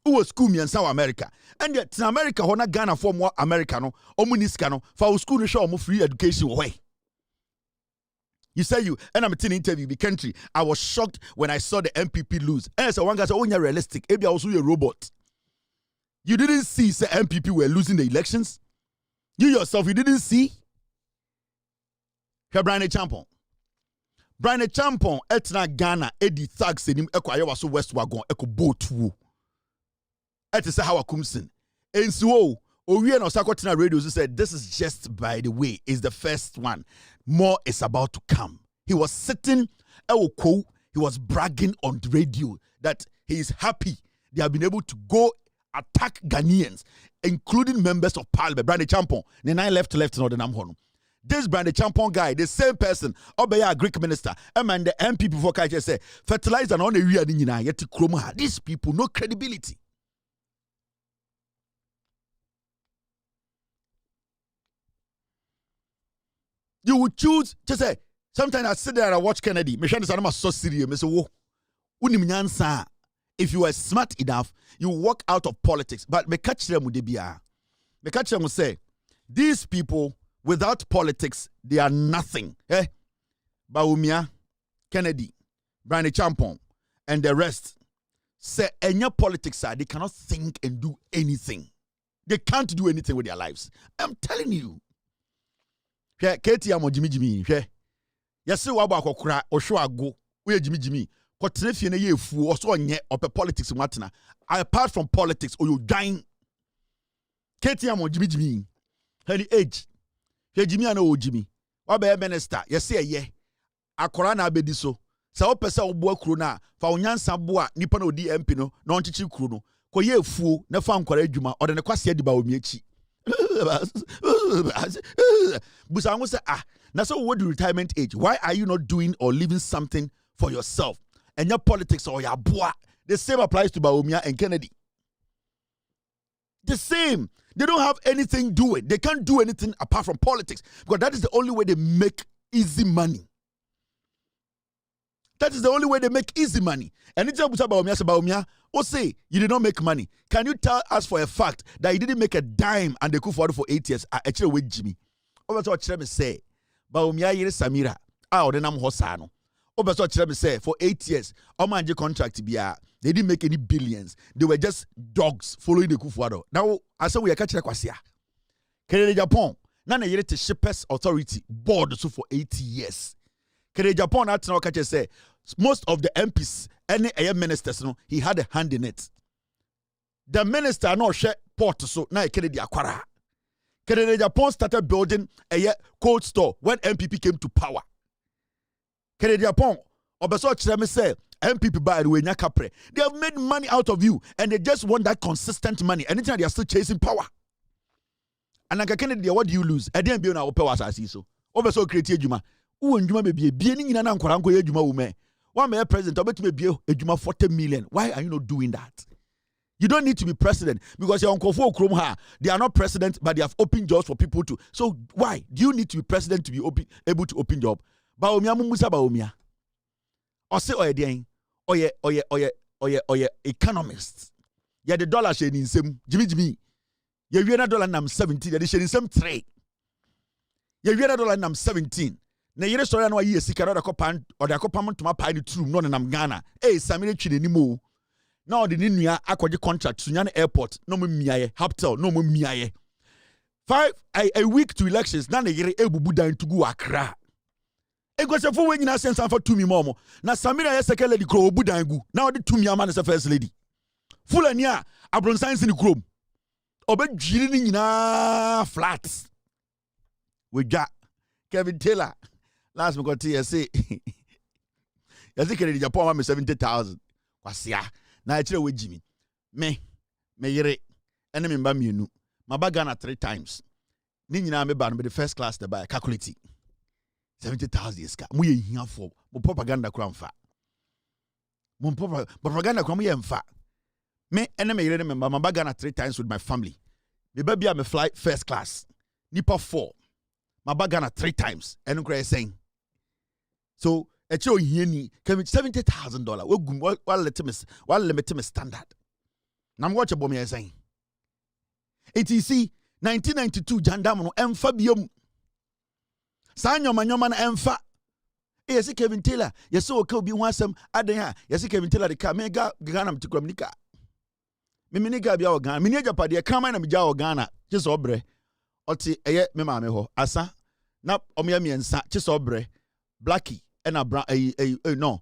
Who school me in South America? And yet in America, Hona Ghana for more Americano, or Muniscano, for school to show more free education away. You say you, and I'm a teen interview the country. I was shocked when I saw the MPP lose. And so one guy said, oh, you're realistic. Maybe I was a robot. You didn't see say MPP were losing the elections? You yourself, you didn't see? Brian Champon, etna Ghana, Eddie Thugs, and him, Equa, so West Wagon, Echo Boat Woo. Et is how I come sin. And so, we and Osakotina radios said, this is just by the way, is the first one. More is about to come. He was sitting, he was bragging on the radio that he is happy they have been able to go attack Ghanaians, including members of parliament. Brian Champon, the 9 left, no, the Namhono. This Brian Champon guy, the same person, Obeya Greek minister, and the MP before Kaja say, fertilizer on the real Nina, yet to chroma. These people, no credibility. You would choose to say, sometimes I sit there and I watch Kennedy. I'm so serious. If you are smart enough, you walk out of politics. But me catch them with the Me catch them will say, these people, without politics, they are nothing. Baumia, Kennedy, Brian Champon, and the rest say, in your politics side, they cannot think and do anything. They can't do anything with their lives. I'm telling you. Katie amo Jimmy. Yes, waba kokra osho ago. We Jimmy. Kotrefie na ye fu oso nye ope politics matena. Apart from politics, or you dying. Katie amo Jimmy. Any age. He Jimmy ana o Jimmy. Wabe minister. Yes, ye. Akora na abedi so. Sa wo pese wo boa kuro na fa onyansa boa nipa na odi MP no na onchichi kuro no koye efuo na fa nkwara adwuma ode ne kwase adi ba omi echi busa ngo say na so what do retirement age, why are you not doing or leaving something for yourself? And your politics or your boa, the same applies to Baumia and Kennedy. The same. They don't have anything do it. They can't do anything apart from politics because that is the only way they make easy money. That is the only way they make easy money. And it's about Baumia, say you did not make money. Can you tell us for a fact that you didn't make a dime and they could afford for 8 years? Actually, with Jimmy. Over what Chreme say, Baumia yere Samira, Odenam Hosano. Over what Chreme say, for 8 years, Omanje contract biya. They didn't make any billions. They were just dogs following the Kufuado. Now, I said we are catching a kwasia. Kere Japan, nana yere te Shippers Authority board so for 80 years. Kere Japan at now catch say most of the MPs, any ministers, no, he had a hand in it. The minister no share port so na kere di akwara. Kere Japan started building a cold store when MPP came to power. Kere Japan, obeso chireme say MPP by the way nyakapre. They have made money out of you and they just want that consistent money. Anytime they are still chasing power. And like Kennedy, what do you lose? I didn't be on our power as I see so. Obeso create juma. Juma be ni nyina na nkora nko juma wume. One mayor president, I bet me be a juma 40 million. Why are you not doing that? You don't need to be president because your uncle for Kromha, they are not president, but they have opened jobs for people to. So why do you need to be president to be able to open job? Baomia mumusa baomia. Or say oye economists. Yeah, the dollar shade in same Jimmy. Yeah, we are dollar nam 17. The shade in same 3. Yeah, we are dollar nam 17. Na yere story no ayi esika or the copan or the copam to my pine true no nam Ghana. Eh, Samire Chine ni mo. Now the nua akwaje contract to Nyana airport no mo miaye Haptel no mo miaye. 5 a week to elections na yere ebubu dan to go Accra. Ego se fo we nyina sense am for 2 mi momo. Na Samira ye second lady kro obu dan gu. Na odi 2 mi ama na first lady. Fulani a abron science ni krom. Obedwiri ni nyina flat. We got Kevin Taylor. Last me got TSA. Yasi Kennedy Japan me 70,000. Kwasia. Na achire we Jimmy. Me yere. Ene me mba mienu. Maba Ghana 3 times. Ni nyina me ba no be the first class the buy calculate. 70,000 iska. Mu ye hia for. Mo propaganda kura mfa. Mo propaganda kura mo ye mfa. Me ene me yere me maba Ghana 3 times with my family. Me baby me fly first class. Nipa 4. Maba Ghana 3 times. Ene kura saying. So eche o hia ni $70,000. What limit me standard. Na mo watch bom ye saying. ATC 1992 jandam no emfa biom. Sa nyoma na emfa. Yesi Kevin Taylor, yesi oka obi ho asem adan ha, yesi Kevin Taylor de ka me ga Ghana mtikram nika. Me mini ga bia o Ghana, mini ajapade ka man na me ja o Ghana, chese obre. Oti eye me ma me ho. Asa na omya miensa chese obre. Blackie ena bra no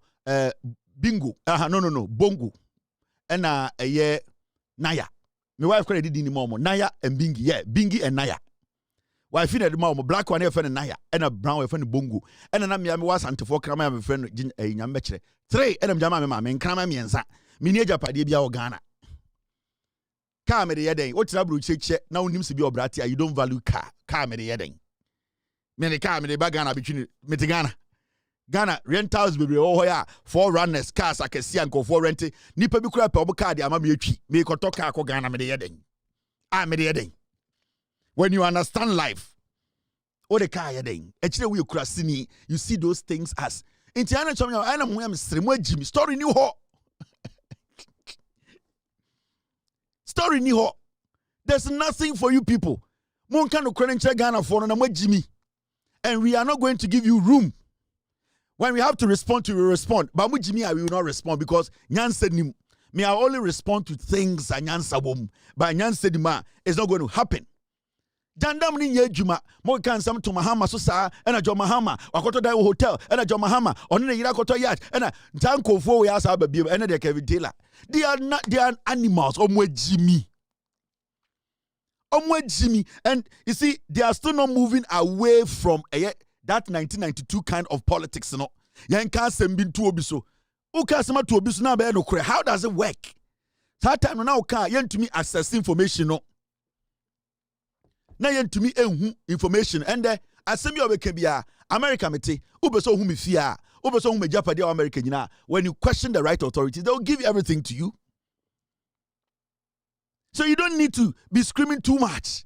bingo. No, bongo. Ena eye Naya. My wife credit di ni momo. Naya and Bingi. Yeah, Bingi and Naya. Wife in the momo black one friend Naya and a brown friend Bongo. And an amia was anti for crama my friend Yambetre. 3 and Jama mamma and crama mienza. Minia Padibia or Ghana. Car me the yeding. What's up, check now names to be your bratia. You don't value car me the yeding. Many car me the bagana between Metigana. Ghana rentals be oh ya 4 runners cars I can see and go for rent nipa bi kura pe obuka de amam yetwi me ko toka ko Ghana me de yeden me de yeden. When you understand life o de car yeden ekire we kura sini, you see those things as intiana chom ya ana mo am stremu agimi story ni ho story ni ho. There's nothing for you people. Mon kan no krenche Ghana for no na mo agimi, and we are not going to give you room. When we have to respond to, we respond. But Jimmy, I will not respond because Nyan said him. Me, I only respond to things anyansa wom. But anyansa dima is not going to happen. Jandam ni nye juma mo kan sam to Mahama so sa ena jo Mahama wakoto dai hotel ena jo Mahama ono ne yira koto yacht ena tankofo we asa ba biem ena de Kevin Taylor. They are animals omwe jimi. And you see, they are still not moving away from that 1992 kind of politics, no. Yanka sembin to obiso. Uka sema to obiso na be no kure. How does it work? That time now ka yen to me access information no. Na yen to me enhu information and asemi obeke bia America mete ubeso hu me fia ubeso hu me japade America nyina. When you question the right authorities, they will give everything to you. So you don't need to be screaming too much.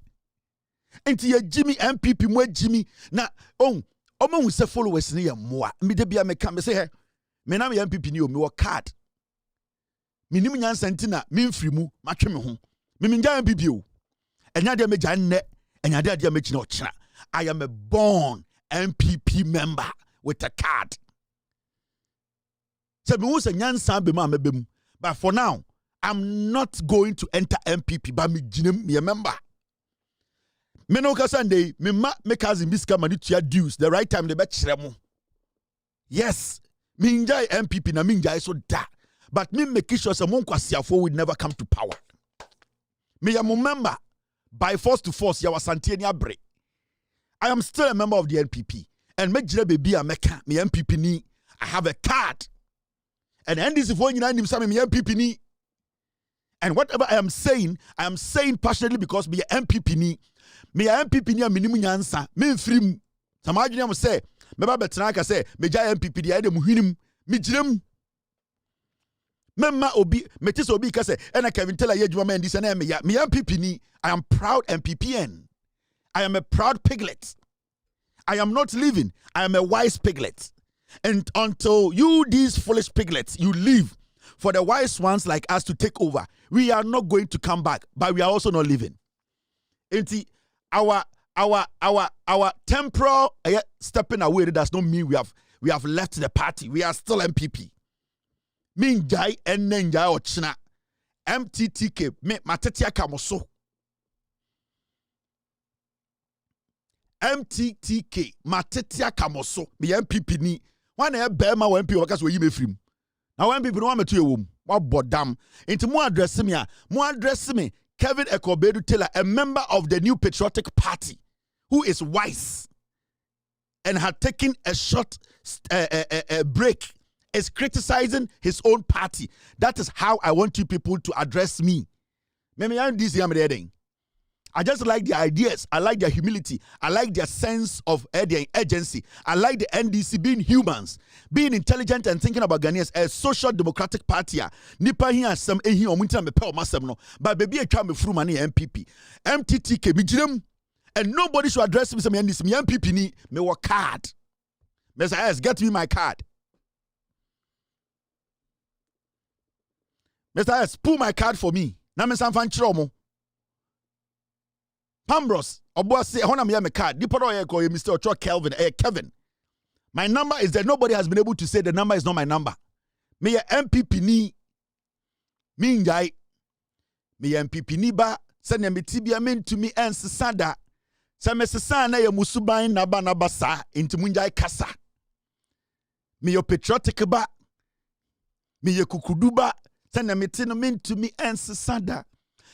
Into your Jimmy MPP mwe Jimmy na omo hu se followers ni ya moa. Me de bia me come say he. Me na me MPP ni o me wo card. Me nim nyansa ntina me mfiri mu matwe me ho. Me nja MPP o. Enya de me gya nne, enya de me china ochina. I am a born MPP member with a card. So me hu se nyansa be ma mebem. But for now, I'm not going to enter MPP, but me jinem me a member. Me no kasande me ma me cousin biska mani tua dues the right time the bet chremo. Yes, me enjoy MPP na me enjoy so da. But me make sure some kwasiafo would never come to power. Me am a member by force to force ya wasantenia bre. I am still a member of the NPP and me jire baby ameka me MPP ni I have a card. And NDC for nyina nim some me MPP ni. And whatever I am saying passionately because me MPP ni. Me MPP ni minimum nyansa me mfrim samadwene am say me ba betena ka say me ja MPP dia de muhwinim me girem memma obi metise obi ka say ena Kevin Taylor ye djuma man dis na me MPP ni. I am proud MPPN. I am a proud piglet. I am not living. I am a wise piglet. And until you these foolish piglets you leave for the wise ones like us to take over, we are not going to come back, but we are also not living. Our temporal stepping away does not mean we have left the party. We are still MPP. Minjai and Nenjai or China. MTTK me matetia kamoso. MTTK matetia kamoso. Me MPP ni. One e bema wa MP wakas we yime frim. Now when people want me to a womb, what bodam into more address me, Kevin Ekobedu Taylor, a member of the New Patriotic Party, who is wise and had taken a short break, is criticizing his own party. That is how I want you people to address me. I just like their ideas. I like their humility. I like their sense of urgency. I like the NDC being humans, being intelligent and thinking about Ghanaians. A social democratic party. Nipa here some ehi omuntina me pe o masem no. But baby e twa me furu mane MPP. MTTK me girem and nobody should address me some NDC me MPP ni me work card. Mr. S, get me my card. Mr. S, pull my card for me. Na me san fan chiro mo. Pambros, Obuasi, Honam Yame card, Diporo Eko, Mr. Ocho Kelvin, Kevin. My number is that nobody has been able to say the number is not my number. Me MPP ni, me njai, me MPP ni ba, send me tibia men to me and sada. Same sasana ya musubain naba sa, into munjai kasa. Me yo patriotic ba, me yo kukuduba, send me tino men to me and sada.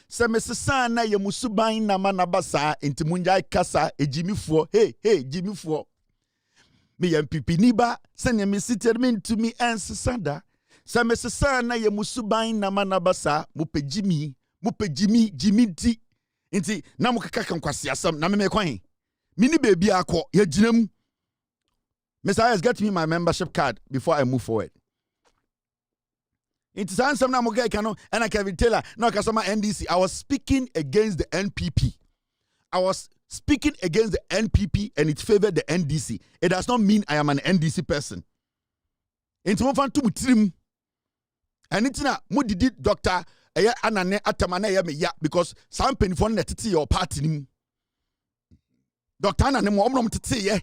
Se mesesana ye musuban na manabasa inti munjai kasa ejimifo hey jimifo me MPP niba senya me sitermin to me ansada se mesesana ye musuban na manabasa mupejimi jimiti inti na mukaka kankwasi asam na me kwan mini baby akọ ye ginam. Mr. Ayers, get me my membership card before I move forward. It's handsome na moga kano and Kevin Taylor no kasama NDC. I was speaking against the NPP. I was speaking against the NPP and it favored the NDC. It does not mean I am an NDC person. Into mo fan to mutrim. And it's na mo didi Dr. Anane Atamane ya me ya because some penifo na tete your party nim. Dr. Anane mo omno tete ye.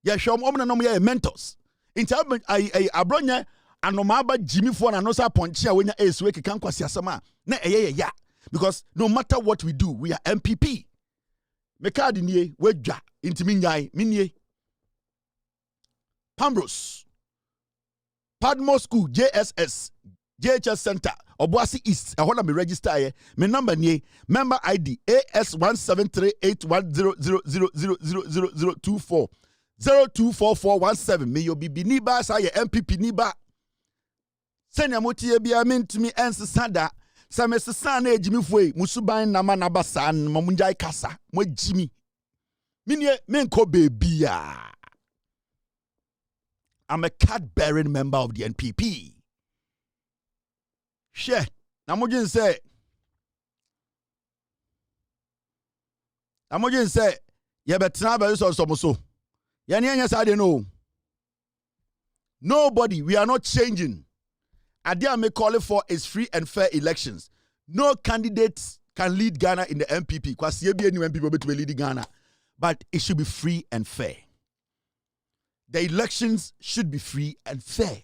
Ya show mo omno no ye mentors. Into I abronya anomaba Jimmy for na no sa ponche a wenya eswe kekan kwasi asama na ya because no matter what we do we are MPP. Me card nie wedwa intimi nyai minie. Pambros Padmore School JSS JHS Center Obuasi East ahona me register here me number nie member ID AS1738100000024 024417 me yo bibi ni ba sa ye MPP ni ba senya motie bia mentumi ensesada sa me sesa na ejimi foi musuban na manabasa no munjai kasa mo jimi minie menko bebia. I'm a card-bearing member of the NPP. Share. Namojin say, "Ya betina be so so. Ya ni anya say no. Nobody. We are not changing. Idea me calling for is free and fair elections. No candidate can lead Ghana in the MPP. Because ye be any MPP to lead Ghana, but it should be free and fair. The elections should be free and fair.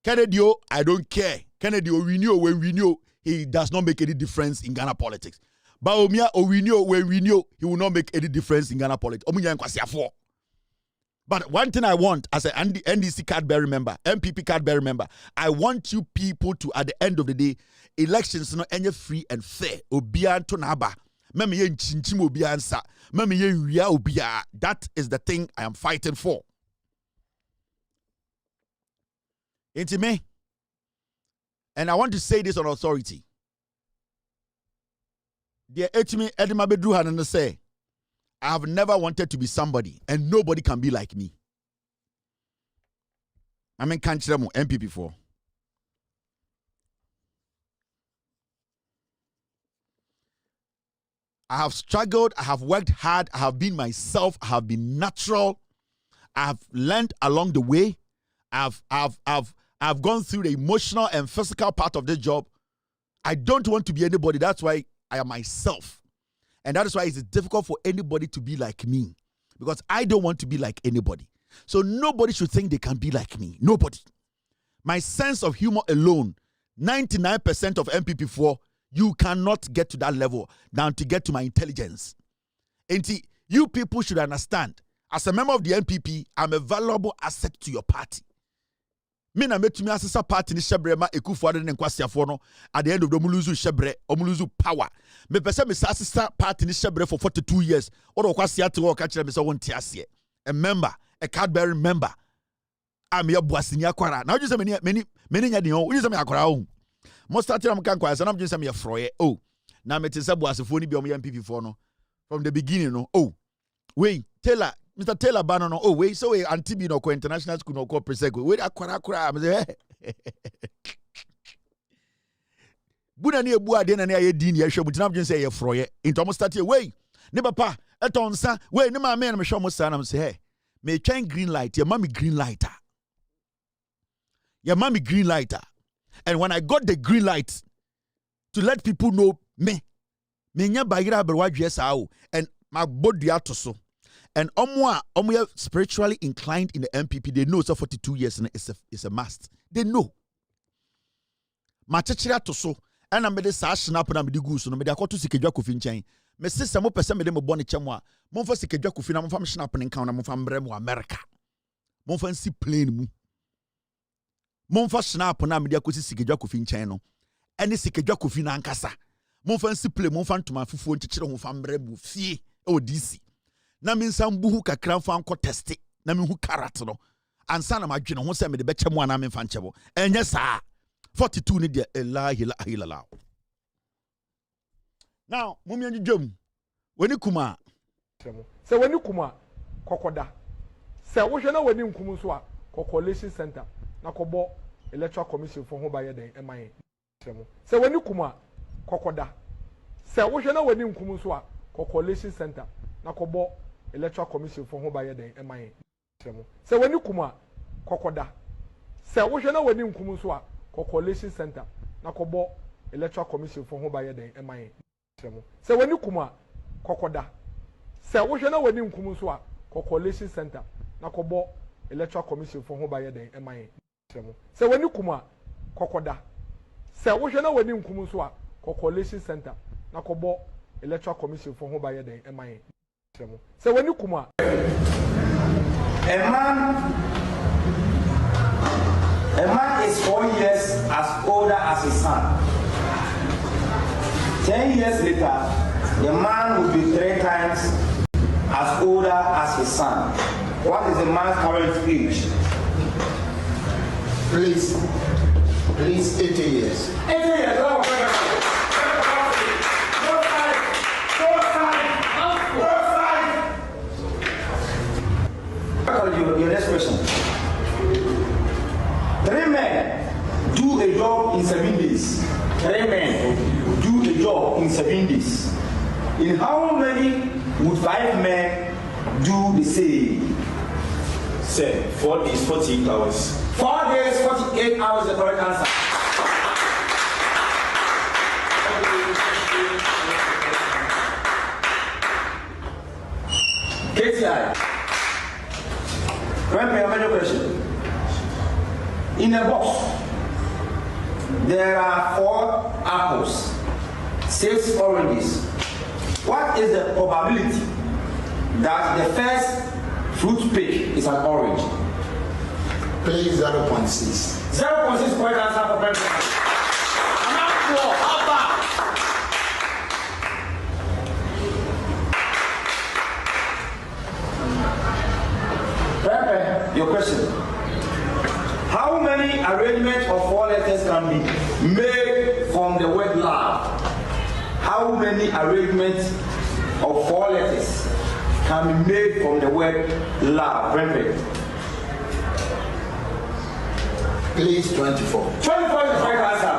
Kennedy, I don't care. Kennedy, we know when we know he does not make any difference in Ghana politics. But we know when we know he will not make any difference in Ghana politics. But one thing I want as an NDC card-bearing member, MPP card-bearing member, I want you people to, at the end of the day, elections no any free and fair. Obian to naba. That is the thing I am fighting for. Into me. And I want to say this on authority. Dear Etimi Edima Bedruhan and say, I have never wanted to be somebody, and nobody can be like me. I mean, can't you MPP for? I have struggled, I have worked hard, I have been myself, I have been natural, I have learned along the way, I've gone through the emotional and physical part of this job. I don't want to be anybody, that's why I am myself. And that is why it's difficult for anybody to be like me. Because I don't want to be like anybody. So nobody should think they can be like me. Nobody. My sense of humor alone, 99% of MPP4, you cannot get to that level down to get to my intelligence. And you people should understand, as a member of the NPP, I'm a valuable asset to your party. Me na metumi asesa party ni shebre ma ekufuade ne nkwasiafo no at the end of the omuluzu shebre omuluzu power. Me pese me asesa party ni shebre for 42 years. Odo kwasiate wo ka kire me se wonte ase. A member, a card-bearing member. I'm your bossini akwara. Now you say many nya de ho. You say me akwara ho. Most start am kan kwasa na me say me froye. Oh. Na me te se boasefo ni bi om MPP for no. From the beginning no. Oh. Wait, Taylor Mr. Taylor Bannon, oh, wait, so we anti no ko international school no ko presego. Wait, akwara. Buna ni ebu ade na ye din ye hwe mutina bjen say ye froye. Into almost start here, wait. Ne papa, eton sa, wait, ne ma me na me hwe mo sa na me say, hey, me try green light, your mommy green lighter. Your mommy green lighter. And when I got the green light to let people know me nya bagira berwadwe sa o and my body atoso. And omo spiritually inclined in the MPP, they know so 42 years and it's a must. They know. Machechira to so and I made a sash snap and I made the goose no me da koto sikejwa kofi nchen. Me sister mo pese me de mo bone chemo a mo fa sikejwa kofi na mo fa snap ne kan na mo fa mbre mo America. Mo fa nsi plane mu. Mo fa snap na me de akosi sikejwa kofi nchen no. Ene sikejwa kofi na ankasa. Mo fa nsi plane mo fa ntoma fufuo nchechire ho fa mbre bu fie o DC. Na me nsambuhu kakra fa anko teste na me hu carrot no ansa na madwene ho se me de bechem ana me fa nchebo enye saa 42 ni de la ilaha. Now mumye ndwom woni kuma se woni kuma kokoda se wo hwe na woni nkum so a coalition center na kobo electoral commission for ho ba ye den eman se woni kuma kokoda se wo hwe na woni nkum so a coalition center na kobo electoral commission for ho ba ye den eman se woni kuma kokoda se wo hwe na woni nkum so a coalition center na kobo electoral commission for ho ba ye den eman se woni kuma kokoda se wo hwe na woni nkum so a coalition center na kobo electoral commission for ho ba ye den eman sɛ wani kuma kokoda sɛ wo hwɛ na wani nkum so a coalition center na kɔbɔ electoral commission for ho ba yɛ den ɛman sɛ wani kuma a man is 4 years as older as his son. 10 years later, the man will be 3 times as older as his son. What is the man's current age? Please, 80 years. 80 years. Your next question. 3 men do a job in 7 days. 3 men do a job in 7 days. In how many would 5 men do the same? Say 4 days, 48 hours. 4 days, 48 hours, the correct answer. KTI. Remember your question. In a box, there are 4 apples, 6 oranges. What is the probability that the first fruit pick is an orange? Please, 0.6. 0.6 point answer for president. I'm not sure. How about? Your question. How many arrangements of 4 letters can be made from the word love? How many arrangements of 4 letters can be made from the word love? Please, 24. 24 is the right answer.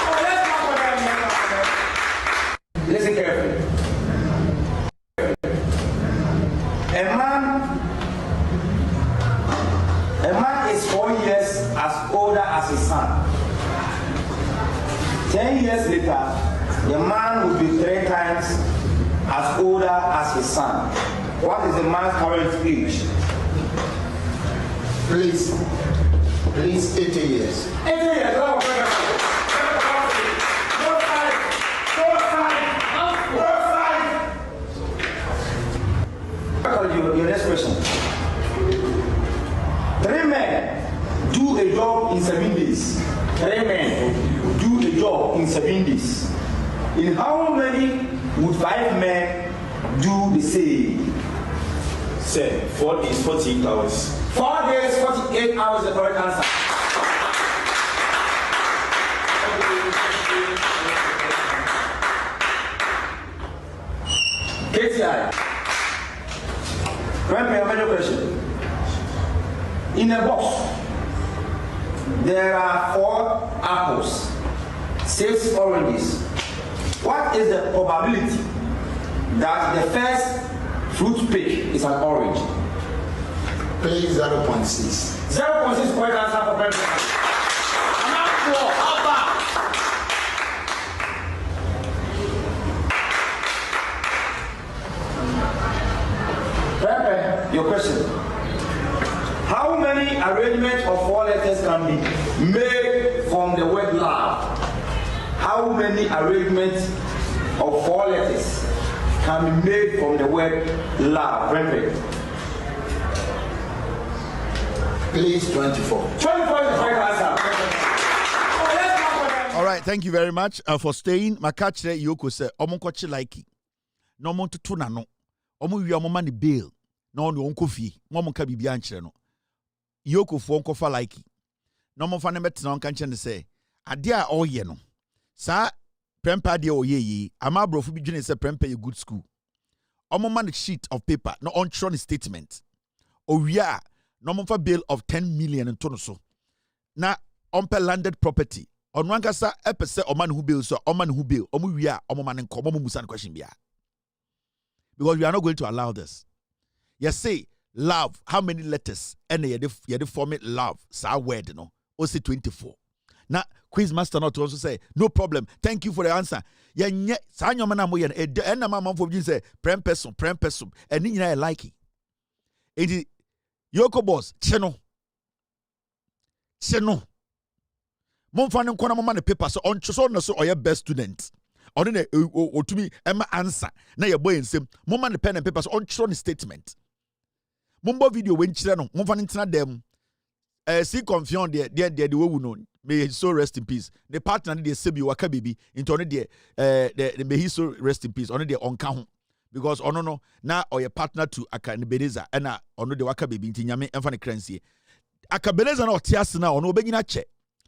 Oh, let's talk about that. Listen carefully. A man is 4 years as older as his son. 10 years later, the man will be 3 times as older as his son. What is the man's current age? Please, 80 years. 80 years. Your next question. 3 men do a job in 7 days. 3 men do a job in 7 days. In how many would 5 men do the same? Say 4 days, 48 hours. 4 days, 48 hours, the correct answer. KTI. Remember your question. In a box, there are 4 apples, 6 oranges. What is the probability that the first fruit pick is an orange? Please, 0.6. 0.6 point answer for president. I'm not sure. How about? Your question. How many arrangements of 4 letters can be made from the word love? How many arrangements of 4 letters can be made from the word love? Please, 24. 24 is the right answer. All right, thank you very much for staying. Makachre Yoko said, Omonkochi like no mon to tunano. Omo wi omo mani bail. No no onko fie. Mo mo ka bibia nkyere no. Yoko fo onko fa like. No mo fa ne metena on kan kyene say, ade a oye no. Sa prempa de oye yi, ama brofu bi dwene say prempa ye good school. Omo man sheet of paper no on tron statement. Owia no mo fa bail of 10 million into no so. Na ompe landed property. On one kasa epese oman who bail so oman who bail omu wia omo man nko omo musa question bia. Because we are not going to allow this. You say love, how many letters? And you form it love. Sa word no. Also 24. Now quiz master not also say no problem. Thank you for the answer. Ya nye sa nyoma mo ye e na mama for say prem person and ni I like it. Enti Yoko boss cheno. Seno. Momfa no kona mama ne paper so on so no so oye best student. Ono ne otumi ema answer na ye boy nsem. Mama ne pen and paper so on chro ne statement. Mombo video when chire no momfa ntina dem. See confusion there the way we know. May he so rest in peace. The partner they say be waka baby into on the may he so rest in peace. On the onka ho because ono no na or your partner to Akabeneza and ono the waka baby into nyame emfa ne kransie. Akabeneza na otiase na ono obegyina che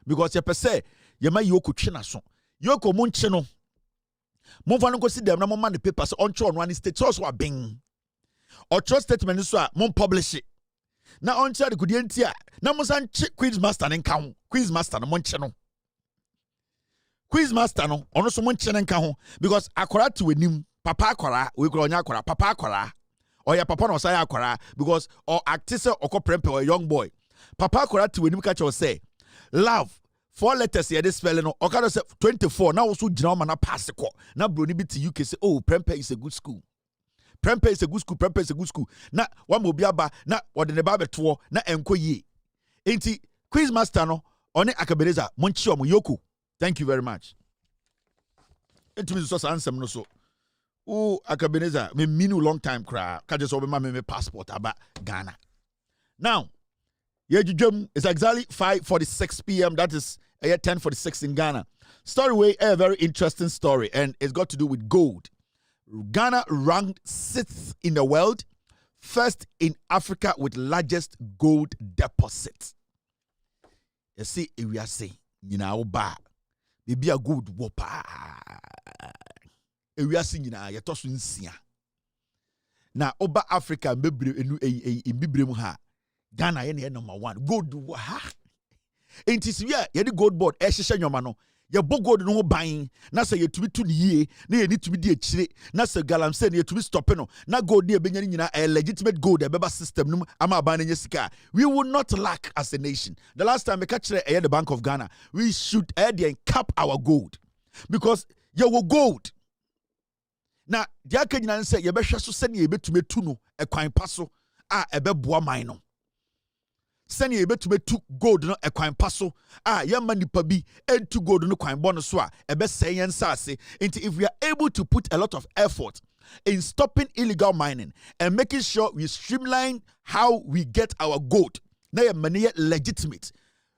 because ye pese ye ma yoko twe na so. Yoko monche no. Monfa no kosi dem na moma the papers on cho on one state so abeng. Or trust statement so a mon publish it. Na on chat kudi entia na musan quiz master nka ho quiz master no monche no quiz master no ono so monche nka ho because akora to wenim papa akora we kro onya akora papa akora or ya papa no say akora because or actise okoprempe or young boy papa akora to wenim catch say love 4 letters here this spelling no okado say 24 na also gina ma na pass ko na bro ni bi to UK say oh Prempe is a good school. Prempe is a good school. Prempe is a good school. Na wa mo biaba na wode ne ba beto na enko yi. Enti quiz master no one Akabeneza monchi omo yoko. Thank you very much. Enti mi so ansem no so. Oh Akabeneza me minu long time kra. Ka just obe ma me passport aba Ghana. Now, yejujum is exactly 5:46 p.m. That is 10:46 in Ghana. Story way a very interesting story and it's got to do with gold. Ghana ranked 6th in the world, first in Africa with largest gold deposit. You see, we are saying, you know, maybe a good whopper. We are saying, you know, you're talking now, Oba Africa, in Ghana, any number 1 gold. Ain't this year, the gold board, Eshisha your bogo no buying, na say you to be 2 year, na you need to be the chile, na say galam say you to be stopping no, na gold dear benyina a legitimate gold, a beba system, no, ama banning sika. We will not lack as a nation. The last time we catch the Bank of Ghana, we should add and cap our gold because you will gold. Now, the Akenyan say, you better so send you to me tuno, a coin passo, a beboa mino. Send you to me 2 gold no a coin passo. Yamani pabi and 2 gold no coin bonus wa a best say and sassy. Into if we are able to put a lot of effort in stopping illegal mining and making sure we streamline how we get our gold. Now your money legitimate,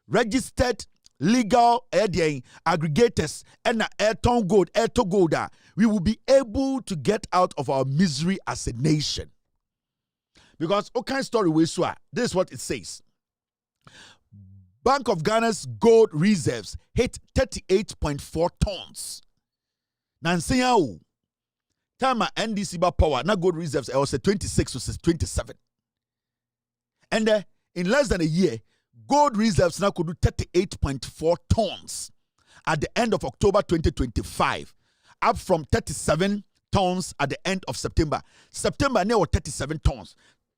registered, legal aggregators and airton gold, airto gold. We will be able to get out of our misery as a nation. Because okay story we swear. This is what it says. Bank of Ghana's gold reserves hit 38.4 tons. Nansiyao. Tama Ndc power na gold reserves was 26 to 27. And in less than a year, gold reserves now could do 38.4 tons at the end of October 2025, up from 37 tons at the end of September. September now 37 tons.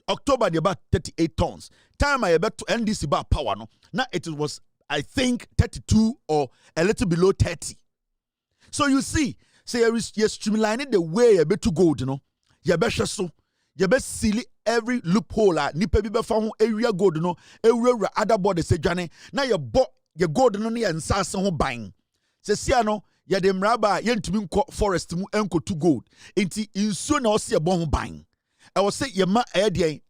October they about 38 tons. Time I bet to Ndc power no. Now it was I think 32 or a little below 30. So you see, say you're streamlining the way you bet to gold, you know. You bet so you bet silly every loophole nipa bi found area gold no area other body say jane. Now you bought your gold no near and sasa ho buying. Say see no ya de mraba yentumi forest mu enko to gold. Enti inso na o se bon ho buying. I will say yema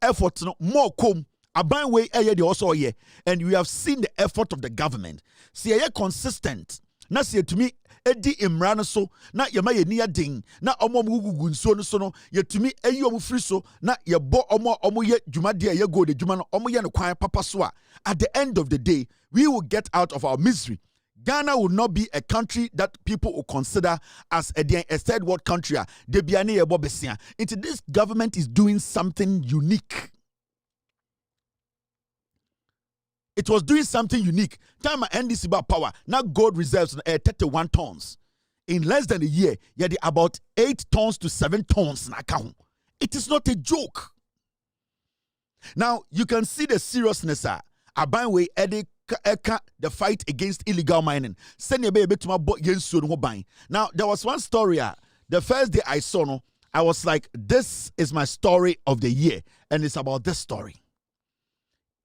effort no more come aban way the also here and we have seen the effort of the government. See consistent. Na see to me edi imran so na yema ye niya ding na omo gugu nso no so no ye to me omo free so na ye bo omo ye dwuma de ye go de dwuma no omo ye no kwan papa so a at the end of the day we will get out of our misery. Ghana will not be a country that people will consider as a third world country. Into this government is doing something unique. It was doing something unique. Time Ndc power, now gold reserves 31 tons. In less than a year, you had about 8 tons to 7 tons in account. It is not a joke. Now, you can see the seriousness. The fight against illegal mining. Now, there was one story. The first day I saw no, I was like, this is my story of the year. And it's about this story.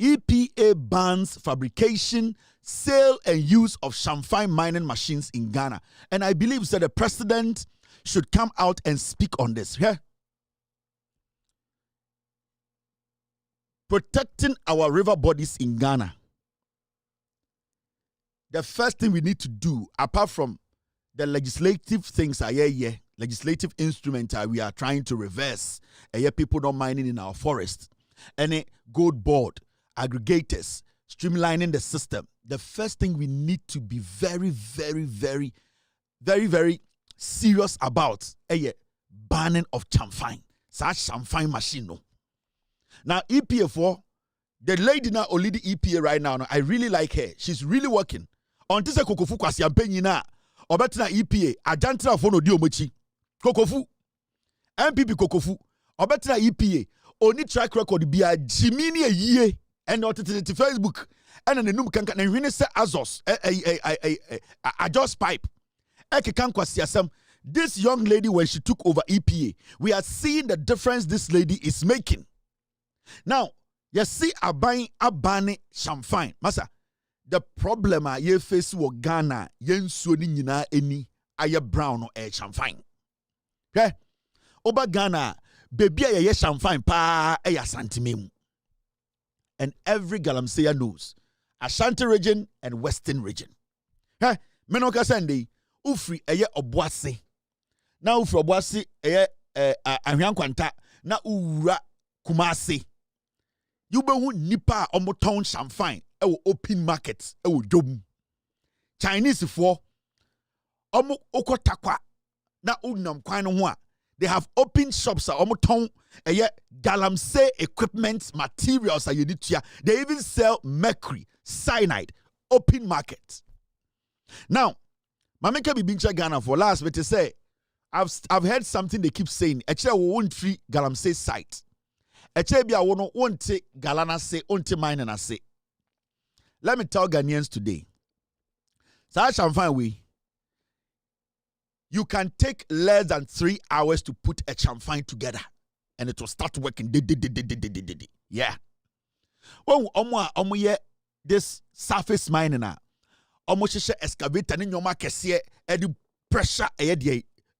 EPA bans fabrication, sale, and use of champagne mining machines in Ghana. And I believe that the president should come out and speak on this. Yeah? Protecting our river bodies in Ghana. The first thing we need to do, apart from the legislative things, legislative instruments we are trying to reverse, people not mining in our forest, any gold board, aggregators, streamlining the system. The first thing we need to be very, very, very, very, very serious about banning of champagne. Such champagne machine. No. Now, EPA 4, the lady now only the EPA right now, I really like her. She's really working. Until say Kokofu kwasi ampenyi na obetina EPA ajantra fo no di omochi. Kokofu MPP Kokofu obetina EPA oni track record bia jimini eyie and otete Facebook and nenum kanka na hwene se Azos Ajos pipe ekekan kwasi asem. This young lady, when she took over EPA, we are seeing the difference this lady is making. Now, you see abani champagne. Masa, the problem you face with Ghana, yen suoni nyina eni aye brown or champagne. Okay? Oba Ghana, baby aye champagne pa aye santimemu. And every Galamsey knows Ashanti region and Western region. Okay? Menoka Sunday, ufri aye obwase. Na ufri obwase aye ahwankwanta na uwura Kumasi. You be nipa omoton champagne open market dom. Chinese for omo okotakwa na unam kwan no ho. They have open shops omoton galamsey equipment materials they even sell mercury, cyanide, open market. Now, Mameka Bibincha Ghana for last but to say I've heard something they keep saying. Actually, we won't treat galamsey site. Echebia wono wonte galana se onte mine na se. Let me tell Ghanaians today. Such champagne way. You can take less than 3 hours to put a champagne together, and it will start working. Yeah. When omo ye this surface mining na, omo sheshe excavator ni nyoma kese e di pressure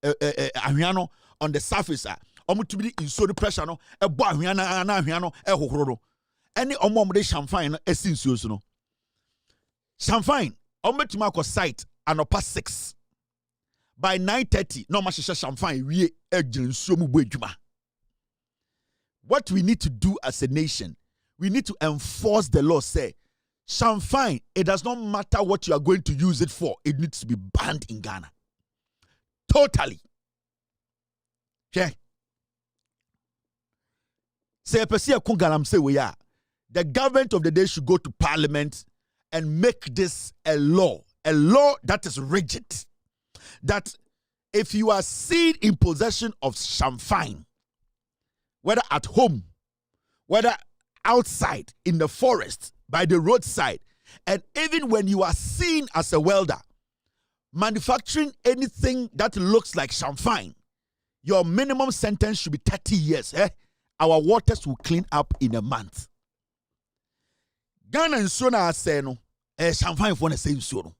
ahwiano on the surface omo to be in so the pressure no e bo ahwiana na ahwiano e hohoro any omo de champagne no esi nsuo so no champagne omo tuma ko site anopa 6 by 9:30 no ma hye champagne wie agire nsuo mu bo adwuma. What we need to do as a nation, we need to enforce the law. Say champagne, it does not matter what you are going to use it for, it needs to be banned in Ghana totally. Okay. Say Persia Kungalam say we are. The government of the day should go to parliament and make this a law that is rigid. That if you are seen in possession of champagne, whether at home, whether outside in the forest, by the roadside, and even when you are seen as a welder, manufacturing anything that looks like champagne, your minimum sentence should be 30 years. Our waters will clean up in a month. Ghana and Sona say no, champagne for the same sono.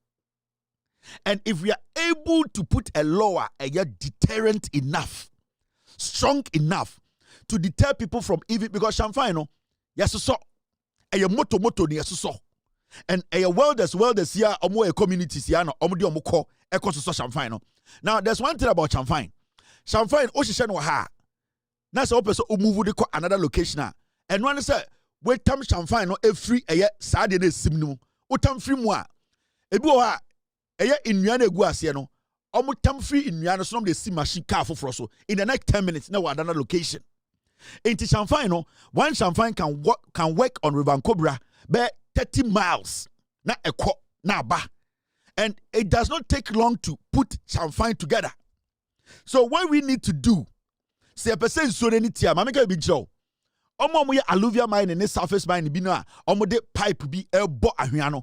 And if we are able to put a law, deterrent enough, strong enough to deter people from even, because champagne no, yes so, moto yes so, and welders here, communities here no, ko so champagne no. Now there's one thing about champagne. Champagne oshishen wa ha. Na se opeso move de ko another location and one say we tam champagne no free saa de na sim no. O tam free mu a ebi wo ha nnua na egu ase no. Omo tam free nnua no so no de sim machine car for so in the next 10 minutes na wa another location. Into champagne no, one champagne can work on River Cobra by 30 miles na ekọ na ba. And it does not take long to put champagne together. So what we need to do, say a person so any tia, mameka bi joe. Omo ye alluvial mine and surface mine bi no a, omo de pipe bi elbo ahwiano.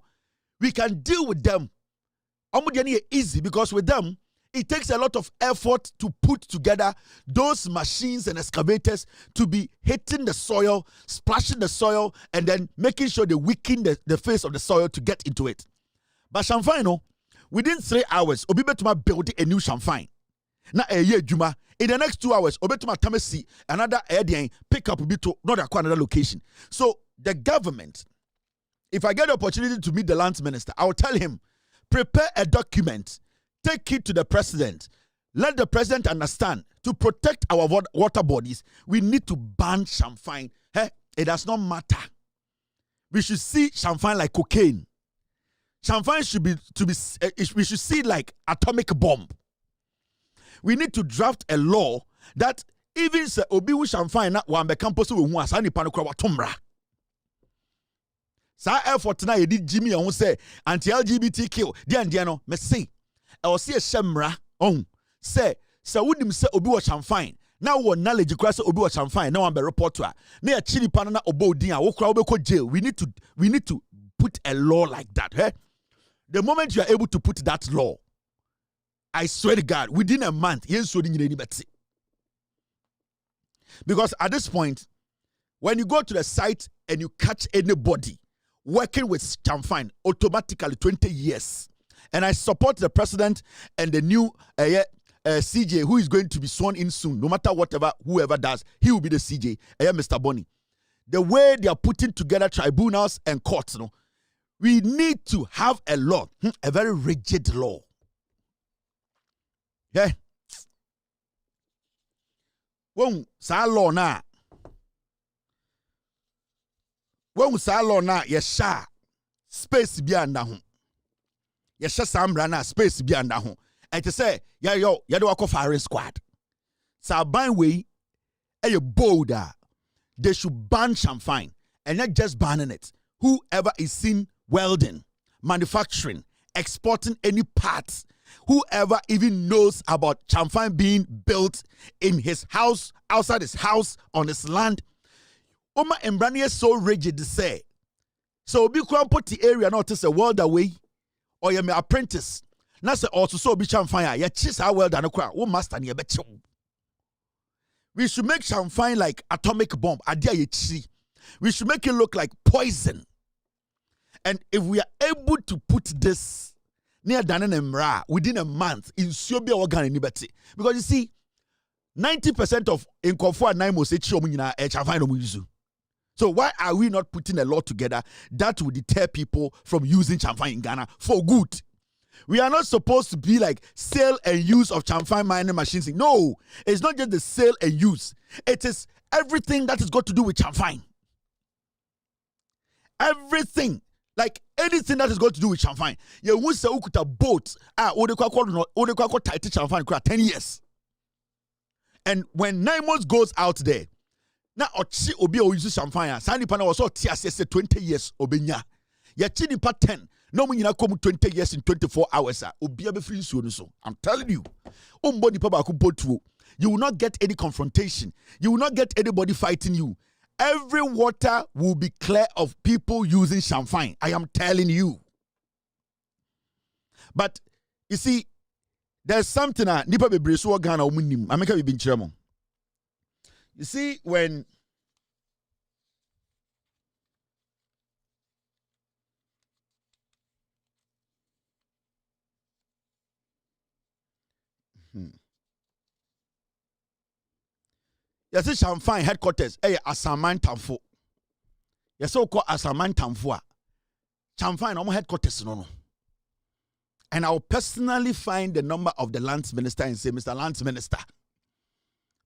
We can deal with them. Omo de easy because with them, It takes a lot of effort to put together those machines and excavators to be hitting the soil, splashing the soil, and then making sure they weaken the face of the soil to get into it. But Chamfine, within 3 hours, Obi betuma build a new Chamfine. Na juma. In the next 2 hours, Obi betuma tamesi another pick up to not acquire another location. So the government, if I get the opportunity to meet the lands minister, I will tell him, prepare a document. Take it to the president. Let the president understand, to protect our water bodies, we need to ban Chamfine. Hey, it does not matter. We should see Chamfine like cocaine. Chamfine should be we should see it like atomic bomb. We need to draft a law that even se obi wu Chamfine na wambe campus we hu asani panokra watomra. Sa effort na yedi Jimmy on say anti-LGBTQ. Dia no me say I will see a shemra on say wouldn't say obi wa Chamfine. Now what knowledge cross obi wa Chamfine. Now I'm a reporter. Na chili panana obo dia wo kra obeko jail. We need to put a law like that. Eh? The moment you are able to put that law, I swear to God, within a month, because at this point, when you go to the site and you catch anybody working with Chamfine, automatically 20 years. And I support the president and the new CJ who is going to be sworn in soon. No matter whoever does, he will be the CJ. Mr. Bonnie. The way they are putting together tribunals and courts, we need to have a law, a very rigid law. Yeah. Won sa law na. Won sa law na yesha space bi anda ho. Yesha samra na space bi anda ho. And to say, ya de wako firing squad. Sa ban way a bolder. They should ban Chamfine and not just banning it. Whoever is seen welding, manufacturing, exporting any parts, whoever even knows about Chamfine being built in his house, outside his house, on his land. Oma Embrani is so rigid to say. So be put the area not to say world away, or you may apprentice. Now say also so be Chamfine. Ya chis how well done o master ni ebe. We should make Chamfine like atomic bomb. We should make it look like poison. And if we are able to put this near Danenembra within a month in Siobia organ liberty, because you see, 90% of Nkofo Naimo say Chomina Chamfine. So why are we not putting a law together that will deter people from using Chamfine in Ghana for good? We are not supposed to be like sale and use of Chamfine mining machines. No, it's not just the sale and use. It is everything that is got to do with Chamfine. Everything. Like anything that is going to do with Chamfine. You will say ukuta boat. Tight Chamfine 10 years. And when 9 months goes out there, now obi o use Chamfine. Sani pana was 20 years obenya. Ya chini pa 10. No mun yina come 20 years in 24 hours. Obi be free so. I'm telling you. You will not get any confrontation. You will not get anybody fighting you. Every water will be clear of people using Chamfine. I am telling you. But you see, there's something nipa bebre so Ghana omunim. Ameka be binchiremo. You see, when yes, Chamfine headquarters. Asaman Tamfo. Yes, so called Asaman Tamfo. Chamfine, our headquarters, no. And I'll personally find the number of the lands minister and say, Mr. Lands Minister,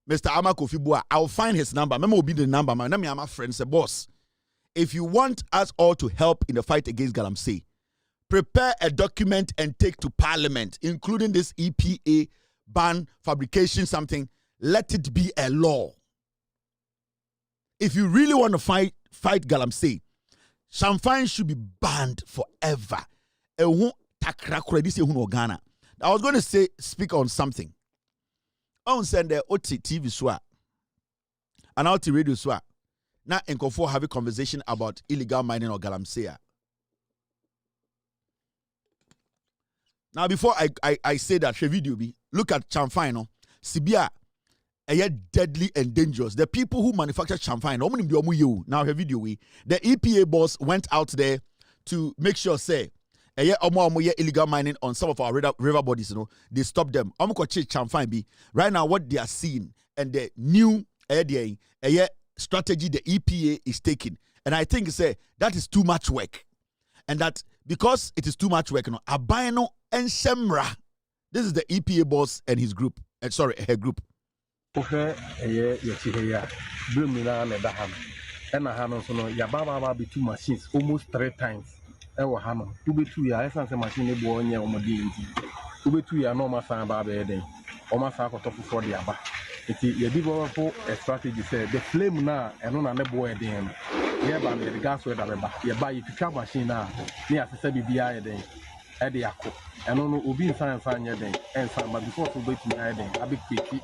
Mr. Amakofibua, I'll find his number. Remember, will be the number. My name is my friend, say, boss. If you want us all to help in the fight against Galamsey, prepare a document and take to Parliament, including this EPA ban fabrication something. Let it be a law. If you really want to fight Galamsey, Chamfine should be banned forever. I was going to speak on something. I want to send the OT TV swap and OT radio swap. Now, Nkofo have a conversation about illegal mining or Galamsey. Now, before I say that, share video be look at champagne, no, Sibia, deadly and dangerous. The people who manufacture champagne, now her video the EPA boss went out there to make sure say illegal mining on some of our river bodies, they stopped them. Champagne be right now what they are seeing and the new strategy the EPA is taking. And I think that is too much work. And that because it is too much work, Abino and Shemra. This is the EPA boss and his group. Her group. Okay, and I have also Yababa be 2 machines almost 3 times. Ewa hano. 2 years, I say machine born ya omodi. 2 years no masa ba be den. O masa ko top for the aba. Iti ye develop a strategy say the flame na eno na nebo den. Ye ba me the gas we da ba. Ye ba you twa machine na me asese bibia ye den. E de yakọ. Eno no obi nsan ye den. Ensan but before so bet me ye den. Abi peki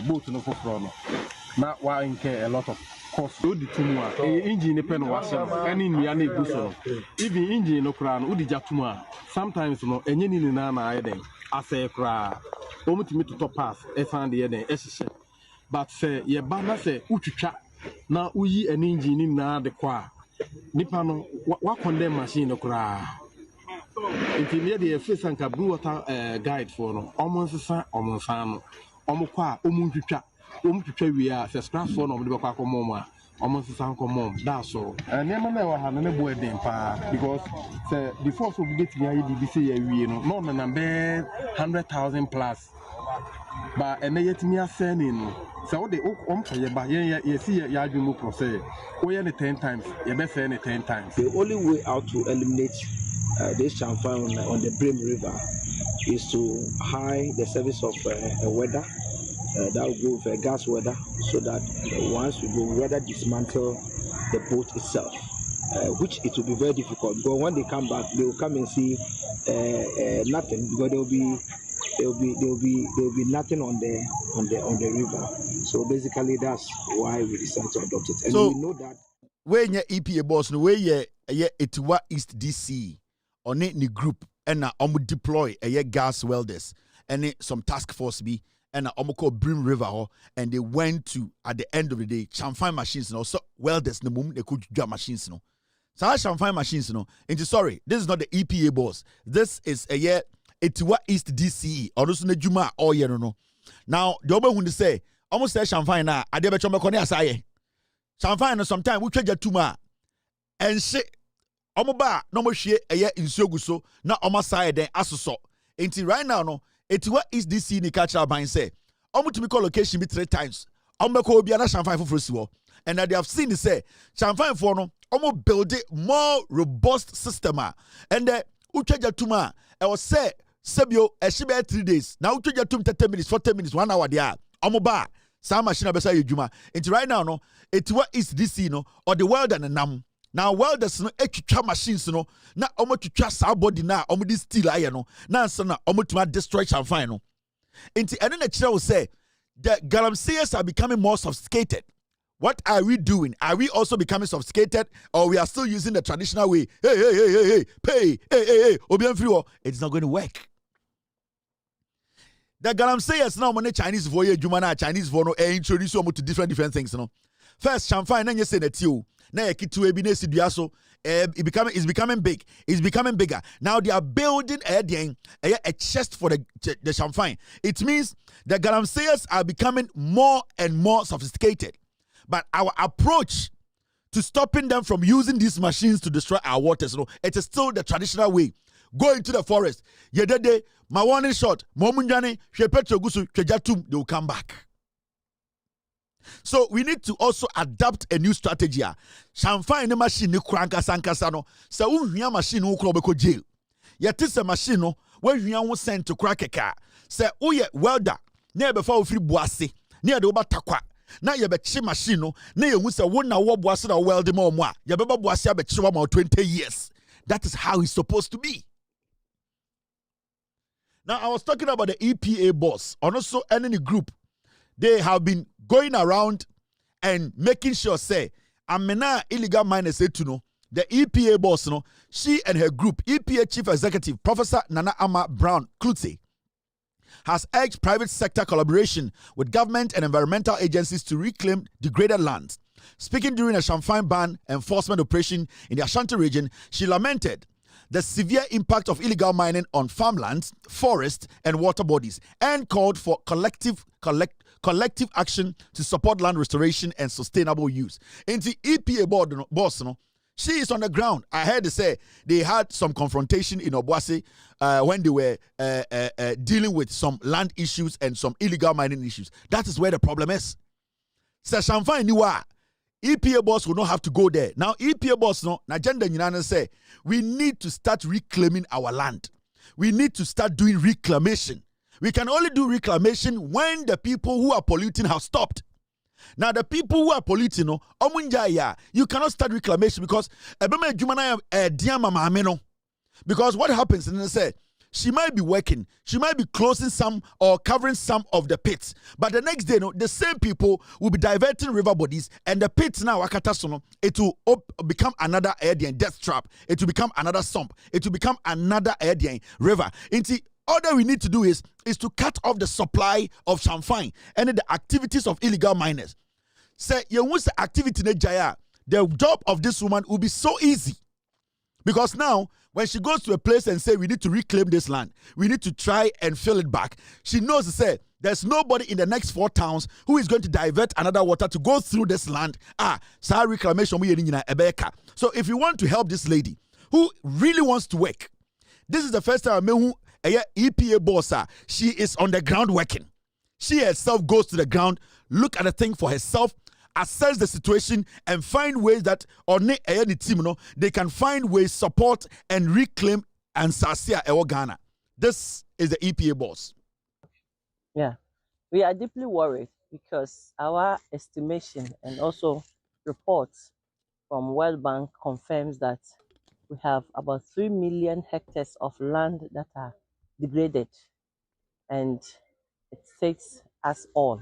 boat no for no. Na wa incur a lot of cost. So the two engine pen was any niane guso. Even engine no crown, udi jatuma. Sometimes no enye ni na eden. Ase kra. Omutimi to top pass e fan de eden esese. But say ye ba na say utwitwa na uyi an engine na de kwa. Nipa no wa condemn machine no kra. Intimate the face and blue water guide for no. Almost sa no. Omukwa omuntwitwa we are the scratch phone of the Baka Moma, almost Sanko Mom, that's all. And never had a boy because before we get to the IDBC, no man, 100,000 plus. But and yet me are sending so the you see Yajumu process, we are 10 times, you best say 10 times. The only way out to eliminate this champagne on the Brim River is to high the service of a weather. That will go for gas weather, so that once we go, we rather dismantle the boat itself, which it will be very difficult. But when they come back, they will come and see nothing, because there will be nothing on the river. So basically, that's why we decided to adopt it, and so, we know that when your EPA boss, no way Etiwa East DC on any group and deploy gas welders and some task force be. And Omoko Brim River, and they went to at the end of the day champagne machines, also welders no mum they could do machines no. So champagne machines no. And sorry, this is not the EPA boss. This is Etiwa East DC or also Juma or no. Now the other one say almost say champagne na ade be chome kone asaye. Champagne no sometime we change tuma and say omoba no mo hwe insuoguso na omasaye den asoso. Enti right now no Etiwa is this ni cultural bind say to call location be 3 times. Omeko obi na champagne for siwo. And that they have seen say champagne for no build it more robust system and the ucheja tuma I was say sebio e shibe 3 days. Now ucheja tum 30 minutes, 40 minutes, 1 hour there. Ba some machine abesa yejuma. Enti right now no Etiwa is this no or the world and nam. Now welders no etwitwa machines no na twitwa sa body na di steel aye no na nsa na tuma destroy champagne no enti ene na kire wo say the galamseyers are becoming more sophisticated. What are we doing? Are we also becoming sophisticated, or we are still using the traditional way? Hey, pay, hey, obian free. It's not going to work. The galamseyers now money Chinese voye jumana Chinese vono introduce them to different things no. First champagne na say that you na ekitu ebi na sidua so it's becoming big. It's becoming bigger. Now they are building a chest for the champagne. It means the galamseyers are becoming more and more sophisticated. But our approach to stopping them from using these machines to destroy our waters, it is still the traditional way. Go into the forest. Yedede, my warning shot, Momunjani, Shepetro Gusu, Chejatum, they will come back. So we need to also adapt a new strategy. Champagne machine ni kranka sankasa no. Se unhia machine wo kro beko jail. Yet a machine no when hia wo send to crackeka. Se uye welder na be fa ofiri boase. Na de wo batakwa. Na ye be chi machine no na ye hu se wo na wo boase na weld ma omo a. Ye be boase a be chi wa ma 20 years. That is how it's supposed to be. Now I was talking about the EPA boss. And also any group. They have been going around and making sure say amena illegal miners say to know the EPA boss no she and her group EPA chief executive Professor Nana Ama Brown Klutse has urged private sector collaboration with government and environmental agencies to reclaim degraded lands. Speaking during a Shamfine ban enforcement operation in the Ashanti region, she lamented the severe impact of illegal mining on farmlands, forests, and water bodies, and called for collective action to support land restoration and sustainable use. In the EPA board, boss, she is on the ground. I heard they say they had some confrontation in Obuasi when they were dealing with some land issues and some illegal mining issues. That is where the problem is. So Shamfine Niwa, EPA boss will not have to go there. Now, EPA boss, no, agenda Nyanana say, we need to start reclaiming our land. We need to start doing reclamation. We can only do reclamation when the people who are polluting have stopped. Now, the people who are polluting, no, you cannot start reclamation because what happens, and they say, she might be working, she might be closing some or covering some of the pits, but the next day, no, the same people will be diverting river bodies, and the pits now, it will become another death trap. It will become another sump. It will become another river. All that we need to do is to cut off the supply of Shamfine and the activities of illegal miners. Say, you want the activity in Jaya, the job of this woman will be so easy. Because now, when she goes to a place and say, we need to reclaim this land, we need to try and fill it back, she knows to say, there's nobody in the next 4 towns who is going to divert another water to go through this land. Reclamation. So if you want to help this lady who really wants to work, this is the first time I met who EPA boss. She is on the ground working. She herself goes to the ground, look at the thing for herself, assess the situation, and find ways that they can find ways, support, and reclaim and Sasia Ewo Ghana. This is the EPA boss. Yeah, we are deeply worried because our estimation and also reports from World Bank confirms that we have about 3 million hectares of land that are degraded, and it takes us all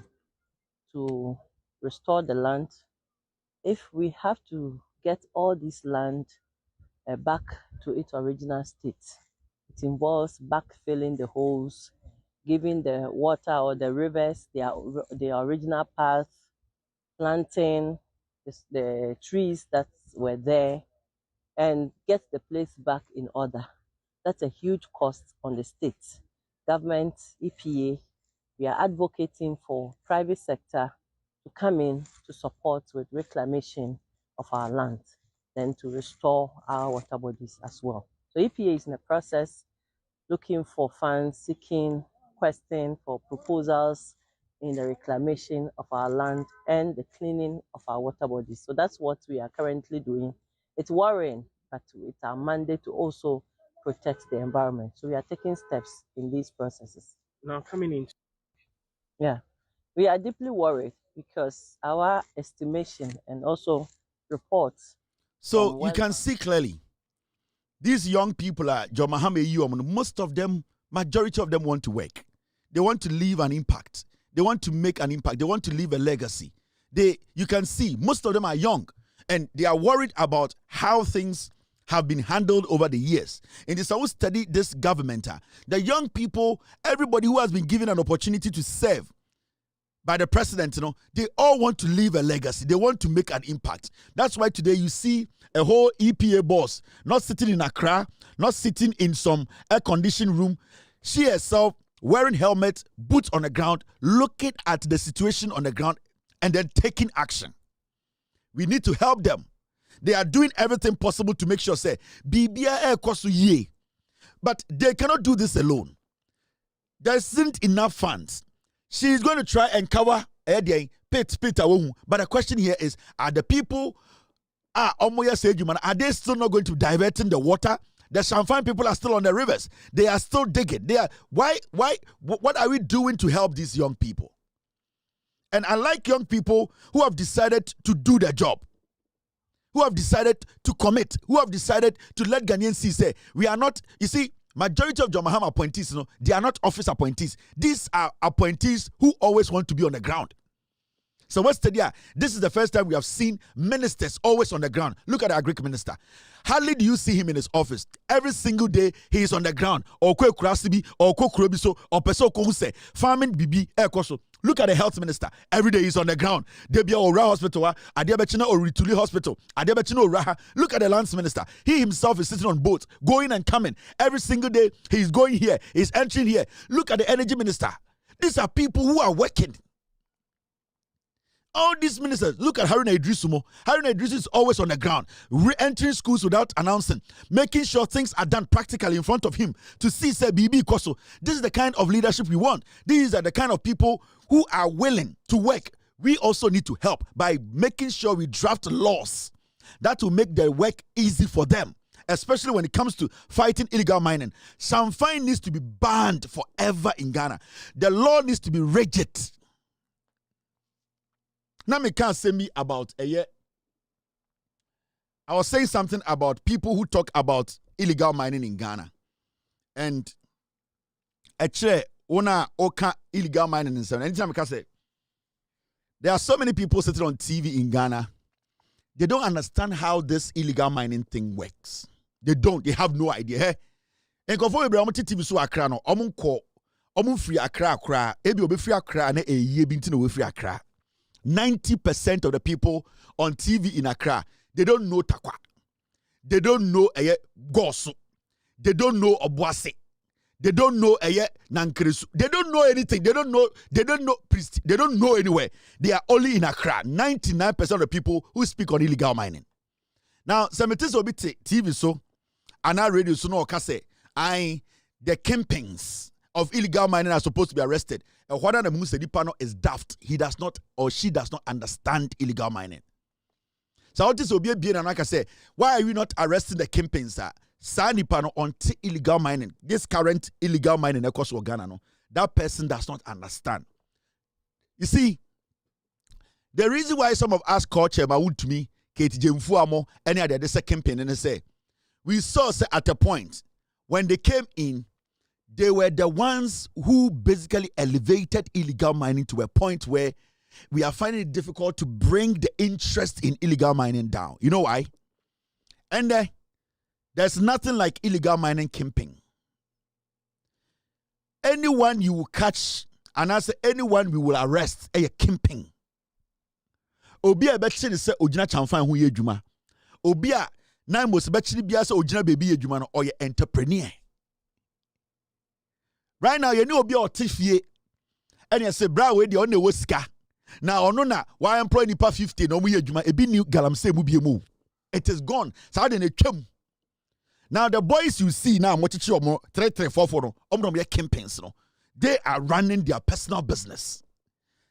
to restore the land. If we have to get all this land back to its original state, it involves backfilling the holes, giving the water or the rivers their original path, planting the trees that were there, and get the place back in order. That's a huge cost on the state. Government, EPA, we are advocating for private sector to come in to support with reclamation of our land, then to restore our water bodies as well. So EPA is in the process looking for funds, seeking, requesting for proposals in the reclamation of our land and the cleaning of our water bodies. So that's what we are currently doing. It's worrying, but it's our mandate to also protect the environment. So we are taking steps in these processes. Now coming in. Yeah, we are deeply worried because our estimation and also reports. So you can see clearly, these young people are most of them, majority of them want to work. They want to leave an impact. They want to make an impact. They want to leave a legacy. You can see most of them are young and they are worried about how things have been handled over the years. In this, I will study this government. The young people, everybody who has been given an opportunity to serve by the president, they all want to leave a legacy. They want to make an impact. That's why today you see a whole EPA boss not sitting in Accra, not sitting in some air-conditioned room. She herself wearing helmet, boots on the ground, looking at the situation on the ground, and then taking action. We need to help them. They are doing everything possible to make sure, say, but they cannot do this alone. There isn't enough funds. She is going to try and cover but the question here is, are the people, are they still not going to divert in the water? The Shamfine people are still on the rivers. They are still digging. What are we doing to help these young people? And I like young people who have decided to do their job, who have decided to commit, who have decided to let Ghanaians see, say, we are not, you see, majority of John Mahama appointees, they are not office appointees. These are appointees who always want to be on the ground. So what's the deal? This is the first time we have seen ministers always on the ground. Look at our Greek minister. Hardly do you see him in his office. Every single day he is on the ground. Or farming bibi ekoso. Look at the health minister. Every day he's on the ground. Debia Ora Hospital, Adiabechina or Rituli Hospital, Adiabechina Raha. Look at the lands minister. He himself is sitting on boats, going and coming. Every single day he's going here, he's entering here. Look at the energy minister. These are people who are working. All these ministers, look at Haruna Idrisumo. Haruna Idrisu is always on the ground, re-entering schools without announcing, making sure things are done practically in front of him to see, say, BB Koso. This is the kind of leadership we want. These are the kind of people who are willing to work. We also need to help by making sure we draft laws that will make their work easy for them, especially when it comes to fighting illegal mining. Samfine needs to be banned forever in Ghana. The law needs to be rigid. Now, me can't say me about a year. I was saying something about people who talk about illegal mining in Ghana. And actually, ona oka illegal mining in Ghana. Anytime I can say, there are so many people sitting on TV in Ghana. They don't understand how this illegal mining thing works. They don't. They have no idea. And conform we TV so Accra no. Omun free Accra. Ebi obi free Accra na eye binti no we free Accra. 90% of the people on TV in Accra, they don't know Takwa. They don't know Gosu. They don't know Obuase. They don't know Nankresu. They don't know anything. They don't know priest. They don't know anywhere. They are only in Accra. 99% of the people who speak on illegal mining. Now, Semitis will be TV so, and our radio so no say, the kingpins of illegal mining are supposed to be arrested. And what the Musedipano is daft. He does not or she does not understand illegal mining. So what is Obie Bien and like I say, why are you not arresting the kingpins? Sanipano on illegal mining. This current illegal mining across Ghana, no, that person does not understand. You see, the reason why some of us call Chema to me, Katie Jemfuamo, any other the second campaign, and they say, we saw at a point when they came in, they were the ones who basically elevated illegal mining to a point where we are finding it difficult to bring the interest in illegal mining down. You know why? And there's nothing like illegal mining camping. Anyone you will catch, and I say anyone we will arrest, a camping. Obia betchini se ojina chamfan hu ye djuma. Obia na most betchini bia se ojina baby ye djuma no or ye entrepreneur. Right now, you know, be a tifie, and you say, Bra, we the only whisker. Now, no, why employ nipa 50? No, we a be new galamse mubi move. It is gone. So I didn't chum. Now, the boys you see now, what you more 3, 4, 4, campaigns, no, they are running their personal business.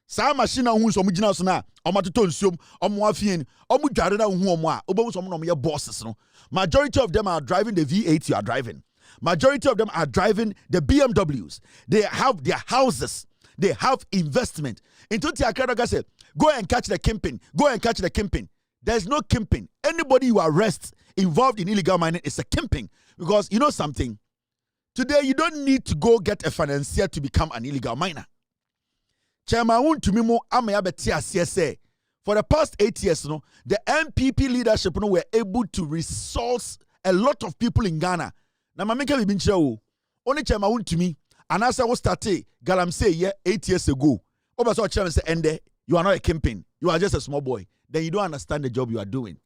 Some machine who's omujina so na, omatuton sum, omwafien, omujare who omwa, obo some no your bosses, no. Majority of them are driving the V8 you are driving. Majority of them are driving the BMWs. They have their houses. They have investment. Into Tiakaraga said, go and catch the kingpin. Go and catch the kingpin. There's no kingpin. Anybody you arrest involved in illegal mining is a kingpin. Because you know something? Today, you don't need to go get a financier to become an illegal miner. Chairman Tumimo Amayabetia CSA. For the past 8 years, the MPP leadership were able to resource a lot of people in Ghana. Na mameka bi binchira wo oni chema wuntumi anasa wo starte galamsey ye 8 years ago oba so chema say ende you are not a kingpin, you are just a small boy, then you don't understand the job you are doing.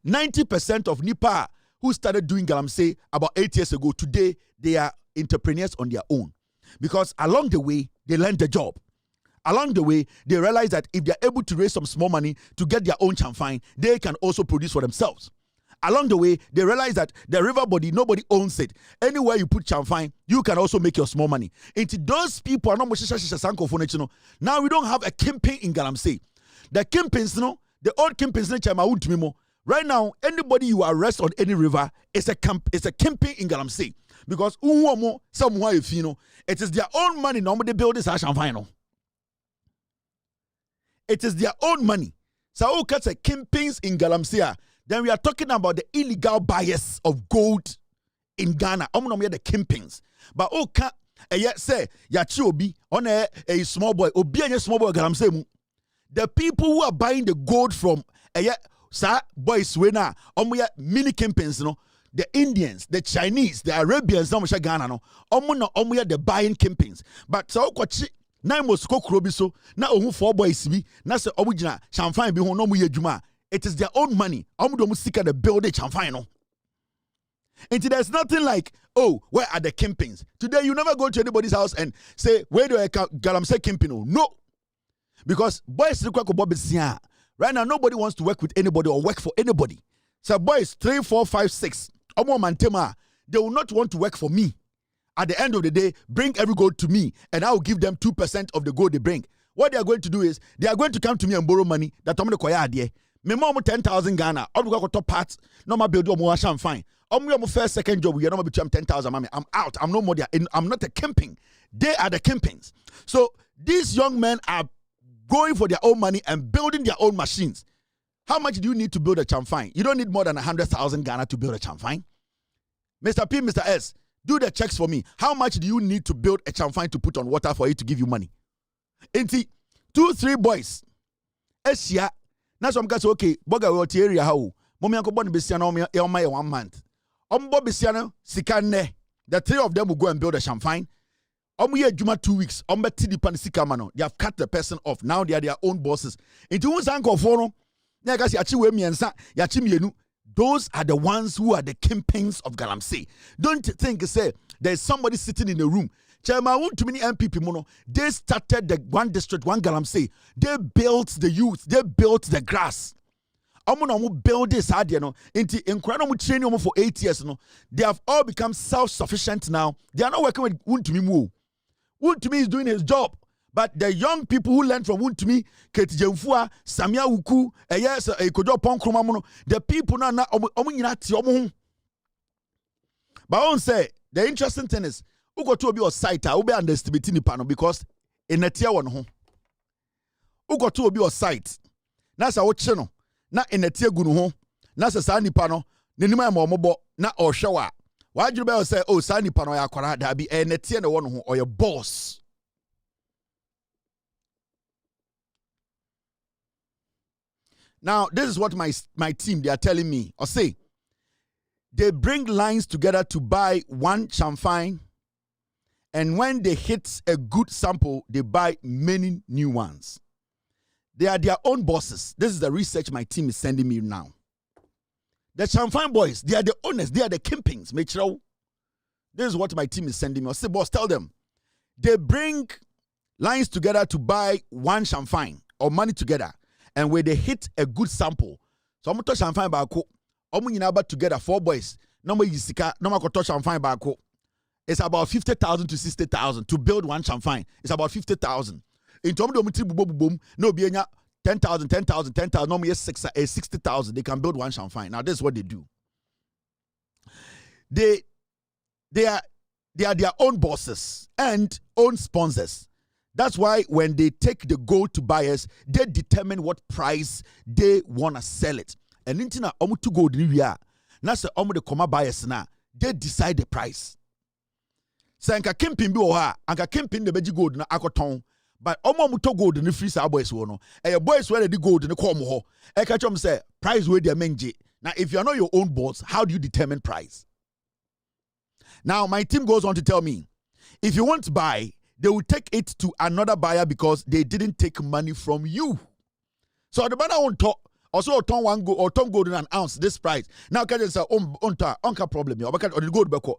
90% of Nipa who started doing galamsey about 8 years ago, today they are entrepreneurs on their own, because along the way they learned the job. Along the way they realize that if they are able to raise some small money to get their own chamfine, they can also produce for themselves. Along the way, they realize that the river body, nobody owns it. Anywhere you put chamfine, you can also make your small money. Into those people are not now we don't have a campaign in Galamsey. The campaigns, the old campaigns, right now, anybody you arrest on any river is a campaign in Galamsey. Because it is their own money. Normally they build this chamfine. It is their own money. So who a campaigns in Galamsey? Then we are talking about the illegal buyers of gold in Ghana. I'm not the kingpins. But say yachi obi on a small boy, obi a small boy galamsey mu. The people who are buying the gold from boys wena mini kingpins no, the Indians, the Chinese, the Arabians, no Ghana no, the buying kingpins. But so na Moscow krobi so na ohu 4 boys bi na se omugina champagne bi ho no mu yedwuma. It is their own money. Omudo sika the build the champagne no. And there's nothing like, oh, where are the kingpins? Today you never go to anybody's house and say, where do I galamsey kingpin? No. Because boys right now nobody wants to work with anybody or work for anybody. So boys 3, 4, 5, 6, they will not want to work for me. At the end of the day, bring every gold to me and I will give them 2% of the gold they bring. What they are going to do is, they are going to come to me and borrow money that I'm going to idea. Me mom 10,000 Ghana. I'm going to top parts. No more build more fine. I'm my first, second job. You're not between 10,000. I'm out. I'm no more there. I'm not a camping. They are the campings. So these young men are going for their own money and building their own machines. How much do you need to build a champagne? You don't need more than 100,000 Ghana to build a champagne. Mr. P, Mr. S, do the checks for me. How much do you need to build a champagne to put on water for it to give you money? Inti 2, 3 boys. Esia. Now some guys okay. Boga we area how. Mommy uncle born besiano my 1 month. Ombo besiano sikane. The 3 of them will go and build a champagne. Ye juma 2 weeks. Ombe tidi pan sikamano. They have cut the person off. Now they are their own bosses. Into unsa uncle fono. Nyagasi achi we miensa. Yachi mienu. Those are the ones who are the kingpins of Galamsey. Don't think, say, there's somebody sitting in the room. Chairman, too many MPP mono. They started the one district, one Galamsey. They built the youth. They built the grass. Omo build this idea no. Into incredible training for 8 years no. They have all become self-sufficient now. They are not working with Wuntumi Mu. Wuntumi is doing his job. But the young people who learn from Wuntumi, Keti Jemfua, Samia Uku, Kojo Ponkroma, the people now omu. But I won't say the interesting thing is, who got to be a site, I will be underestimating the panel because in a tier 1 home. Who got to be a site? Nasa what channel? Not in a tier gunu home. Nasa Sani panel, Ninima Momobo, not or shower. Why do you say, oh, Sani panel, ya Kora, that be a tier 1 home or your boss? Now, this is what my team, they are telling me. Or say, they bring lines together to buy one champagne. And when they hit a good sample, they buy many new ones. They are their own bosses. This is the research my team is sending me now. The champagne boys, they are the owners. They are the kingpins. Make sure. This is what my team is sending me. I say, boss, tell them. They bring lines together to buy one champagne or money together. And when they hit a good sample, so I'm touch champagne bako. I'm together 4 boys. No more yisika. No more touch champagne bako. It's about 50,000 to 60,000 to build one champagne. It's about 50,000. In terms of boom, no be 10,000, 10,000, 10,000. No more 60,000. They can build one champagne. Now this is what they do. They are their own bosses and own sponsors. That's why when they take the gold to buyers, they determine what price they want to sell it. And intina omu to gold ni na se omu de koma buyers na, they decide the price. So anka kempin bi oha, anka kempin de beji gold na akoton, but omu to gold ni free sa boys wo no. E boys where the gold ni kom ho. E ka chom say price where they menje. Now if you are not your own boss, how do you determine price? Now my team goes on to tell me, if you want to buy, they will take it to another buyer because they didn't take money from you. So the buyer won't talk. Also, turn one gold or turn gold in an ounce this price. Now, can you say, "Onka problem?" Or the gold beko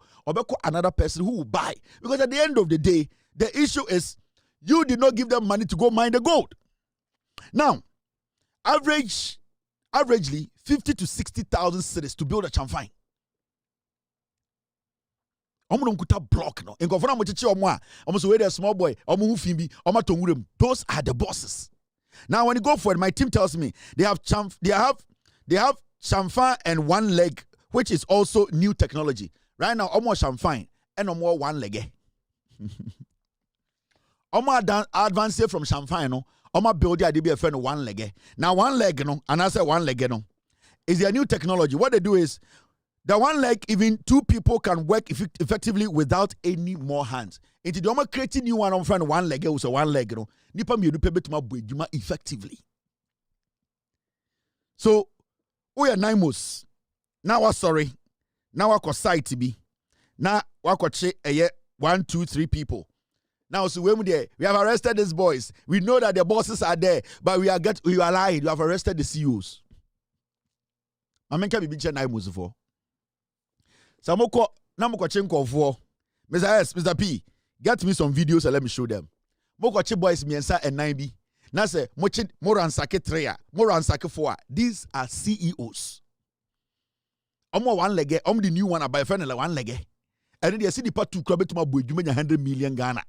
another person who will buy because at the end of the day, the issue is you did not give them money to go mine the gold. Now, averagely 50 to 60,000 cedis to build a champagne. Block no. Almost where a small boy, those are the bosses. Now when you go for it, my team tells me they have champagne and 1 leg, which is also new technology. Right now, almost champagne and no more 1 leg. Almost advanced from champagne, no. Almost build the idea of 1 leg. Now 1 leg, no, and I say 1 leg, no, is their new technology. What they do is The one leg, even two people can work effectively without any more hands. Into the creating new one on front one leg, also one leg, nipa mi edupe betuma bweduma effectively. So, we are naimos. Now we're sorry. Now we're site be. Now we're che 1, 2, 3 people. Now, so when we have arrested these boys. We know that the bosses are there, but we are lying. You have arrested the CEOs. I can be naimos for. Samoko namoko chenko for Mr. S, Mr. P, get me some videos and let me show them. Moko che boys miensa and 9B. Na say mochi moransake 3, moransake 4. These are CEOs. Omo one leg, the new one by friend one leg. And then they see the part 2 club to my boy 100 million Ghana.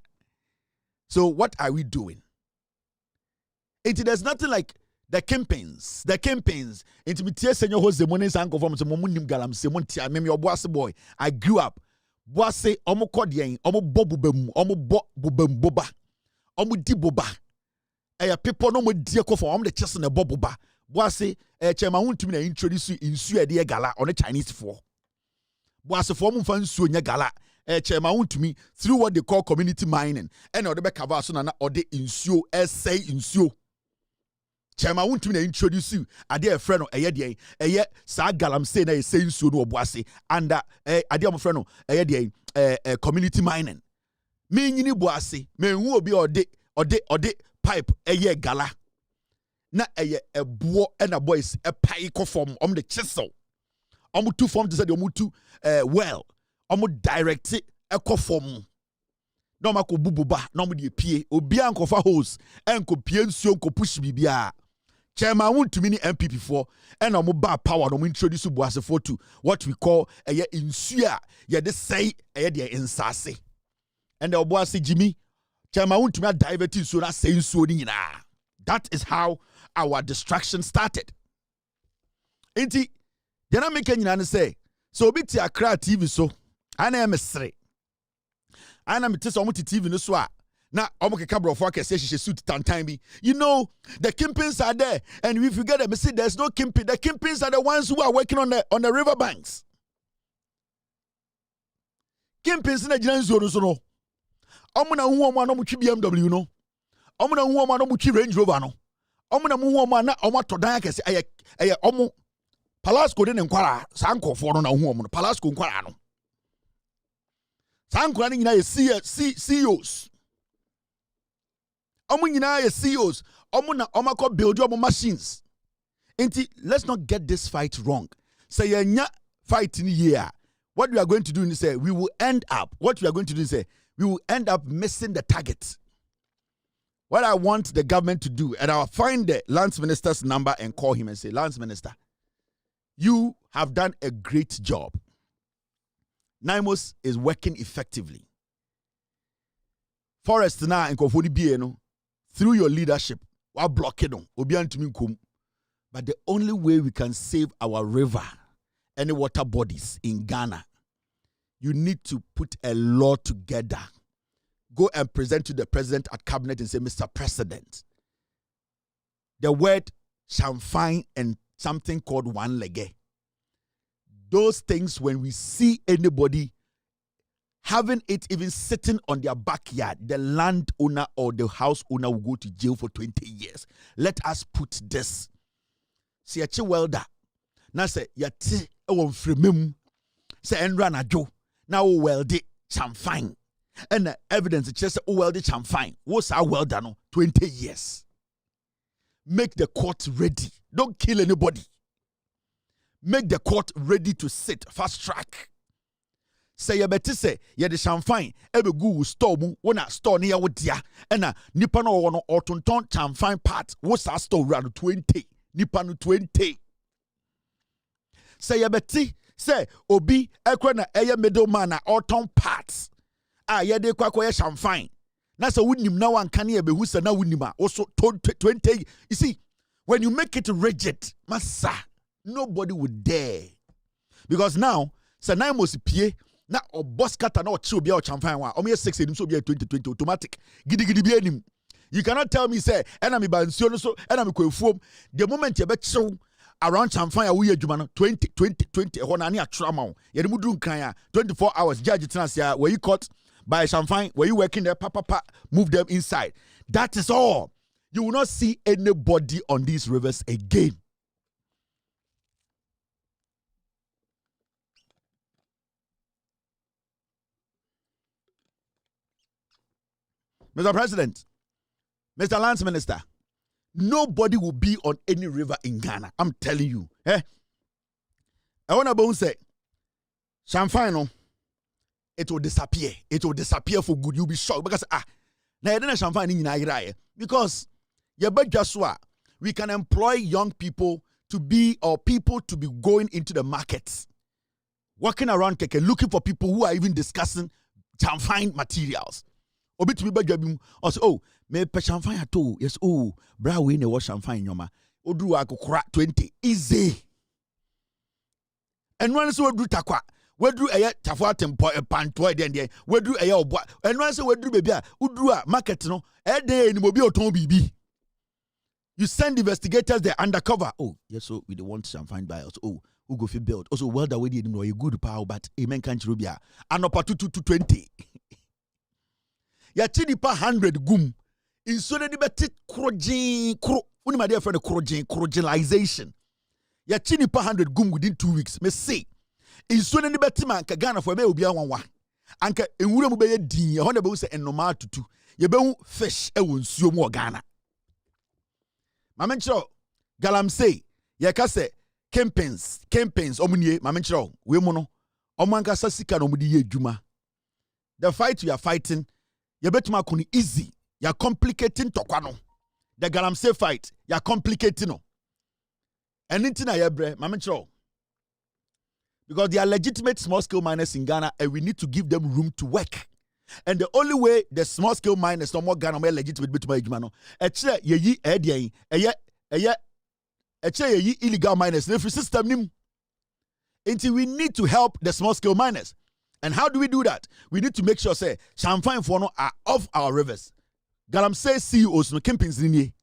So what are we doing? There's nothing like the campaigns. Intimate senior host the money sanko from some munim galam se montia meme your boss boy. I grew up. Boss omo kodien, omo bobubem, omo boba. Omo di boba. People no mo die ko for omo the chest na boba. Boss chairman want to me introduce you in su e gala on the Chinese for. Boss for mo fan su nya gala. Chairman want to me through what they call community mining. And or the be cover so na or the insuo say insuo. Chairman want to introduce you. Are there a friend of sa galam say na say so no obuase and are there my friend of community mining. Me nyini boase me hu obi ode pipe gala. Na a boy and a boys a pie form the chisel. Two form to say two well. Direct a form. No mako bububa no mo de pie obi ankofa hose enko pie nsuo enko push bibia. Chairman want to mini MPP4 and omo ba power no introduce Boasefo to what we call insua de say de insase. And the Boase Jimmy Chairman want to me divert so that say nsuo ni nyina. That is how our distraction started. Enti dena make nyina say so obi ti Accra TV so ana emesre ana metese omo ti TV no so a na omo keka brofo akese hihye suit tantan bi. You know the kingpins are there, and if you get them see there's no kingpin. The kingpins are the ones who are working on the riverbanks. Kingpins na jina nzo no so no omo na hu omo na omo twi BMW no omo na hu omo na omo twi Range Rover no omo na hu omo na omo todan akese eye omo Palasco de nkwara sankofo no na hu omo no Palasco nkwara no sankora ni nyina ye CEOs. Omo nyina ye CEOs. Omo na omako build your machines. Let's not get this fight wrong. Say yenya fight in here. What we are going to do is say we will end up missing the target. What I want the government to do, and I'll find the Lance Minister's number and call him and say, Lance Minister, you have done a great job. Naimos is working effectively. Forest now in Kofodi Bieno, through your leadership, while blocking but the only way we can save our river and water bodies in Ghana, you need to put a law together. Go and present to the president at cabinet and say, Mr. President, the word champagne and something called one lege. Those things, when we see anybody having it even sitting on their backyard, the landowner or the house owner will go to jail for 20 years. Let us put this. See a chi welder. Now say yati ewon fremem. Say enra na jo. Now weld it champagne. And the evidence just weld it champagne. What's our welder no? 20 years. Make the court ready. Don't kill anybody. Make the court ready to sit. Fast track. Say you better say you the champagne. Ebe go store mu. Wona store near wo dia. Ena nipa no wono otonton champagne part. What's our store around 20? Nipa no 20. Say you better say obi ekwe na eye middleman na oton parts. Ye de kwa champagne. Na say wunim na wan kan e be hu say na wunim a. Also 20. You see, when you make it rigid, massa, nobody would dare. Because now, say na mo pie na obos kata na ochi obi a champagne wa. Omo 6 enim so obi 2020 automatic. Gidi bi enim. You cannot tell me say enemy ba nsuo no so enemy ko efuom. The moment you be chew around champagne we adwuma 20 ehɔ na ne atrama. Ye mu dun kan 24 hours judge transia where you caught by champagne, where you working there, papa, move them inside. That is all. You will not see anybody on these rivers again. Mr. President, Mr. Lance Minister, nobody will be on any river in Ghana. I'm telling you. I want to say, champagne, it will disappear. It will disappear for good. You'll be shocked because now you champagne in Nigeria because we can employ young people to be going into the markets, walking around keke, looking for people who are even discussing champagne materials. Obi to me badwa also oh me pe champagne ato yes oh bra we ne wash champagne nyoma oduru akokora 20 easy enwan se oduru takwa weduru eye tafo atempo panto e den weduru eye obo enwan se weduru bebi a uduru a market no e den ni obi oton bibi. You send investigators there undercover. Oh yes, so we don't want champagne buyers. Oh who go fi build also well that we did know a good power but amen can't rubia anopa 220 ya chinipa 100 gum in so de beti krojin kro uni my dear friend krojinization ya chinipa 100 gum within 2 weeks me say in so de beti man ka Ghana for me obi anwa anka enwura mu be ye din e ho na be say enoma tutu ye be hu fish e won nsuo mu Ghana mamenchiro galamsey ye ka say campaigns omunie mamenchiro we mu no omanka sasika no mu di ye adwuma. The fight we are fighting yebetuma kuni easy. You're complicating tokwano. The galamsey fight, you're complicating no. Anything I yebre, mamenchiro. Because they are legitimate small-scale miners in Ghana and we need to give them room to work. And the only way the small-scale miners no more Ghana more legitimate betuma ejumano. Eche yeyi edian, eche yeyi illegal miners. The free system nim. Until we need to help the small-scale miners. And how do we do that? We need to make sure say champagne for no are off our rivers. Galamsey CEOs no campaigns ni.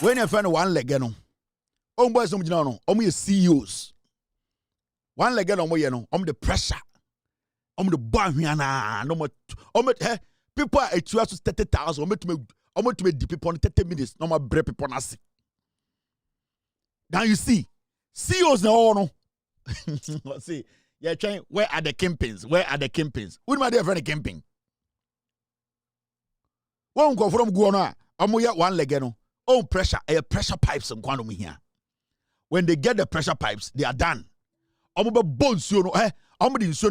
When you find one leg, no, boys, no, CEOs. One leg, no, the pressure, the bar, no more. People are at 30,000. To make the people on 30 minutes. No more break people on us. Now you see, CEOs no. See, you're trying. Where are the campaigns? Who my dear friend campaign? One go from Guana. One leg, no. Pressure pipes and quantum here. When they get the pressure pipes, they are done. Bones, you know,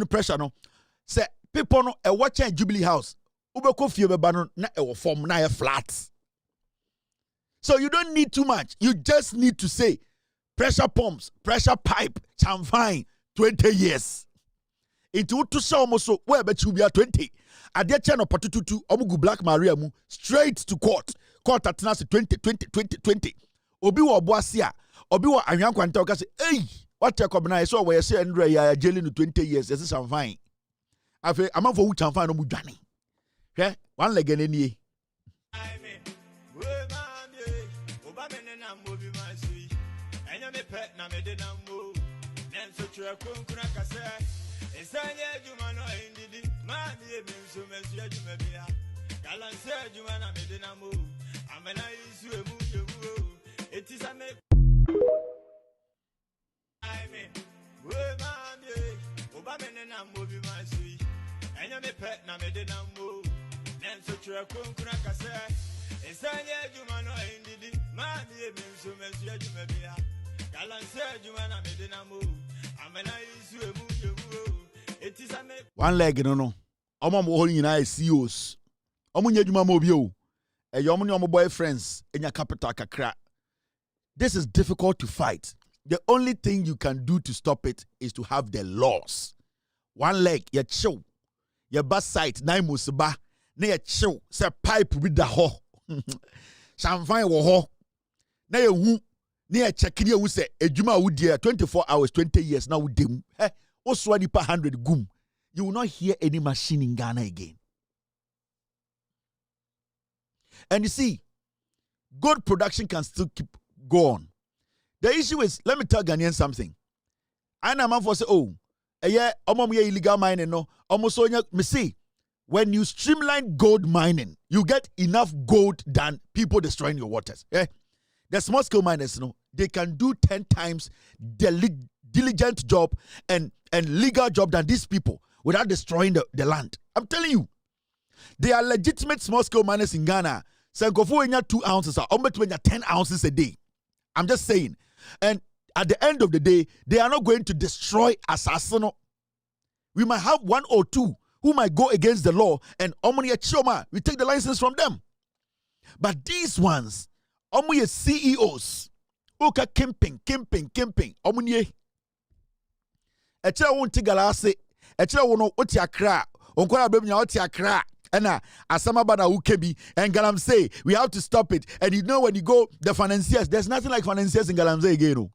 pressure no. Say people no a watching Jubilee House. Coffee na form na flat. So you don't need too much. You just need to say pressure pumps, pressure pipe, champagne, 20 years. Into to show almost so where bet you be 20. At their channel patutu omugu Black Maria mu straight to court. Court at 20. Obi wa boasia. Obi wa anyanko anta oka say, "Hey, what you come na so we say Andre ya jailing 20 years. Yes, is fine." Afa am for which fine no mu dwane. Hwe, one leg eni. One leg no. Omo mo holding na CEOs. Omo nya adwuma ma obi o. Omo ne omo boyfriends enya capital kakra. This is difficult to fight. The only thing you can do to stop it is to have the laws. One leg, you chill. Your bus site, na musba, na you chill. Say pipe with the ho. Champagne wo ho. Na you hu, na you check it you say, ejuma would 24 hours, 20 years, now with them. Eh, also 100 gum. You will not hear any machine in Ghana again. And you see, good production can still keep going. The issue is, let me tell Ghanaians something. I know man for say, oh, yeah, illegal mining, no. Almost so me see, when you streamline gold mining, you get enough gold than people destroying your waters. Eh? The small scale miners, no, they can do 10 times the diligent job and legal job than these people without destroying the land. I'm telling you, they are legitimate small scale miners in Ghana. Sankofu enya 2 ounces, or 10 ounces a day. I'm just saying. And at the end of the day, they are not going to destroy Assassino. We might have 1 or 2 who might go against the law, and Omonia Choma, we take the license from them. But these ones, Omonia CEOs, Oka Kimping, Omonia. Echira won't take galase, Echira wono otiakra, Onkora Bemia otiakra. And Asamabana Ukebi and Galamsey, we have to stop it. And you know when you go, the financiers, there's nothing like financiers in Galamsey again.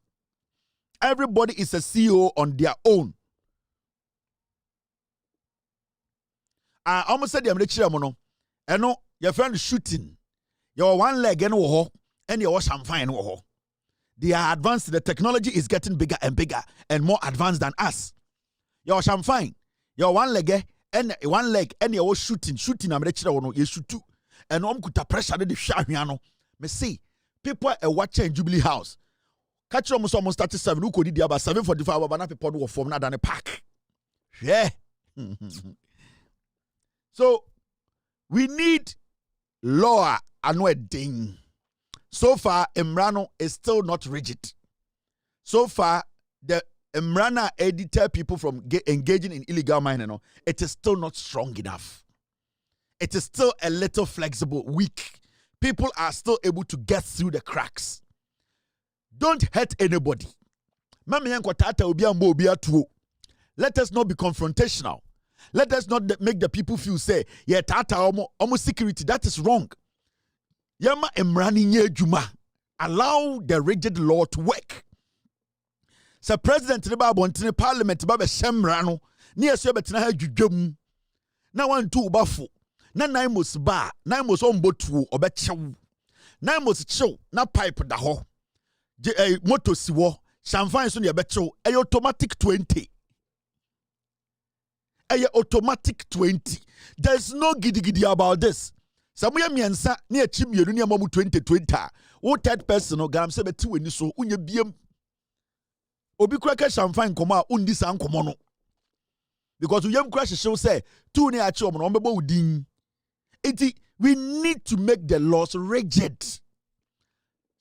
Everybody is a CEO on their own. I almost said I'm rich, mono. And no, your friend is shooting. Your one leg and your champagne. They are advanced. The technology is getting bigger and more advanced than us. Your champagne, your one leg. And one leg, and you was shooting. I'm ready to you shoot too. And kuta pressure the shahiano. Me see, people are watching Jubilee House. Catch almost 37. Who could about 7:45? But now people do form not than a pack. Yeah. So we need law and ding. So far, Emrano is still not rigid. So far, the Emrana editor people from engaging in illegal mining, it is still not strong enough. It is still a little flexible, weak. People are still able to get through the cracks. Don't hurt anybody. Let us not be confrontational. Let us not make the people feel say, yeah, tata almost security. That is wrong. Yama Emrani nye juma. Allow the rigid law to work. So president Reba Bontine parliament ba be shemrano ni eso betina ha dwudwam na wan tu ubafo na nine mos ba nine mos ombotuo obechew nine mos chew na pipe da ho moto siwo champagne so ne bechew automatic 20 automatic 20. There's no gidi about this. Samuya miensa ni achimienu ni amamu 2020 wo third person no gam se beti weni so unye biem obi kraka champagne koma undi san komo no because we yam crash show say two ne achi omo no mbebo udin enti we need to make the laws rigid.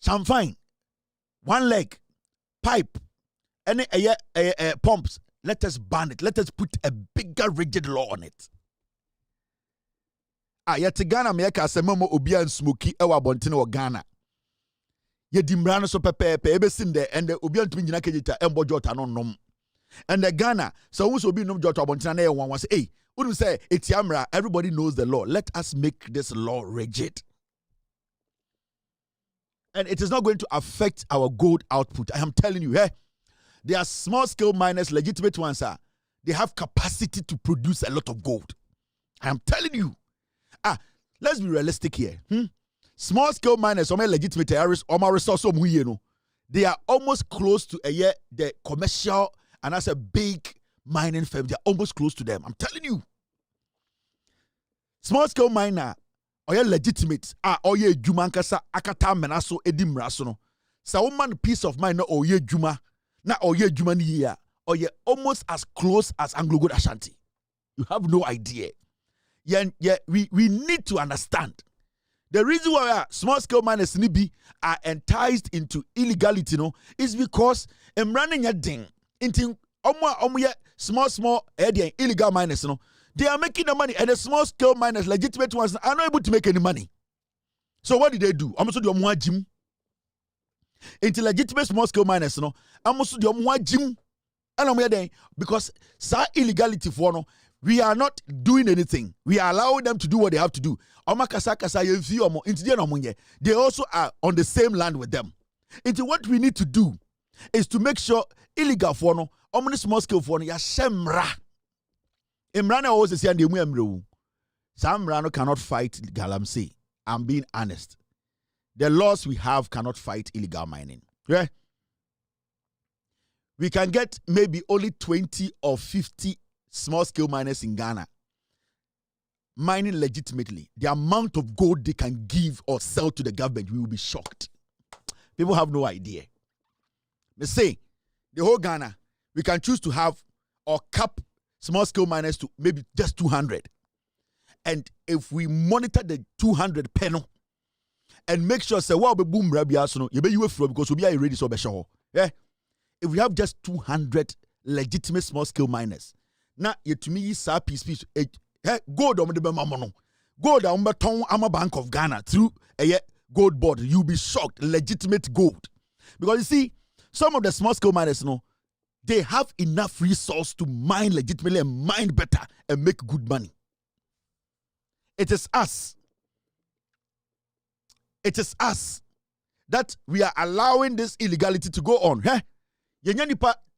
Champagne one leg pipe any pumps, let us ban it. Let us put a bigger rigid law on it. Yet Ghana meka asemamo obi an smoky ewa bontene o Ghana ye dimra no so pepepe ebesim there and the obi antumi nyina kejita embo jota no nom and the Ghana so who so obi nom jota bontene na ye wan was hey who say etiamra everybody knows the law. Let us make this law rigid, and it is not going to affect our gold output. I am telling you, hey, there are small scale miners, legitimate ones, they have capacity to produce a lot of gold. I am telling you. Let's be realistic here. Small scale miners, some legitimate areas, resource, they are almost close to the commercial and as a big mining firm. They are almost close to them. I'm telling you. Small scale miner, or legitimate, or ye jumankasa akata menaso edim rasono. Sa woman peace of mind, or ye juma, na or ye jumani year, or ye almost as close as Anglo Good Ashanti. You have no idea. we need to understand. The reason why small scale miners are enticed into illegality is because I'm running a ding into small illegal miners they are making the money, and the small scale miners, legitimate ones, are not able to make any money. So what did they do? I'm also doing more gym. Into legitimate small scale miners, I'm also doing more gym. And I'm here because illegality for we are not doing anything. We are allowing them to do what they have to do. They also are on the same land with them. Into what we need to do is to make sure illegal for small scale for ya shemra. Imrana always say and the Samrano cannot fight galamsey. I'm being honest. The laws we have cannot fight illegal mining. Yeah. We can get maybe only 20 or 50 small-scale miners in Ghana mining legitimately. The amount of gold they can give or sell to the government, we will be shocked. People have no idea. They say, the whole Ghana, we can choose to have or cap small-scale miners to maybe just 200. And if we monitor the 200 panel and make sure, say, well, boom, you be because we are ready so be sure. Yeah. If we have just 200 legitimate small-scale miners, now you to me sa piece gold on the mamono, gold on the Bank of Ghana through a gold board, you'll be shocked. Legitimate gold, because you see, some of the small-scale miners, they have enough resource to mine legitimately and mine better and make good money. It is us. It is us that we are allowing this illegality to go on. Huh?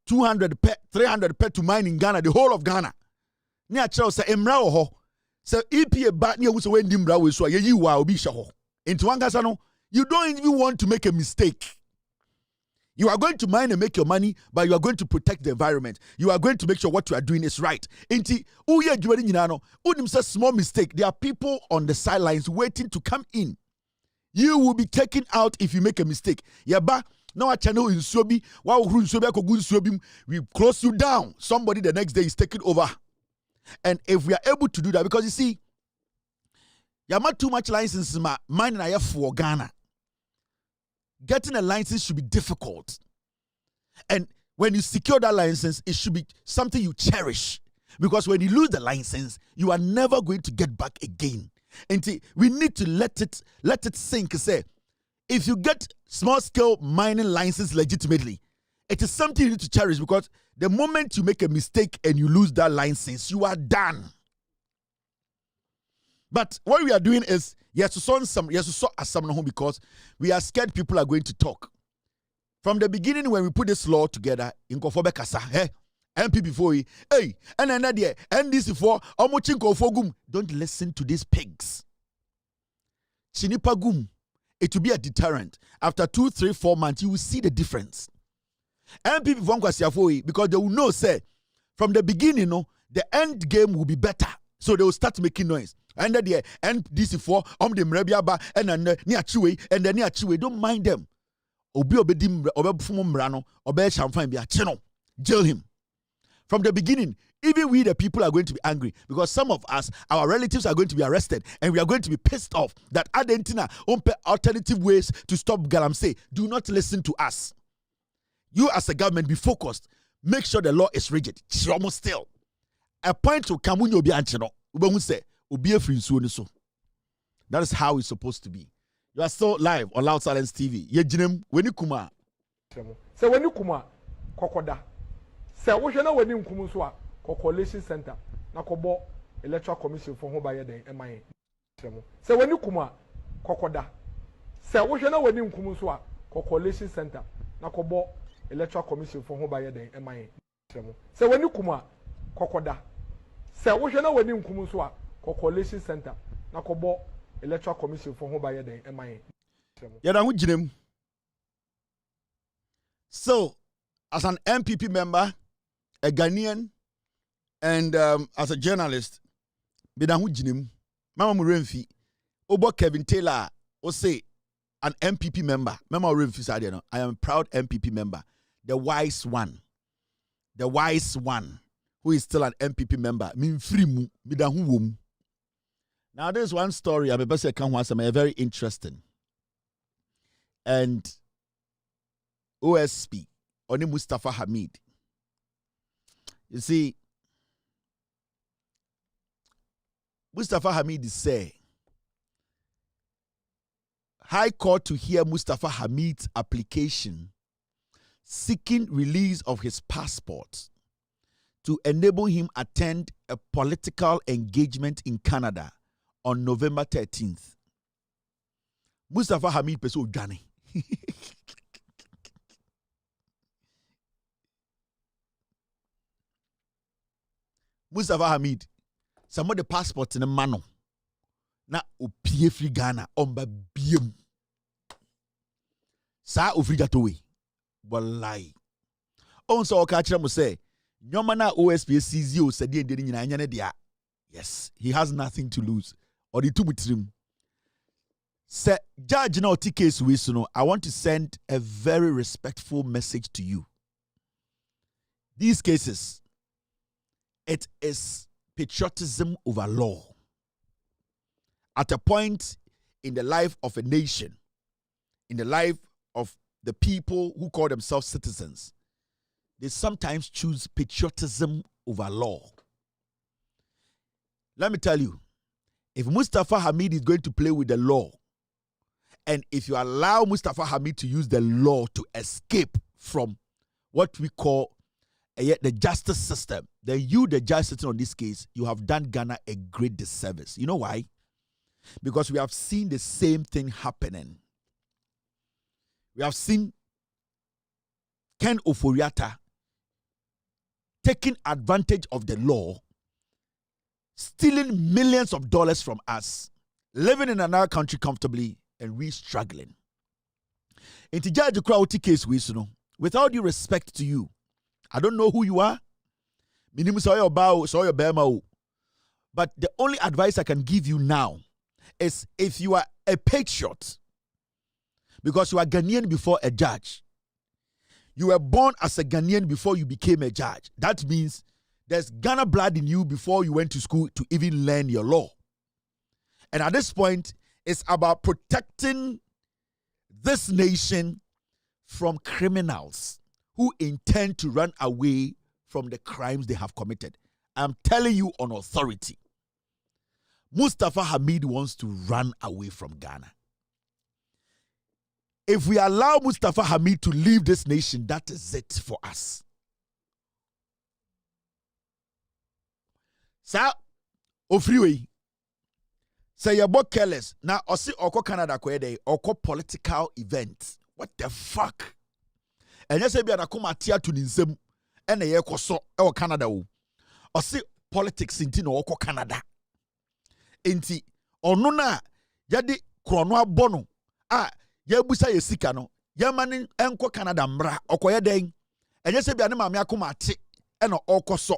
200 pe, 300 pe to mine in Ghana, the whole of Ghana. Ni achao sa emra ho. So EPA ba ni so wendi mra we so ye wa obi hye ho. Into wangasa no, you don't even want to make a mistake. You are going to mine and make your money, but you are going to protect the environment. You are going to make sure what you are doing is right. Inti uye juweli nyinano, unim say small mistake. There are people on the sidelines waiting to come in. You will be taken out if you make a mistake. Yaba now a channel in Sobi, we close you down. Somebody the next day is taking over. And if we are able to do that, because you see, you're not too much license, mine and for Ghana. Getting a license should be difficult. And when you secure that license, it should be something you cherish. Because when you lose the license, you are never going to get back again. And we need to let it sink. Say, if you get small-scale mining license legitimately, it is something you need to cherish, because the moment you make a mistake and you lose that license, you are done. But what we are doing is, because we are scared people are going to talk. From the beginning, when we put this law together, in Kofobe Kasa, MP before hey, and another Ndc for Omuchinkofogum. Don't listen to these pigs. Chinipagum. It will be a deterrent. After 2, 3, 4 months, you will see the difference. MP before because they will know, say, from the beginning, the end game will be better. So they will start making noise. And then the Ndc for the Mrebiaba and then near Chiwe and then near Chiwe. Don't mind them. Obi obedim obefum mrano obe champagne be a channel. Jail him. From the beginning, even we the people are going to be angry, because some of us, our relatives are going to be arrested, and we are going to be pissed off that Argentina won't alternative ways to stop galamsey. Do not listen to us. You as a government, be focused. Make sure the law is rigid. Almost still. A point to Kamunyo be anchino. Ube say obi e free so. That is how it's supposed to be. You are still live on Loud Silence TV. Ye jinem weni kuma. Se weni kuma kokoda. Se wo hwe na weni nkumu so a coalition center na kobo electoral commission for ho baye den eman. Se weni kuma kokoda. Se wo hwe na weni nkumu so a coalition center na kobo electoral commission for ho baye den eman. Se weni kuma kokoda. Se wo hwe na weni nkumu so a coalition center na kobo electoral commission for ho baye den eman. Yada hu jinem. So, as an MPP member, a Ghanaian, and as a journalist, bidahu jinim, Mama Muremfi, Obo Kevin Taylor, or say an MPP member, Mama Muremfi said, I am a proud MPP member, the wise one, who is still an MPP member, min free mu, bidahu wum. Now, there's one story I'm about to come once, very interesting. And OSP, Oni Mustafa Hamid. You see, Mustafa Hamid is saying, High Court to hear Mustafa Hamid's application seeking release of his passport to enable him attend a political engagement in Canada on November 13th. Mustafa Hamid peso Ghana. Mustafa Hamid, some of the passports in the mano. Na opie free Ghana omba biem. Sa ofri jatowe. Wallahi. On so okachira mo say, nyoma na OSP CZO sedi ndeni nyina anya ne dia. Yes, he has nothing to lose. Or the two mutrim. Say judge na oti case we so no, I want to send a very respectful message to you. These cases, it is patriotism over law. At a point in the life of a nation, in the life of the people who call themselves citizens, they sometimes choose patriotism over law. Let me tell you, if Mustafa Hamid is going to play with the law, and if you allow Mustafa Hamid to use the law to escape from what we call the justice system, then you, the judge sitting on this case, you have done Ghana a great disservice. You know why? Because we have seen the same thing happening. We have seen Ken Oforiatta taking advantage of the law, stealing millions of dollars from us, living in another country comfortably, and we struggling. In the judge crowd case, with all due respect to you, I don't know who you are. But the only advice I can give you now is if you are a patriot, because you are Ghanaian before a judge, you were born as a Ghanaian before you became a judge. That means there's Ghana blood in you before you went to school to even learn your law. And at this point, it's about protecting this nation from criminals who intend to run away from the crimes they have committed. I'm telling you on authority, Mustafa Hamid wants to run away from Ghana. If we allow Mustafa Hamid to leave this nation, that is it for us. Sa ofriwe say you both careless. Now osi oko Canada kwede oko political event. What the fuck? And yes, be anakuma tia to ninsem ene ye koso e Canada o. Osi politics inti no oko Canada. Inti ono na yadi krono abono a ye busa ye sika no ye mani enko Canada mbra okoye den. And yes, be anama me akuma ati eno okoso.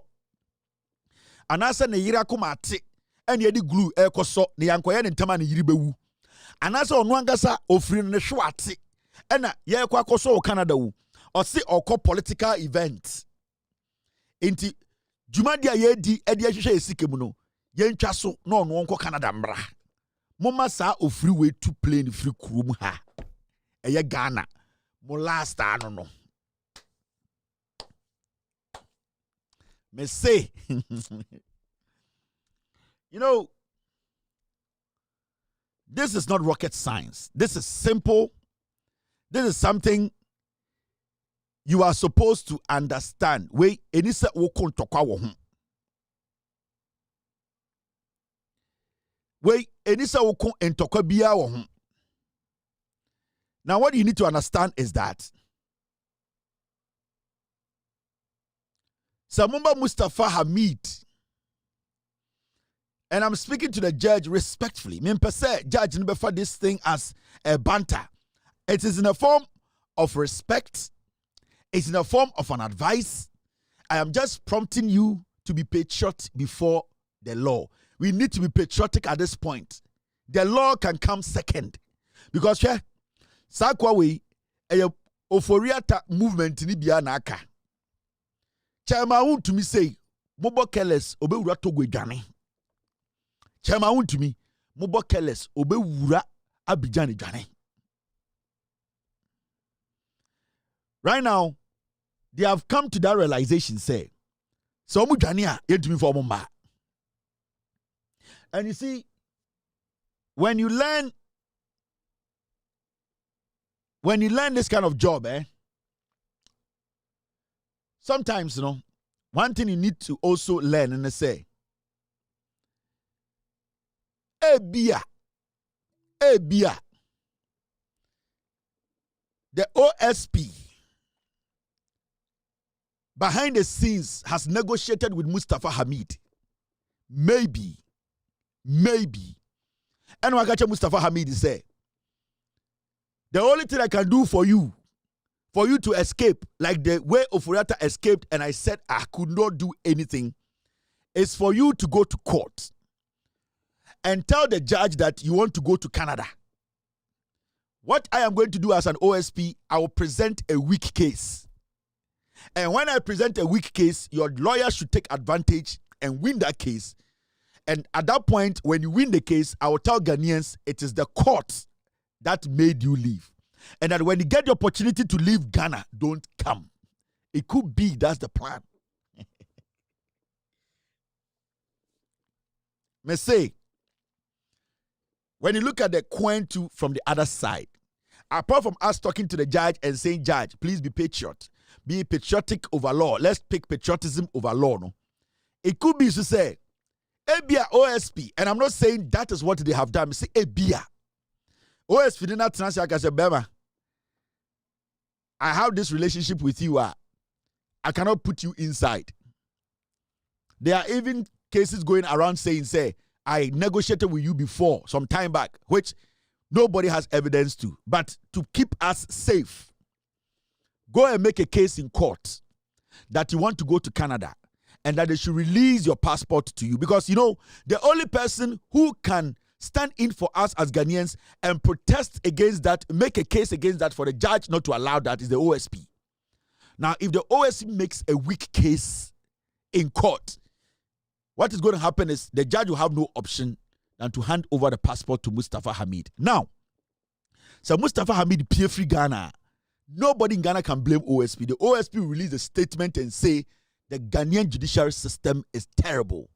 Anasa ne yiri akuma ati ene yedi glue ekoso ne yankoye ne ntama ne yiri bewu. Anasa ono angasa ofiri ne hwe ati ena ye kwa koso o Canada wu. Osi oko political event. Inti jumadia ye di edi ahwehwe esike mu no ye ntwa so na ono onko Canada mbra. Moma sa ofiri we to plane free krum ha. Eye Ghana. Mo last ano no. Me say you know, this is not rocket science. This is simple. This is something you are supposed to understand. Wait, enisa wokon tokwa wo ho. Wait, enisa wokon entokwa bia wo ho. Now what you need to understand is that Samumba Mustafa Hamid, and I'm speaking to the judge respectfully. Me per se, judge never for this thing as a banter. It is in a form of respect. It's in a form of an advice. I am just prompting you to be patriotic before the law. We need to be patriotic at this point. The law can come second. Because yeah, Sakwawe, a Oforiatta movement ni biya na aka. Chairman to me say, Mobo Keles, Obe Urato Gwegane. Chairman to me, Mubo careless, obe wura Abidjan Jane. Right now, they have come to that realization, say, so Mujania, yet me for Mumba. And you see, when you learn this kind of job, sometimes, one thing you need to also learn and say, Ebia, the OSP behind the scenes has negotiated with Mustafa Hamid. Maybe. And Wakacha Mustafa Hamid say, the only thing I can do for you to escape, like the way Oforiatta escaped, and I said I could not do anything, is for you to go to court and tell the judge that you want to go to Canada. What I am going to do as an OSP, I will present a weak case. And when I present a weak case, your lawyer should take advantage and win that case. And at that point, when you win the case, I will tell Ghanaians it is the court that made you leave. And that when you get the opportunity to leave Ghana, don't come. It could be that's the plan. Me say, when you look at the coin too from the other side, apart from us talking to the judge and saying, Judge, please be patriot. Be patriotic over law. Let's pick patriotism over law. No? It could be to say, Ebia OSP, and I'm not saying that is what they have done. I say Ebia. OSP did not translate as a Bema. I have this relationship with you. I cannot put you inside. There are even cases going around saying, say, I negotiated with you before, some time back, which nobody has evidence to. But to keep us safe, go and make a case in court that you want to go to Canada and that they should release your passport to you. Because, the only person who can stand in for us as Ghanaians and protest against that, make a case against that for the judge not to allow that is the OSP. Now, if the OSP makes a weak case in court, what is going to happen is the judge will have no option than to hand over the passport to Mustafa Hamid. Now, so Mustafa Hamid, Pierre Free Ghana, nobody in Ghana can blame OSP. The OSP will release a statement and say the Ghanaian judiciary system is terrible.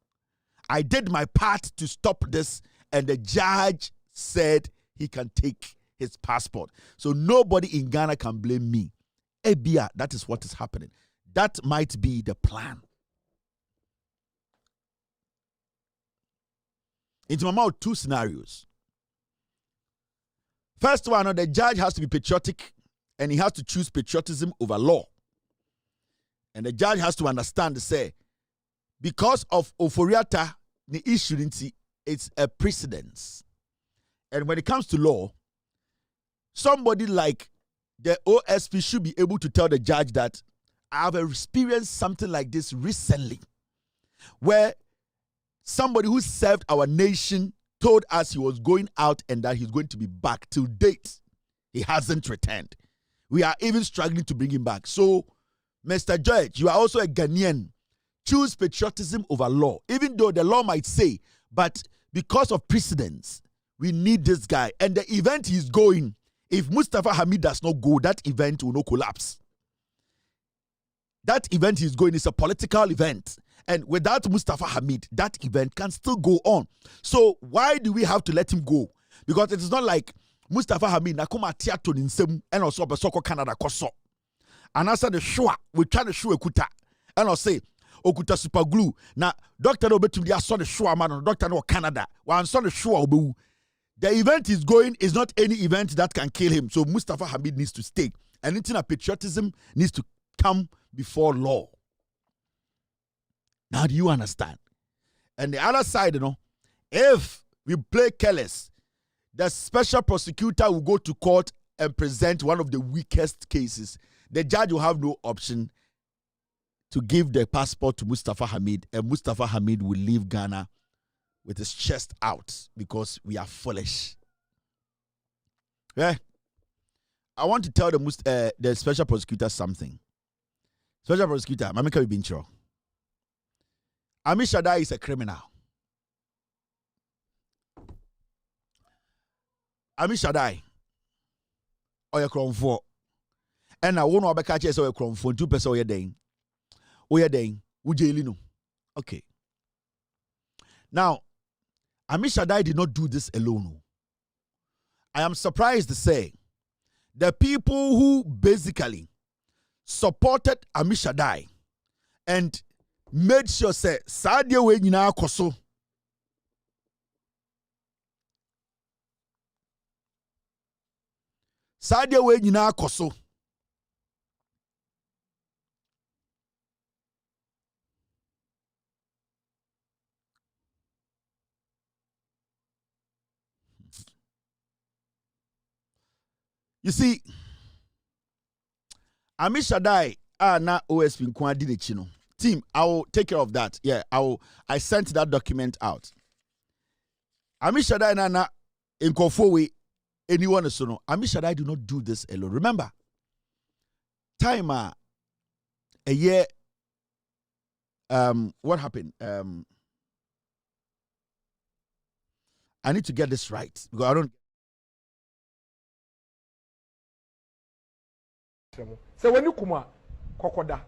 I did my part to stop this, and the judge said he can take his passport. So nobody in Ghana can blame me. Ebia, that is what is happening. That might be the plan. It's my mouth, two scenarios. First one, the judge has to be patriotic and he has to choose patriotism over law. And the judge has to understand, say, because of Oforiatta, the issue, it's a precedence. And when it comes to law, somebody like the OSP should be able to tell the judge that I have experienced something like this recently, where somebody who served our nation told us he was going out and that he's going to be back. Till date, he hasn't returned. We are even struggling to bring him back. So, Mr. Judge, you are also a Ghanaian. Choose patriotism over law, even though the law might say, but because of precedence, we need this guy. And the event he's going, if Mustafa Hamid does not go, that event will not collapse. That event he's going is a political event. And without Mustafa Hamid, that event can still go on. So why do we have to let him go? Because it is not like Mustafa Hamid nakuma tiato ninsem and also besoko Canada koso. And answer the shua, we try to show okuta. And I'll say, okuta super glue. Now, doctor no betum dia saw the shua man, doctor no Canada. One saw the shua obu. The event is going is not any event that can kill him. So Mustafa Hamid needs to stay. And anything of patriotism needs to come before law. Now do you understand? And the other side, if we play careless, the special prosecutor will go to court and present one of the weakest cases. The judge will have no option to give the passport to Mustafa Hamid, and Mustafa Hamid will leave Ghana with his chest out because we are foolish. Yeah. I want to tell the special prosecutor something. Special prosecutor, Mamika Bincho. Amishada is a criminal. Amishadai oye kromfo ena wo no obeka che se oye kromfo 2% oye den ujeli no. Okay, now Amishadai did not do this alone. I am surprised to say the people who basically supported Amishadai and made sure say Sadia we nyina akoso. Sadia we nyina akoso. You see, Amishadai na OSP nkwa di nechi no. Team, I will take care of that. Yeah, I sent that document out. Amishadai na nkofo we anyone so no. Amishadai do not do this alone. Remember, time a year what happened? I need to get this right because I don't. So when you come kokoda,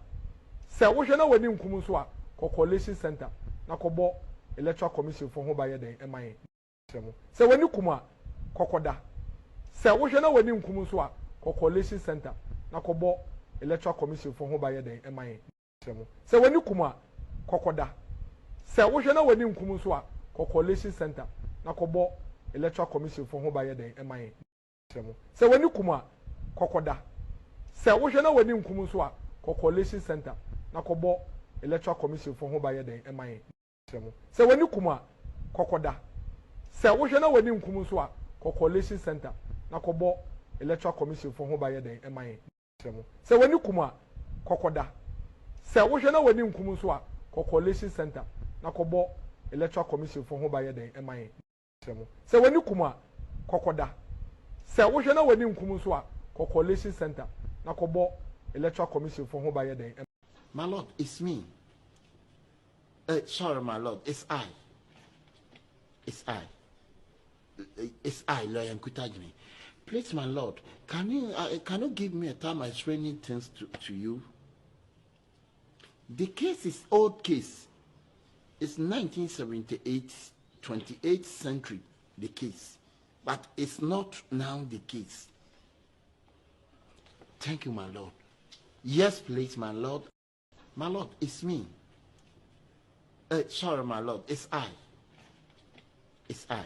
say wo hwe na wani nkum so a coalition center na kobo electoral commission for ho ba ye den eman. So when you come kokoda, say wo hwe na wani nkum so a coalition center na kobo electoral commission for ho ba ye den eman. So when you come kokoda, say wo hwe na wani nkum so a coalition center na kobo electoral commission for ho ba ye den eman. So when you come kokoda, say wo hwe na wani nkum so a coalition center na kobo electoral commission for ho ba ye den eman. Say when you come kokoda, say wo hwe na wani nkum so a coalition center na kobo electoral commission for ho ba ye den eman. Say when you come kokoda, say wo hwe na wani nkum so a coalition center na kobo electoral commission for ho ba ye den eman. Say when you come kokoda, say wo hwe na wani nkum so a coalition center na kobo electoral commission for ho ba ye den. My lord, it's me. Sorry, my lord, it's I. It's I. It's I, Lawyer Nkutajimi. Please, my lord, can you give me a time I explaining things to you? The case is old case. It's 1978, 28th century, the case. But it's not now the case. Thank you, my lord. Yes, please, my lord. My lord, it's me. Sorry, my lord, it's I. It's I.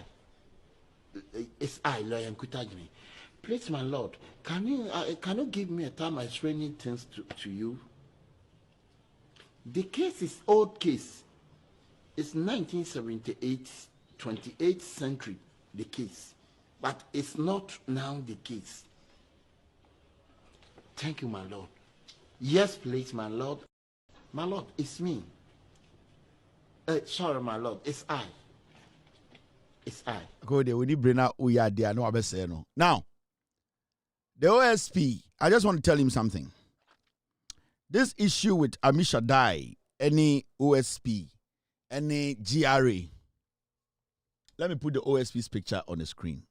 It's I, Lawyer Nkutajimi. Please, my lord, can you give me a time I explaining things to you? The case is old case. It's 1978, 28th century, the case. But it's not now the case. Thank you, my lord. Yes, please, my lord. My lord, it's me. Sorry, my lord, it's I. It's I. Go there. We need bring out who you are there. No, I say no. Now, the OSP. I just want to tell him something. This issue with Amishadai, any OSP, any GRA. Let me put the OSP's picture on the screen.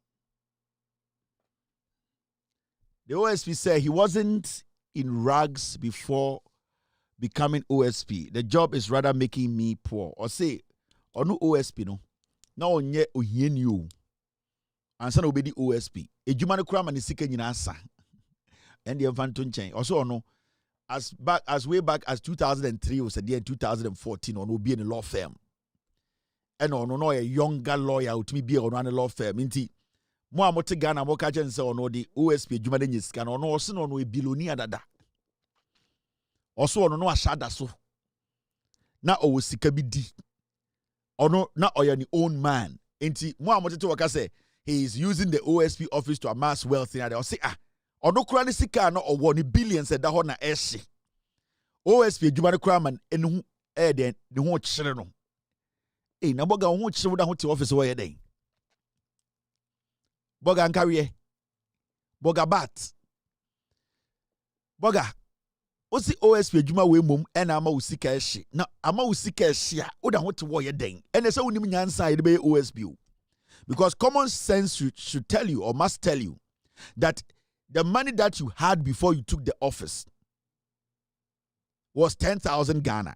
The OSP said he wasn't in rags before becoming OSP. The job is rather making me poor. Or say, or no OSP no. Now on ye ohienio. Ansa na obedi OSP. Ejuma no kura mani sika nyina asa. And the infanton chain. Also no as way back as 2003 or said in 2014 on be in a law firm. And no a younger lawyer to me be on a law firm. Inti mo amote Ghana mo ka chen se ono di OSP ejuma de nyisika no no so no no e billionaire dada. Also ono no ashada so. Na owo sika bi di. Ono na oya ni own man. Inti mo amote to waka say he is using the OSP office to amass wealth in there. Or say ono kura ni sika no owo ni billions da ho na ehye. OSP ejuma de kura man enu den ne ho kyere no. Na boga ho kyere da ho te office wo ye den. Boga nkawie. Boga bat. Boga osi OSP ejuma we mom na ama usika ehye. Na ama usika ehye a wo da ho te wo ye den. Ene se wonim nyansa ye be OSP o. Because common sense should tell you or must tell you that the money that you had before you took the office was 10,000 Ghana.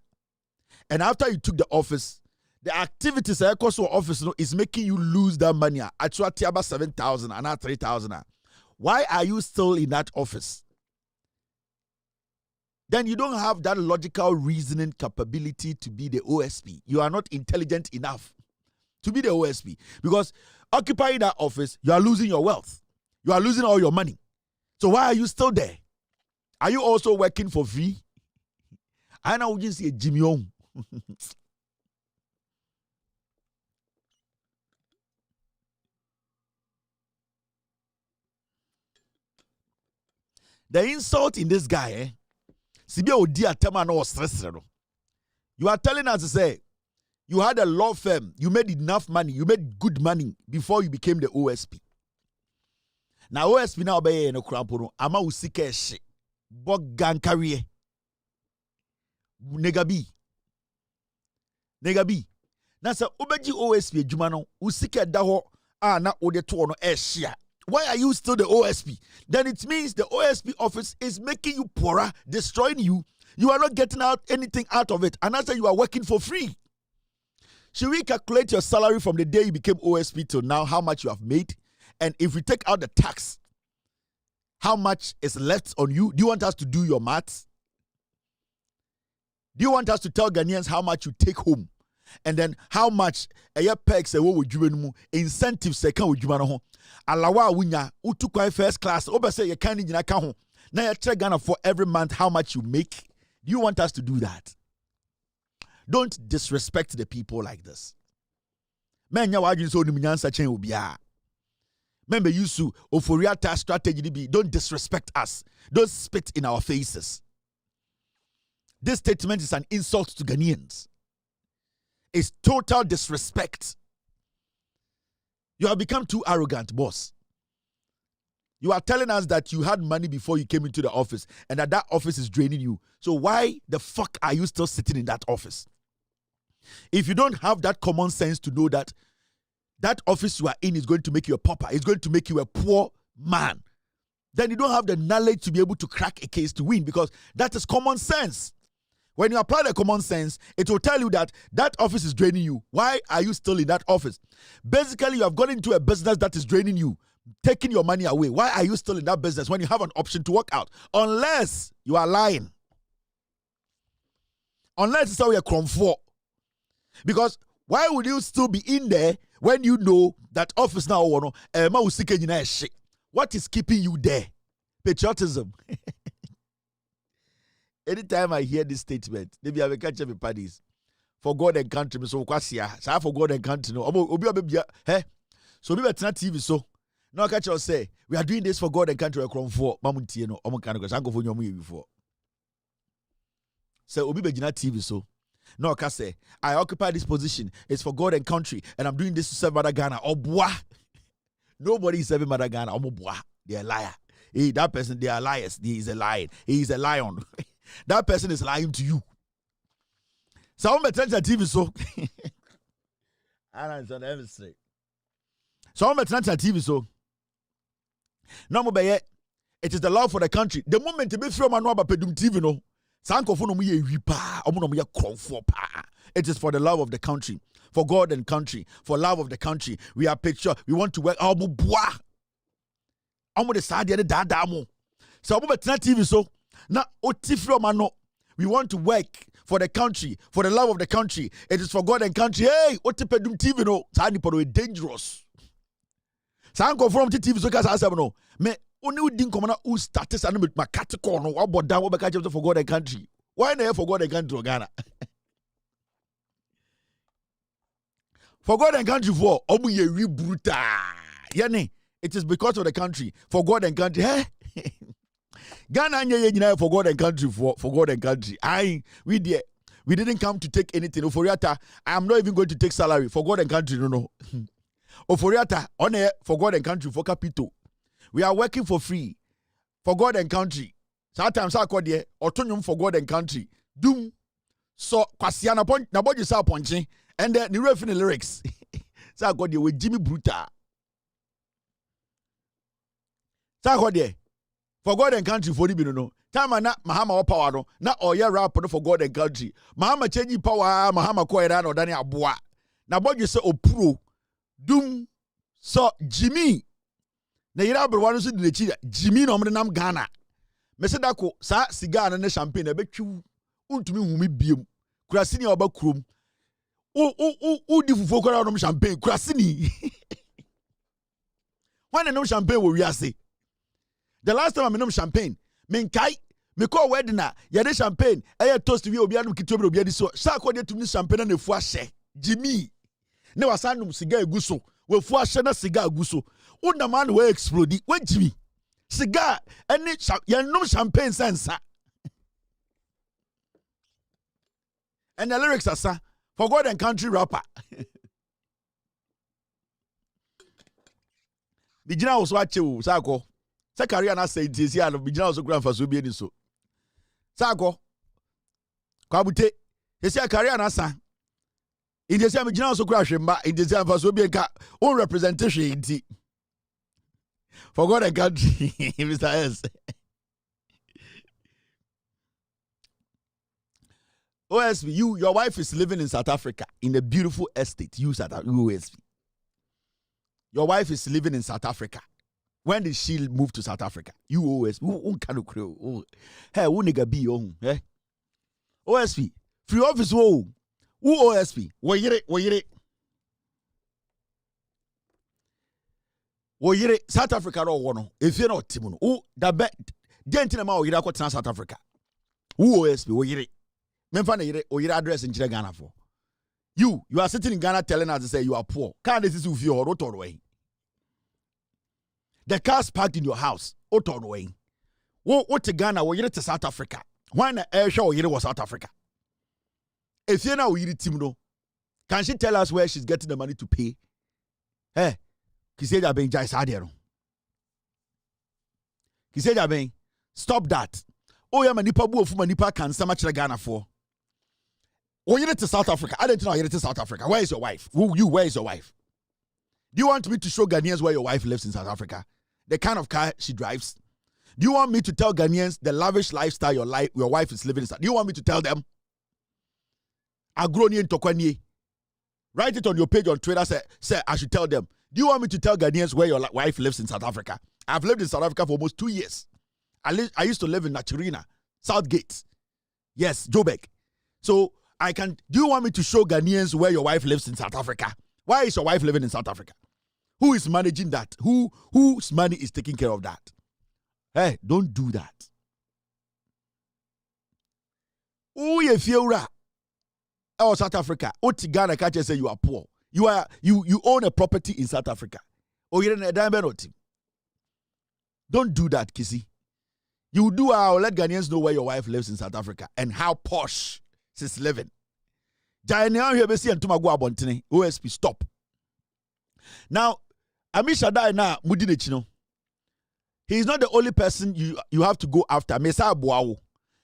And after you took the office, the activities that cost your office is making you lose that money. Actually, about 7,000 and not 3,000. Why are you still in that office? Then you don't have that logical reasoning capability to be the OSP. You are not intelligent enough to be the OSP. Because occupying that office, you are losing your wealth. You are losing all your money. So why are you still there? Are you also working for free? I know you see a Jimmy Ong. The insult in this guy, you are telling us to say you had a law firm, you made enough money, you made good money before you became the OSP. Now OSP now be no krampo ama usike she bogan career negabi na se obeji OSP adwuma no usike da ho a na ode to no ehia. Why are you still the OSP? Then it means the OSP office is making you poorer, destroying you. You are not getting out anything out of it. And after you are working for free. Should we calculate your salary from the day you became OSP till now, how much you have made? And if we take out the tax, how much is left on you? Do you want us to do your maths? Do you want us to tell Ghanaians how much you take home? And then how much a year perks incentives they can with you? Alawa winya utukwa first class obese ye kan nyina ka ho na ye check Ghana for every month how much you make. Do you want us to do that? Don't disrespect the people like this. Menya wadwin so onim nyansa chen obia. Remember you oforiata strategy be don't disrespect us. Don't spit in our faces. This statement is an insult to Ghanaians. It's total disrespect. You have become too arrogant, boss. You are telling us that you had money before you came into the office and that office is draining you. So why the fuck are you still sitting in that office? If you don't have that common sense to know that that office you are in is going to make you a pauper, it's going to make you a poor man, then you don't have the knowledge to be able to crack a case to win, because that is common sense. When you apply the common sense, it will tell you that that office is draining you. Why are you still in that office? Basically, you have gone into a business that is draining you, taking your money away. Why are you still in that business when you have an option to work out? Unless you are lying. Unless it's how you're comfort. Because why would you still be in there when you know that office now? What is keeping you there? Patriotism. Anytime I hear this statement, maybe I will catch up with parties. For God and country, so kwasia. For God and country, no. Hey, so we better not TV. So now catch us say we are doing this for God and country. We're crying for Mamunti, no. I'm going to go for your before. So obi be not TV. So no, I say I occupy this position. It's for God and country, and I'm doing this to serve Mother Ghana. Oh boy, nobody is serving Mother Ghana. Oh boy, they're a liar. Hey, that person, they are liars. He is a lion. He is a lion. That person is lying to you. So I'm going to TV so. So I'm going to TV so. No more it is the law for the country. The moment you be from an pedum TV no. It is for the love of the country, for God and country, for love of the country. We are picture. We want to work. So I'm going to TV so. Now, we want to work for the country, for the love of the country. It is for God and country. Hey, otipedum TV no, sani dangerous. Sanko from TV so kasa no. Me oni udin komana u status anu with makati kono waboda wo beka for God and country. Why na for God and country Ghana? For God and country for omu ye wi bruta. Yani, it is because of the country, for God and country. Hey. Ghana for God and country for God and country. We didn't come to take anything. Oforiata, I am not even going to take salary for God and country. No. Oforiata, on air for God and country for capital. We are working for free for God and country. Sometimes I call there autonomous for God and country. Doom. So kwasiana point na body sa ponche and then the referee lyrics. Sa God we Jimmy Bruta. Sa God for God and country for the no. Time na Mahama or power no. Na oya rap for God and country. Mahama change power. Mahama ko era no dani aboa. Na boy you say opro. Dum so Jimmy. Na yira abro so de chi Jimmy no nam Ghana. Me se dako sa cigar na champagne e betwu untumi humi biem. Kurasini oba krom. O di fufu kwara no champagne kurasini. When no champagne wo wiase. The last time I know champagne, me call wedding na yade champagne, toast we obi anu kitwe obi adi so. Sa ko de tumi champagne na fu ahye. Jimmy. Ne wasanum cigar eguso. We fu ahye na cigar eguso. Una man we explode. We Jimmy. Cigar any no champagne sensa. And the lyrics are sa for God and country rapper. Bijina was watch you, Sako. Sa career na say this year, Bijina also grand for so be so. Sako. Kwabute. This year career na sa. In this year, Bijina also crash him, but in this year for so be own representation in tea. For God and country, Mr. S. OSP, your wife is living in South Africa in a beautiful estate. OSP. Your wife is living in South Africa. When did she move to South Africa? You OSP. Who can you crew? Hey, who nigga be on? Eh? OSP. Free office. Who OSP? Wait. South Africa no wono. If you not timuno. Who the bet? Dentina ma oyire akotena South Africa. Who OSP? Oyire. Memfa na oyire address in Ghana for. You are sitting in Ghana telling us to say you are poor. Can't this is with your rotor way. The cars parked in your house. Rotor way. What to Ghana? Oyire to South Africa. Why na air show oyire was South Africa? If you na oyire timuno, can she tell us where she's getting the money to pay? Hey. Kiseja ben jai sadero. Kiseja ben stop that. Oh yeah, manipa bu ofu manipa can sama chere Ghana for. Oh, you're to South Africa. I didn't know you're to South Africa. Where is your wife? Where is your wife? Do you want me to show Ghanaians where your wife lives in South Africa? The kind of car she drives? Do you want me to tell Ghanaians the lavish lifestyle your wife is living in? Do you want me to tell them? Agroni and Tokwani. Write it on your page on Twitter. Say I should tell them. Do you want me to tell Ghanaians where your wife lives in South Africa? I've lived in South Africa for almost 2 years. I used to live in Naturina, Southgate. Yes, Joburg. So do you want me to show Ghanaians where your wife lives in South Africa? Why is your wife living in South Africa? Who is managing that? Whose money is taking care of that? Hey, don't do that. Oh, you feel right. Oh, South Africa. Oh, Ghana can't just say you are poor. You own a property in South Africa. Oh, you're in a diamond team. Don't do that, Kissy. You do let Ghanaians know where your wife lives in South Africa and how posh she's living. OSP, stop. Now, Amisha Dai na Mudinechino. He is not the only person you have to go after. Mesa Boao.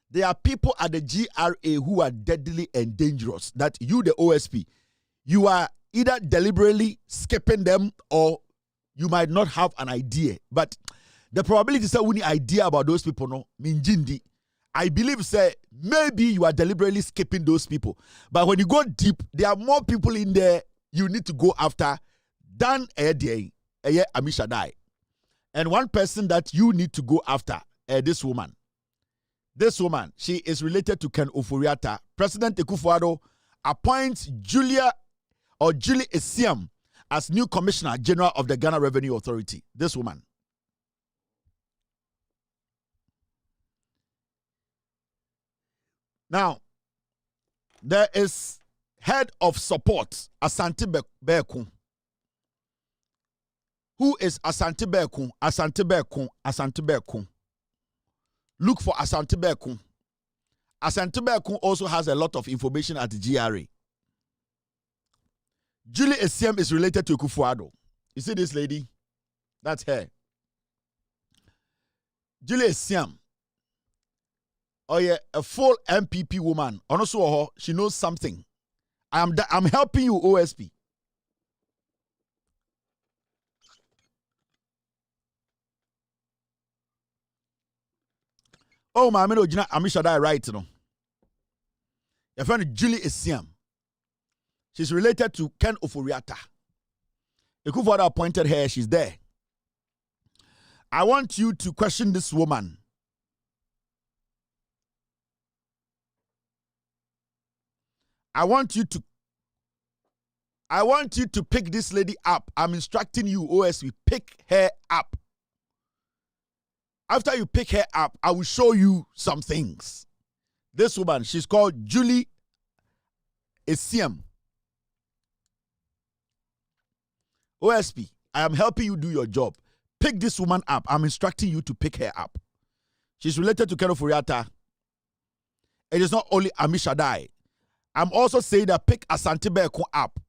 There are people at the GRA who are deadly and dangerous. That you, the OSP, you are either deliberately skipping them or you might not have an idea. But the probability is that we need idea about those people, no, minjindi. I believe, say, maybe you are deliberately skipping those people. But when you go deep, there are more people in there you need to go after than Amisha Dai. And one person that you need to go after, this woman. This woman, she is related to Ken Oforiatta. President Akufo-Addo appoints Julie Esiam as new Commissioner General of the Ghana Revenue Authority. This woman. Now, there is head of support, Asante Beku. Who is Asante Beku? Asante Beku. Look for Asante Beku. Asante Beku also has a lot of information at the GRA. Julie Esiam is related to Akufo-Addo. You see this lady? That's her. Julie Esiam. Oh yeah, a full MPP woman. Also, she knows something. I'm helping you, OSP. Oh, my amigo, Amishadai right, no. Your friend Julie Isiam. She's related to Ken Oforiata. Ekufuado appointed her. She's there. I want you to question this woman. I want you to pick this lady up. I'm instructing you, OSP, pick her up. After you pick her up, I will show you some things. This woman, she's called Julie Isiam. OSP, I am helping you do your job. Pick this woman up. I'm instructing you to pick her up. She's related to Ken Oforiata. It is not only Amishadai. I'm also saying that pick Asante Beko up.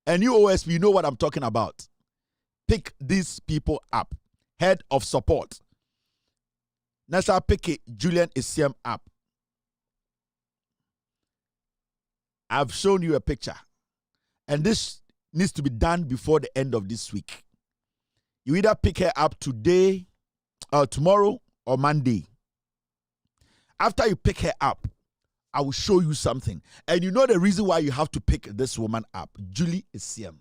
And you OSP, you know what I'm talking about. Pick these people up. Head of support. Next, I'll pick it, Julian Isiam up. I've shown you a picture. And this needs to be done before the end of this week. You either pick her up today, or tomorrow, or Monday. After you pick her up, I will show you something. And you know the reason why you have to pick this woman up. Julie Isiam.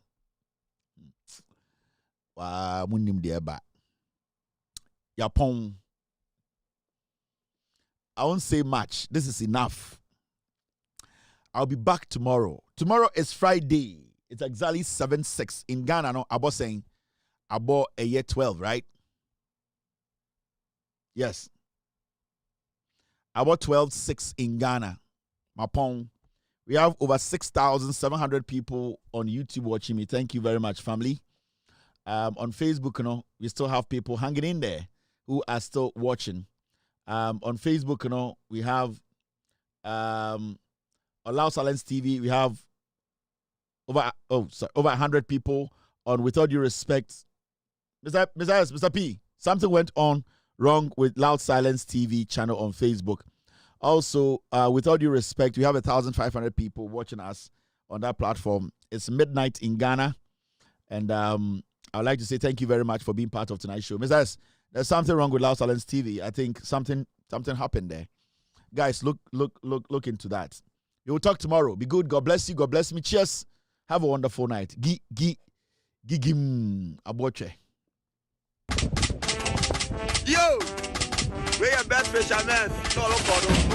Yapon. I won't say much. This is enough. I'll be back tomorrow. Tomorrow is Friday. It's exactly 7:06 in Ghana. No, Abo saying about a year 12, right? Yes. About 12:06 in Ghana. Mapong. We have over 6,700 people on YouTube watching me. Thank you very much, family. On Facebook, we still have people hanging in there who are still watching. On Facebook, we have on Loud Silence TV, we have over 100 people on With All Due Respect. Mr. P, something went on wrong with Loud Silence TV channel on Facebook. Also, With All Due Respect, we have 1,500 people watching us on that platform. It's midnight in Ghana. And I would like to say thank you very much for being part of tonight's show. Mr. S, there's something wrong with Loud Silence TV. I think something happened there. Guys, look into that. We will talk tomorrow. Be good. God bless you. God bless me. Cheers. Have a wonderful night. Gigim aboche. Yo, we are best fishermen. No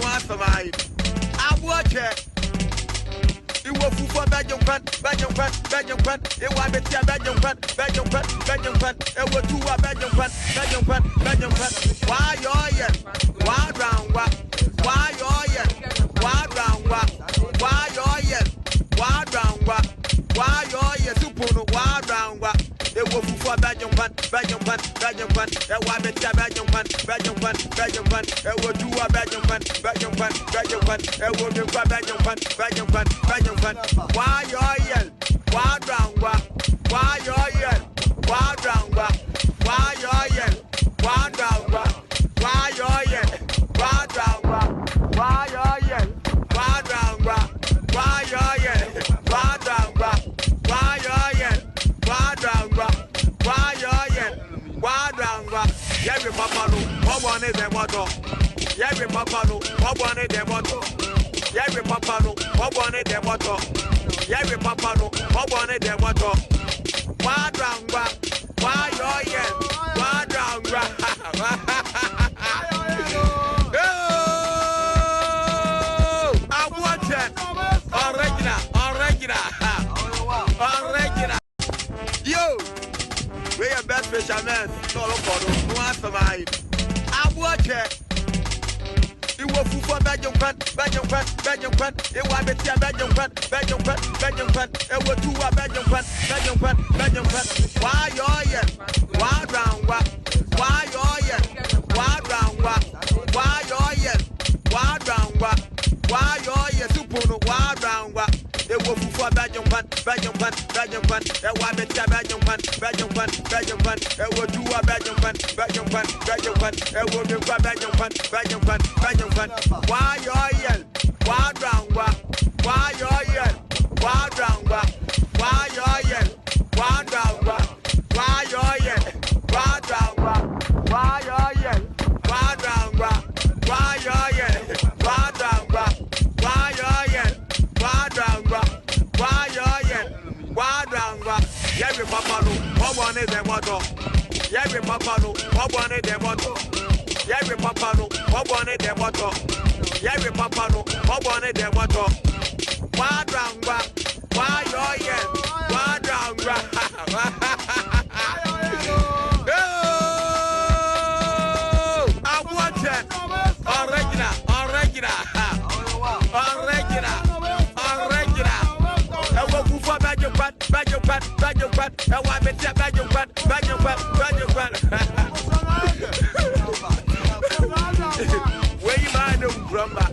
answer my aboche. You will for Belgium. It was better Belgium. It was two Belgium. Why you why round what? Why you why round what? Why you why round what? Why you super why round what? It was for Belgium. It was better Belgium. It was two Belgium. It was Belgium. Why you why round what? Why you why round what? Why you why round what? Why you why round what? Why you why round what? Why you why round what? Why you why round what? Why you why round what? Yeah, we papa no, what one is the motto? Yeah, we papa no, what one is the motto? Yeah, we papa no, what one is the motto? Yeah, we papa no, what one is the motto? Why round what? Why you why round what? Original. Yo, we are best fishermen. No answer my aboche. You will for Belgium. It was better Belgium. It was two Belgium. Why you why round what? Why you why round what? Why you why round what? Why you super why round what? It was for Belgium. It was better Belgium. It was two Belgium. It was why you why round what? Why you why round what? Why you why round what? Why you why round what? Why you why what one is the motto? Yeah, we papa no, what one is the motto? Yeah, we papa no, what one is the motto? Yeah, we papa no, what one is the motto? Wadranga, why your yes, wadranga. I want it. Original. I will go for bad. I want me to bad. Where you mind, don't grumble.